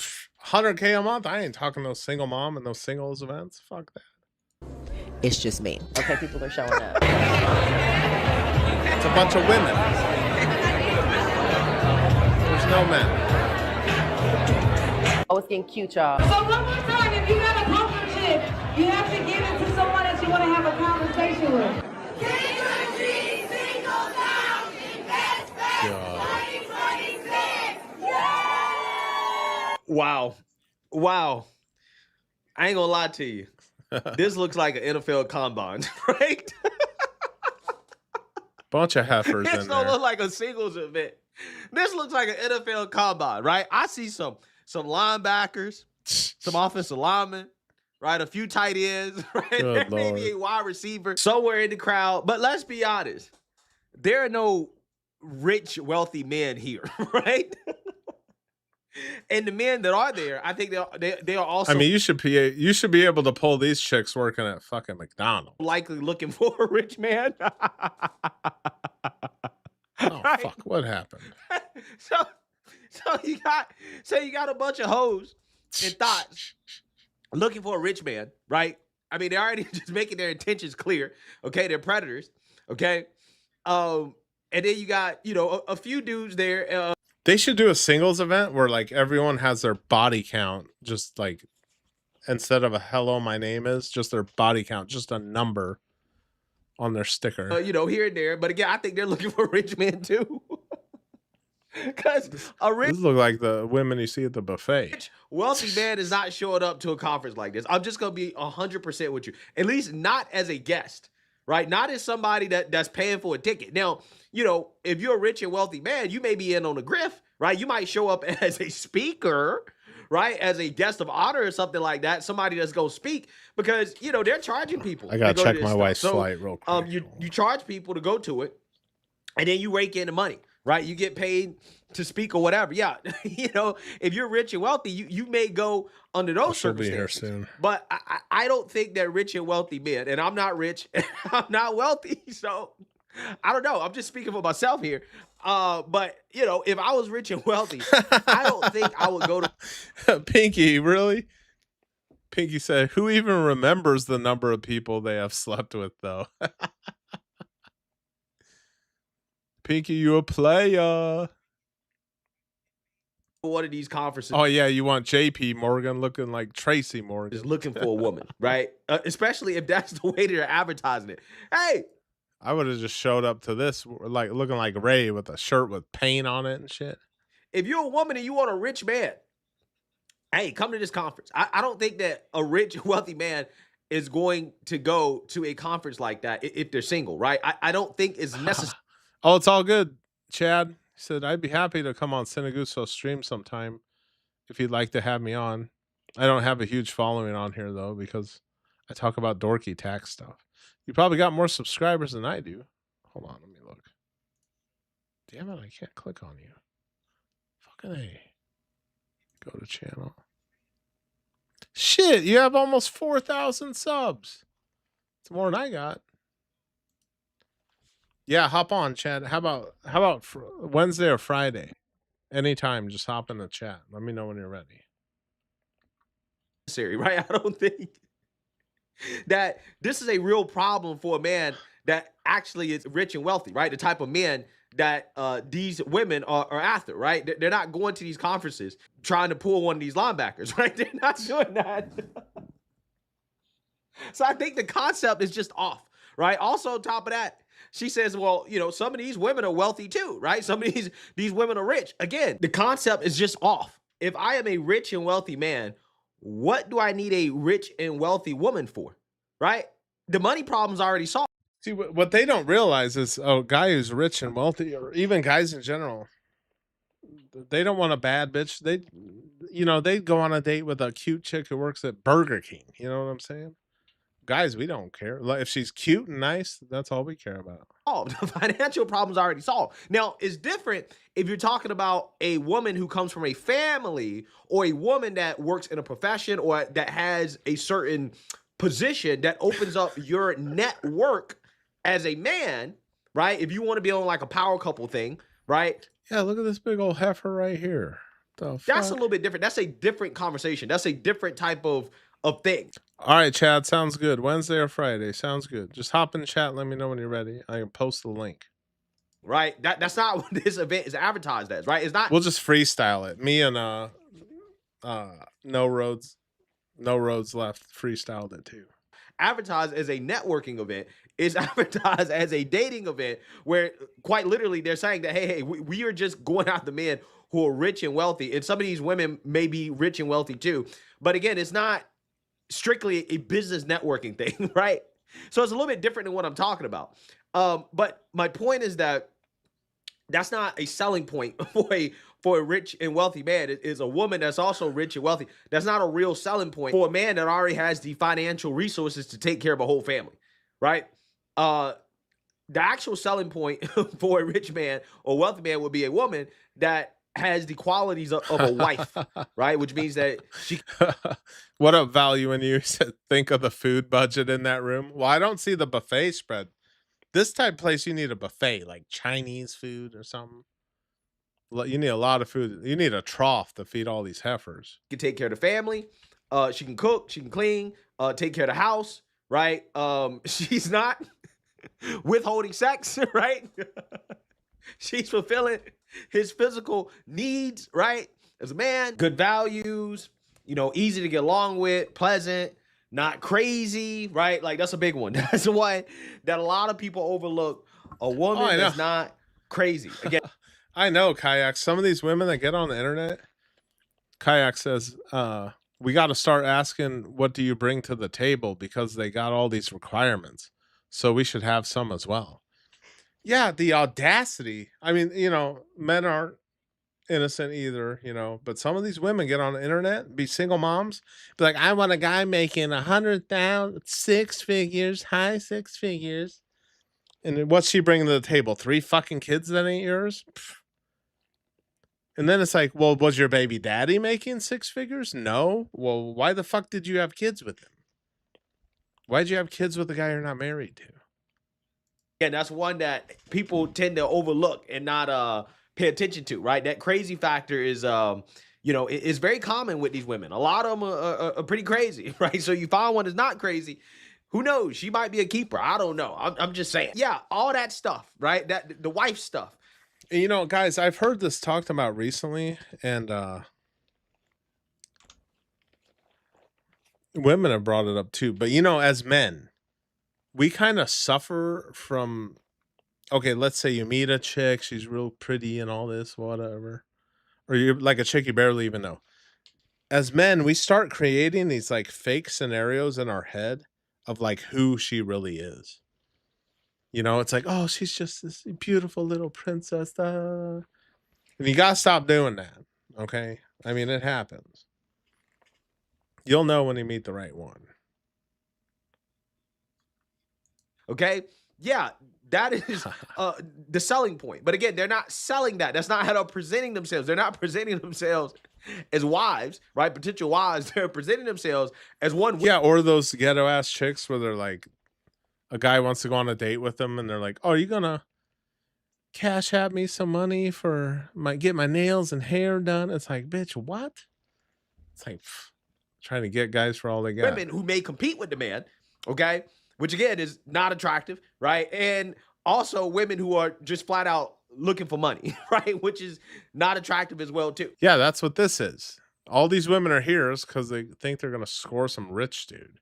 100K a month. I ain't talking no single mom and those singles events. Fuck that. It's just me. Okay, people are showing up. It's a bunch of women. There's no men. Oh, it's getting cute, y'all. So one more time, if you got a poker chip, you have to give it to someone that you want to have a conversation with. Wow. Wow. I ain't gonna lie to you. This looks like an NFL combine, right? Bunch of heifers This in don't there. look like a singles event. This looks like an NFL combine, right? I see some linebackers, some offensive linemen, right? A few tight ends, right? There may be a wide receiver somewhere in the crowd. But let's be honest. There are no rich, wealthy men here, right? And the men that are there, I think they are also. I mean, you should be able to pull these chicks working at fucking McDonald's. Likely looking for a rich man. Oh fuck! What happened? So you got a bunch of hoes and thoughts looking for a rich man, right? I mean, they're already just making their intentions clear. Okay, they're predators. Okay, and then you got a few dudes there. They should do a singles event where like everyone has their body count, just like instead of a hello, my name is, just their body count, just a number on their sticker. Here and there. But again, I think they're looking for rich men too. Because a rich, This look like the women you see at the buffet. wealthy man is not showing up to a conference like this. I'm just gonna be 100% with you. At least not as a guest, right? Not as somebody that's paying for a ticket. Now, if you're a rich and wealthy man, you may be in on the grift, right? You might show up as a speaker, right? As a guest of honor or something like that. Somebody that's gonna speak because they're charging people. I gotta to go check to my this wife's stuff. flight real quick. You charge people to go to it, and then you rake in the money, right? You get paid to speak or whatever. Yeah, if you're rich and wealthy, you may go under those She'll be circumstances. here soon. But I don't think that rich and wealthy men, and I'm not rich, and I'm not wealthy, so I don't know. I'm just speaking for myself here. But if I was rich and wealthy, I don't think I would go to Pinky, really? Pinky said, "Who even remembers the number of people they have slept with, though?" Pinky, you a player. one of these conferences. Oh yeah, you want JP Morgan looking like Tracy Morgan. Is looking for a woman, right? Especially if that's the way they're advertising it. Hey, I would have just showed up to this like looking like Ray with a shirt with paint on it and shit. if you're a woman and you want a rich man, hey, come to this conference. I don't think that a rich, wealthy man is going to go to a conference like that if they're single, right? I don't think it's necessary. Oh, it's all good. Chad said, I'd be happy to come on Sinaguso stream sometime if you'd like to have me on. I don't have a huge following on here, though, because I talk about dorky tax stuff. You probably got more subscribers than I do. Hold on, let me look. Damn it, I can't click on you. Fucking A. Go to channel. Shit, you have almost 4,000 subs. It's more than I got. Yeah, hop on, Chad. How about Wednesday or Friday? Anytime, just hop in the chat. Let me know when you're ready. Right? I don't think that this is a real problem for a man that actually is rich and wealthy, right? The type of men that these women are after, right? They're not going to these conferences trying to pull one of these linebackers, right? They're not doing that. So I think the concept is just off, right? Also, on top of that, she says, well, you know, some of these women are wealthy too, right? Some of these women are rich. Again, the concept is just off. If I am a rich and wealthy man, what do I need a rich and wealthy woman for, right? The money problem's already solved. See, what they don't realize is a guy who's rich and wealthy, or even guys in general, they don't want a bad bitch. They'd go on a date with a cute chick who works at Burger King. You know what I'm saying? Guys, we don't care. Like, if she's cute and nice, that's all we care about. Oh, the financial problem's already solved. Now, it's different if you're talking about a woman who comes from a family or a woman that works in a profession or that has a certain position that opens up your network as a man, right? If you want to be on like a power couple thing, right? Yeah, look at this big old heifer right here. That's a little bit different. That's a different conversation. That's a different type of thing. All right, Chad, sounds good. Wednesday or Friday, sounds good. Just hop in the chat and let me know when you're ready. I can post the link. Right? That's not what this event is advertised as, right? It's not. We'll just freestyle it. Me and No Roads Left freestyled it too. Advertised as a networking event, is advertised as a dating event where quite literally they're saying that, hey, we are just going after men who are rich and wealthy. And some of these women may be rich and wealthy too. But again, it's not strictly a business networking thing, right? So it's a little bit different than what I'm talking about. But my point is that that's not a selling point for a rich and wealthy man. It is a woman that's also rich and wealthy. That's not a real selling point for a man that already has the financial resources to take care of a whole family, right? The actual selling point for a rich man or wealthy man would be a woman that has the qualities of a wife, right? Which means that she. What up, Value? And you said, think of the food budget in that room. Well, I don't see the buffet spread. This type of place, you need a buffet, like Chinese food or something. You need a lot of food. You need a trough to feed all these heifers. Can take care of the family. She can cook. She can clean. Take care of the house, right? She's not withholding sex, right? She's fulfilling his physical needs, right? As a man, good values, easy to get along with, pleasant, not crazy, right? Like, that's a big one. That's the one that a lot of people overlook. A woman that's not crazy. Again, I know, Kayak. Some of these women that get on the internet, Kayak says, we got to start asking, what do you bring to the table? Because they got all these requirements. So we should have some as well. Yeah, the audacity. I mean, men aren't innocent either, but some of these women get on the internet, be single moms, be like, I want a guy making 100,000, 6 figures, high 6 figures. And what's she bringing to the table? 3 fucking kids that ain't yours? Pfft. And then it's like, well, was your baby daddy making 6 figures? No. Well, why the fuck did you have kids with him? Why'd you have kids with a guy you're not married to? And that's one that people tend to overlook and not pay attention to, right? That crazy factor is, is very common with these women. A lot of them are pretty crazy, right? So you find one that's not crazy. Who knows? She might be a keeper. I don't know. I'm just saying. Yeah, all that stuff, right? The wife stuff. And, guys, I've heard this talked about recently, and women have brought it up too. But, as men, we kind of suffer from, okay, let's say you meet a chick, she's real pretty and all this, whatever. Or you're like a chick you barely even know. As men, we start creating these like fake scenarios in our head of like who she really is. It's like, oh, she's just this beautiful little princess. And you got to stop doing that. Okay. I mean, it happens. You'll know when you meet the right one. Okay. Yeah. That is the selling point. But again, they're not selling that. That's not how they're presenting themselves. They're not presenting themselves as wives, right? Potential wives. They're presenting themselves as one. Yeah. Or those ghetto ass chicks where they're like, a guy wants to go on a date with them and they're like, oh, are you going to cash out me some money for get my nails and hair done? It's like, bitch, what? It's like trying to get guys for all they got. Women who may compete with the man, okay? Which again is not attractive, right? And also women who are just flat out looking for money, right? Which is not attractive as well too. Yeah, that's what this is. All these women are here because they think they're going to score some rich dude.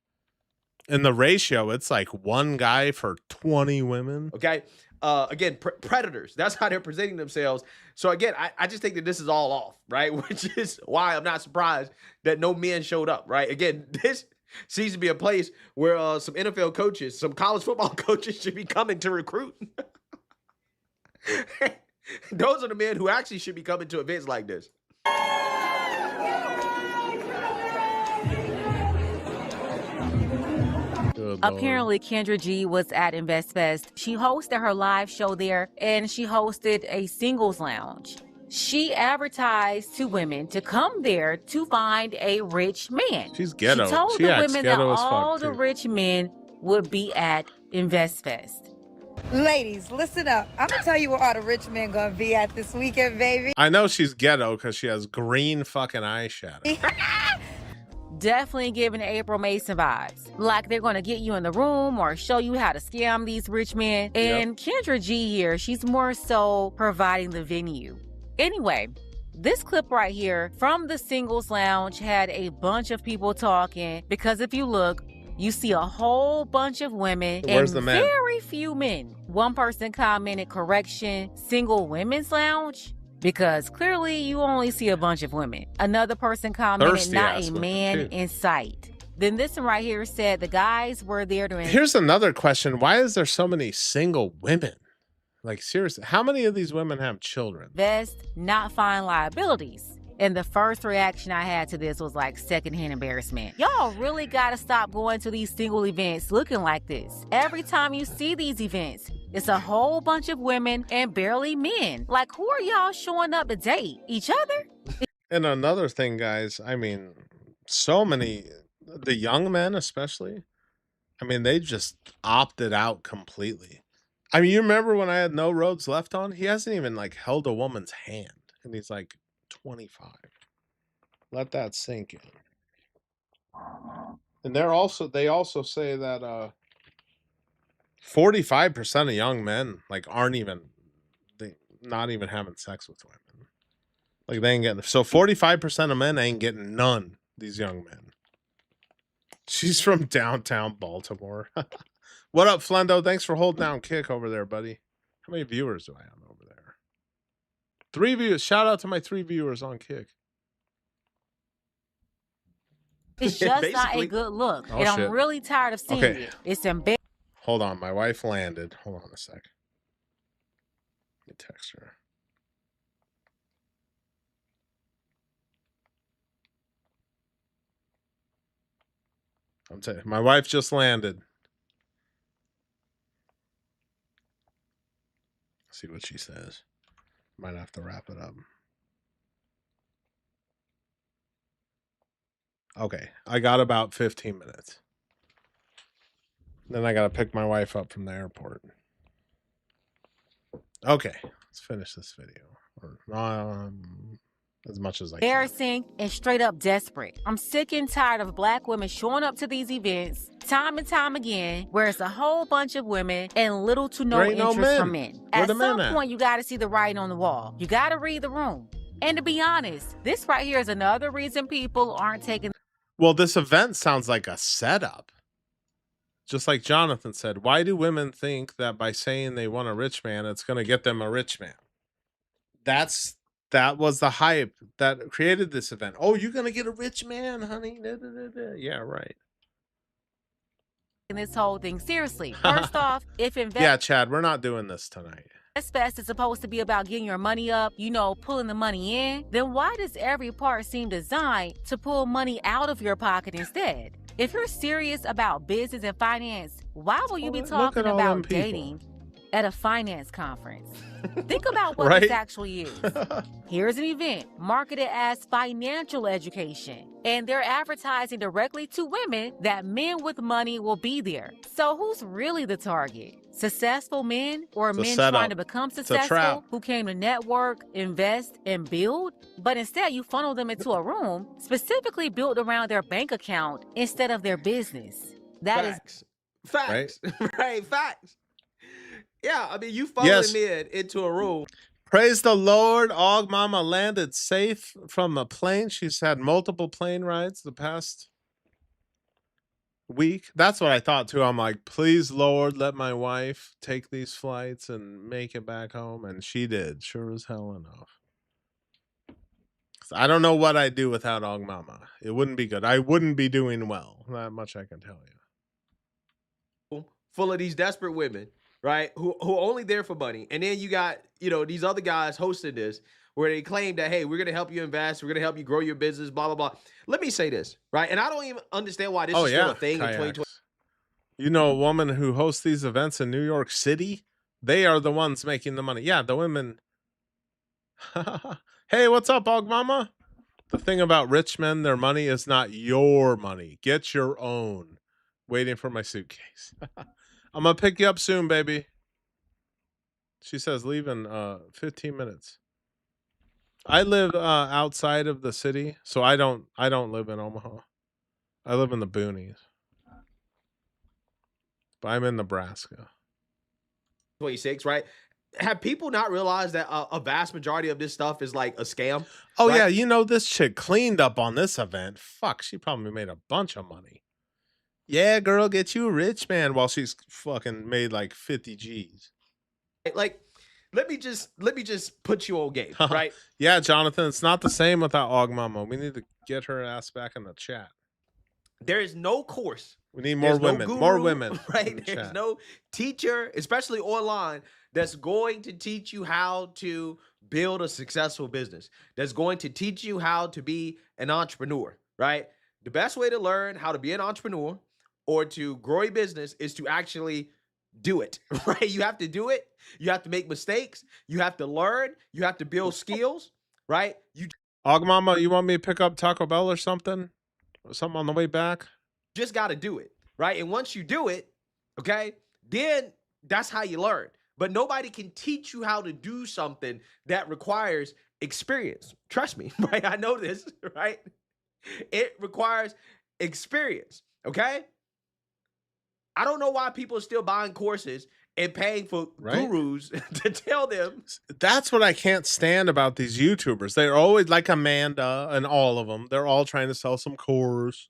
In the ratio, it's like one guy for 20 women. Okay. Again, predators. That's how they're presenting themselves. So again, I just think that this is all off, right? Which is why I'm not surprised that no men showed up, right? Again, this seems to be a place where some NFL coaches, some college football coaches should be coming to recruit. Those are the men who actually should be coming to events like this. Apparently, Kendra G was at InvestFest. She hosted her live show there, and she hosted a singles lounge. She advertised to women to come there to find a rich man. She's ghetto. She told She the acts women that ghetto as fuck, all the too. rich men would be at InvestFest. Ladies, listen up. I'm gonna tell you where all the rich men gonna be at this weekend, baby. I know she's ghetto because she has green fucking eyeshadow. Definitely giving April Mason vibes. Like they're gonna get you in the room or show you how to scam these rich men. And Kendra G here, she's more so providing the venue. Anyway, this clip right here from the Singles Lounge had a bunch of people talking because if you look, you see a whole bunch of women Where's and the men? very few men. One person commented, correction, single women's lounge? Because clearly you only see a bunch of women. Another person commented, Thirsty not ass a women, man too. in sight. Then this one right here said the guys were there to Here's another question. Why is there so many single women? Like, seriously, how many of these women have children? invest, not find liabilities. And the first reaction I had to this was like secondhand embarrassment. Y'all really gotta stop going to these single events looking like this. Every time you see these events, it's a whole bunch of women and barely men. Like, who are y'all showing up to date? Each other? And another thing, guys, I mean, so many, the young men especially, I mean, they just opted out completely. I mean, you remember when I had No Roads Left on? He hasn't even like held a woman's hand. And he's like 25. Let that sink in. And they also say that 45% of young men like not even having sex with women. Like they ain't getting, so 45% of men ain't getting none, these young men. She's from downtown Baltimore. What up, Flendo? Thanks for holding down Kick over there, buddy. How many viewers do I have over there? 3 viewers. Shout out to my 3 viewers on Kick. It's just not a good look. Oh, and shit. I'm really tired of seeing Okay. it. It's embarrassing. Hold on, my wife landed. Hold on a sec. Let me text her. I'm telling you, my wife just landed. See what she says. Might have to wrap it up. Okay, I got about 15 minutes. Then I got to pick my wife up from the airport. Okay, let's finish this video. Or, as much as I can. Embarrassing and straight up desperate. I'm sick and tired of black women showing up to these events time and time again where it's a whole bunch of women and little to no There ain't no interest men. from men. Where At the men some at? point, you got to see the writing on the wall. You got to read the room. And to be honest, this right here is another reason people aren't taking. Well, this event sounds like a setup. Just like Jonathan said, why do women think that by saying they want a rich man, it's going to get them a rich man? That was the hype that created this event. Oh, you're going to get a rich man, honey. Da, da, da, da. Yeah, right. This whole thing seriously. First off, if Yeah, Chad, we're not doing this tonight. InvestFest is supposed to be about getting your money up, you know, pulling the money in, then why does every part seem designed to pull money out of your pocket instead? If you're serious about business and finance, why will you be talking all them about people. dating at a finance conference? Think about what Right? this actually is. Here's an event marketed as financial education, and they're advertising directly to women that men with money will be there. So who's really the target? Successful men or It's a men setup. trying to become It's a successful trap. who came to network, invest, and build? But instead you funnel them into a room specifically built around their bank account instead of their business. That is Facts. Right, facts. Yeah, I mean, you following men into a room. Praise the Lord. Auggmama landed safe from a plane. She's had multiple plane rides the past week. That's what I thought too. I'm like, please, Lord, let my wife take these flights and make it back home. And she did. Sure as hell enough. I don't know what I'd do without Auggmama. It wouldn't be good. I wouldn't be doing well. That much I can tell you. Full of these desperate women, right? Who only there for money. And then you got, these other guys hosting this where they claim that, hey, we're going to help you invest. We're going to help you grow your business, blah, blah, blah. Let me say this, right? And I don't even understand why this is still a thing in 2020. You know, a woman who hosts these events in New York City, they are the ones making the money. Yeah, the women Hey, what's up, Auggmama? The thing about rich men, their money is not your money. Get your own. Waiting for my suitcase. I'm gonna pick you up soon, baby. She says leave in 15 minutes. I live outside of the city, so I don't live in Omaha. I live in the boonies. But I'm in Nebraska. 26, right? Have people not realized that a vast majority of this stuff is like a scam? Oh, right? yeah, you know, this chick cleaned up on this event. Fuck, she probably made a bunch of money. Yeah, girl, get you a rich man while she's fucking made like 50 G's. Like, let me just put you on game, right? Yeah, Jonathan, it's not the same without Auggmama. We need to get her ass back in the chat. There is no course. We need more women. No guru, more women. Right? There's chat. no teacher, especially online, that's going to teach you how to build a successful business. That's going to teach you how to be an entrepreneur, right? The best way to learn how to be an entrepreneur or to grow a business is to actually do it, right? You have to do it. You have to make mistakes. You have to learn. You have to build skills, right? Auggmama, you want me to pick up Taco Bell or something? Or something on the way back? Just got to do it, right? And once you do it, okay, then that's how you learn. But nobody can teach you how to do something that requires experience. Trust me, right? I know this, right? It requires experience, okay? I don't know why people are still buying courses and paying for gurus to tell them. That's what I can't stand about these YouTubers. They're always like Amanda and all of them. They're all trying to sell some course,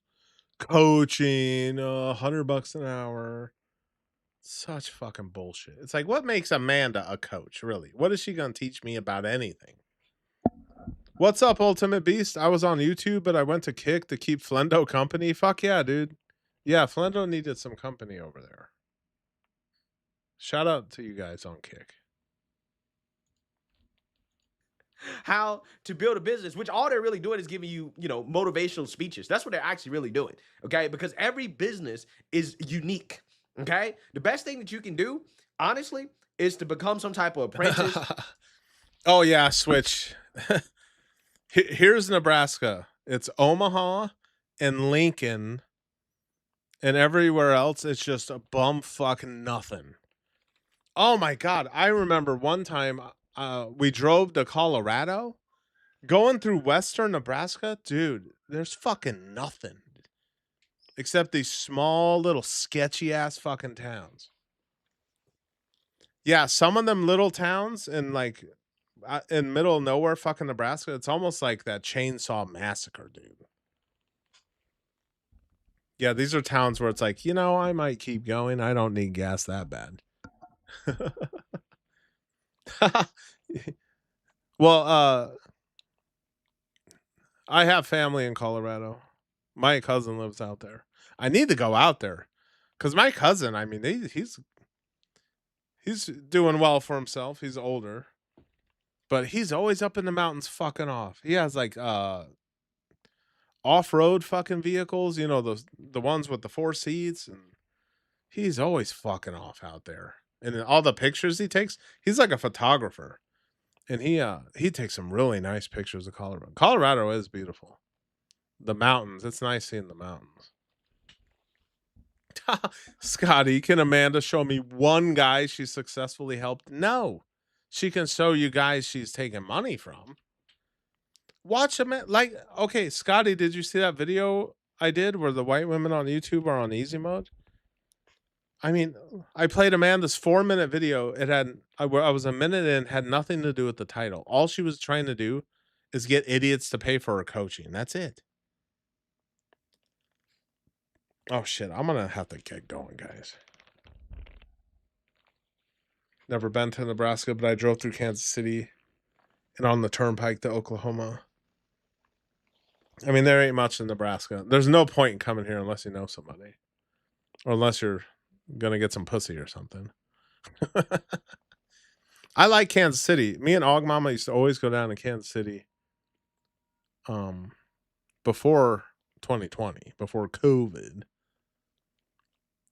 coaching, $100 an hour. Such fucking bullshit. It's like, what makes Amanda a coach, really? What is she going to teach me about anything? What's up, Ultimate Beast? I was on YouTube, but I went to Kick to keep Flendo company. Fuck yeah, dude. Yeah, Flendo needed some company over there. Shout out to you guys on Kick. How to build a business, which all they're really doing is giving you, motivational speeches. That's what they're actually really doing, okay? Because every business is unique, okay? The best thing that you can do, honestly, is to become some type of apprentice. Oh, yeah, switch. Here's Nebraska. It's Omaha and Lincoln, and everywhere else, it's just a bum fucking nothing. Oh, my God. I remember one time we drove to Colorado, going through western Nebraska. Dude, there's fucking nothing except these small little sketchy ass fucking towns. Yeah, some of them little towns in like in middle of nowhere fucking Nebraska, it's almost like that Chainsaw Massacre, dude. Yeah, these are towns where it's like, I might keep going. I don't need gas that bad. Well, I have family in Colorado. My cousin lives out there. I need to go out there because my cousin, I mean, he's doing well for himself. He's older, but he's always up in the mountains fucking off. He has like off-road fucking vehicles, the ones with the 4 seats, and he's always fucking off out there. And in all the pictures he takes, he's like a photographer. And he takes some really nice pictures of Colorado. Colorado is beautiful. The mountains, it's nice seeing the mountains. Scotty, can Amanda show me one guy she successfully helped? No. She can show you guys she's taking money from. Watch Amanda. Like, okay, Scotty, did you see that video I did where the white women on YouTube are on easy mode? I mean, I played Amanda's 4-minute video. I was a minute in, had nothing to do with the title. All she was trying to do is get idiots to pay for her coaching. That's it. Oh shit, I'm gonna have to get going, guys. Never been to Nebraska, but I drove through Kansas City and on the turnpike to Oklahoma. I mean, there ain't much in Nebraska. There's no point in coming here unless you know somebody. Or unless you're gonna get some pussy or something. I like Kansas City. Me and Auggmama used to always go down to Kansas City before 2020, before COVID.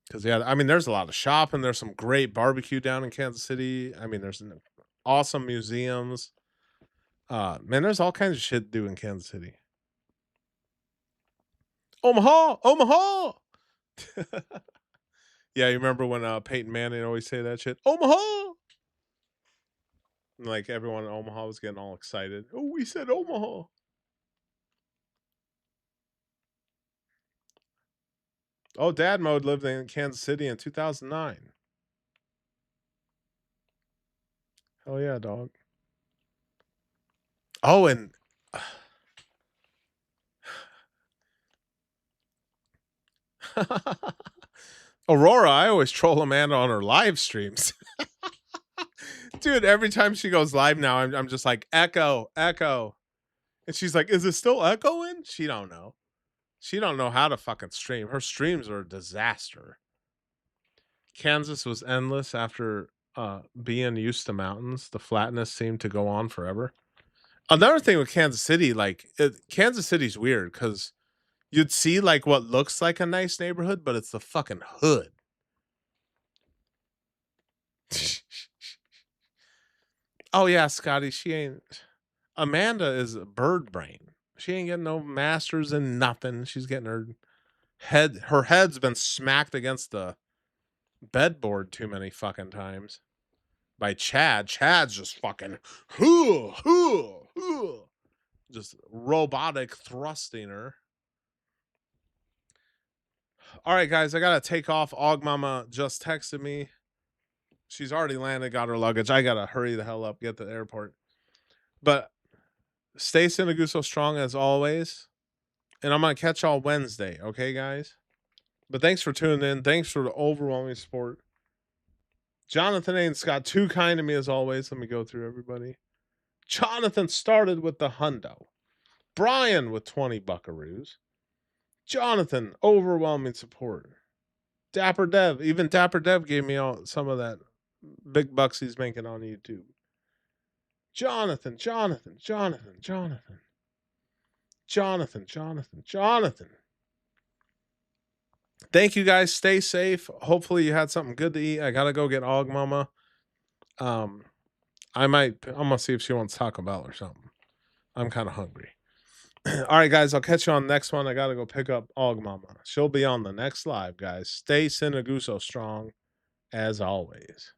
Because, yeah, I mean, there's a lot of shopping. There's some great barbecue down in Kansas City. I mean, there's awesome museums. Man, there's all kinds of shit to do in Kansas City. Omaha, Omaha. Yeah, you remember when Peyton Manning always say that shit? Omaha. And, like, everyone in Omaha was getting all excited. Oh, we said Omaha. Oh, Dad Mode lived in Kansas City in 2009. Hell yeah, dog. Oh, and Aurora, I always troll Amanda on her live streams. Dude, every time she goes live now, I'm just like, echo, echo. And she's like, is it still echoing? She don't know. She don't know how to fucking stream. Her streams are a disaster. Kansas was endless after being used to mountains. The flatness seemed to go on forever. Another thing with Kansas City, like, Kansas City's weird because you'd see like what looks like a nice neighborhood, but it's the fucking hood. Oh yeah, Scotty, she ain't. Amanda is a bird brain. She ain't getting no masters in nothing. She's getting her head's been smacked against the bedboard too many fucking times by Chad. Chad's just fucking just robotic thrusting her. All right, guys, I gotta take off. Auggmama just texted me. She's already landed, got her luggage. I gotta hurry the hell up, get to the airport. But stay Sinaguso strong as always. And I'm gonna catch y'all Wednesday, okay, guys? But thanks for tuning in. Thanks for the overwhelming support. Jonathan ain't got too kind to me as always. Let me go through everybody. Jonathan started with the hundo. Brian with 20 buckaroos. Jonathan, overwhelming support. Dapper Dev, even Dapper Dev gave me some of that big bucks he's making on YouTube. Jonathan. Thank you guys. Stay safe. Hopefully you had something good to eat. I gotta go get Auggmama. I'm gonna see if she wants Taco Bell or something. I'm kind of hungry. All right, guys, I'll catch you on the next one. I gotta go pick up Auggmama. She'll be on the next live, guys. Stay Sinaguso strong as always.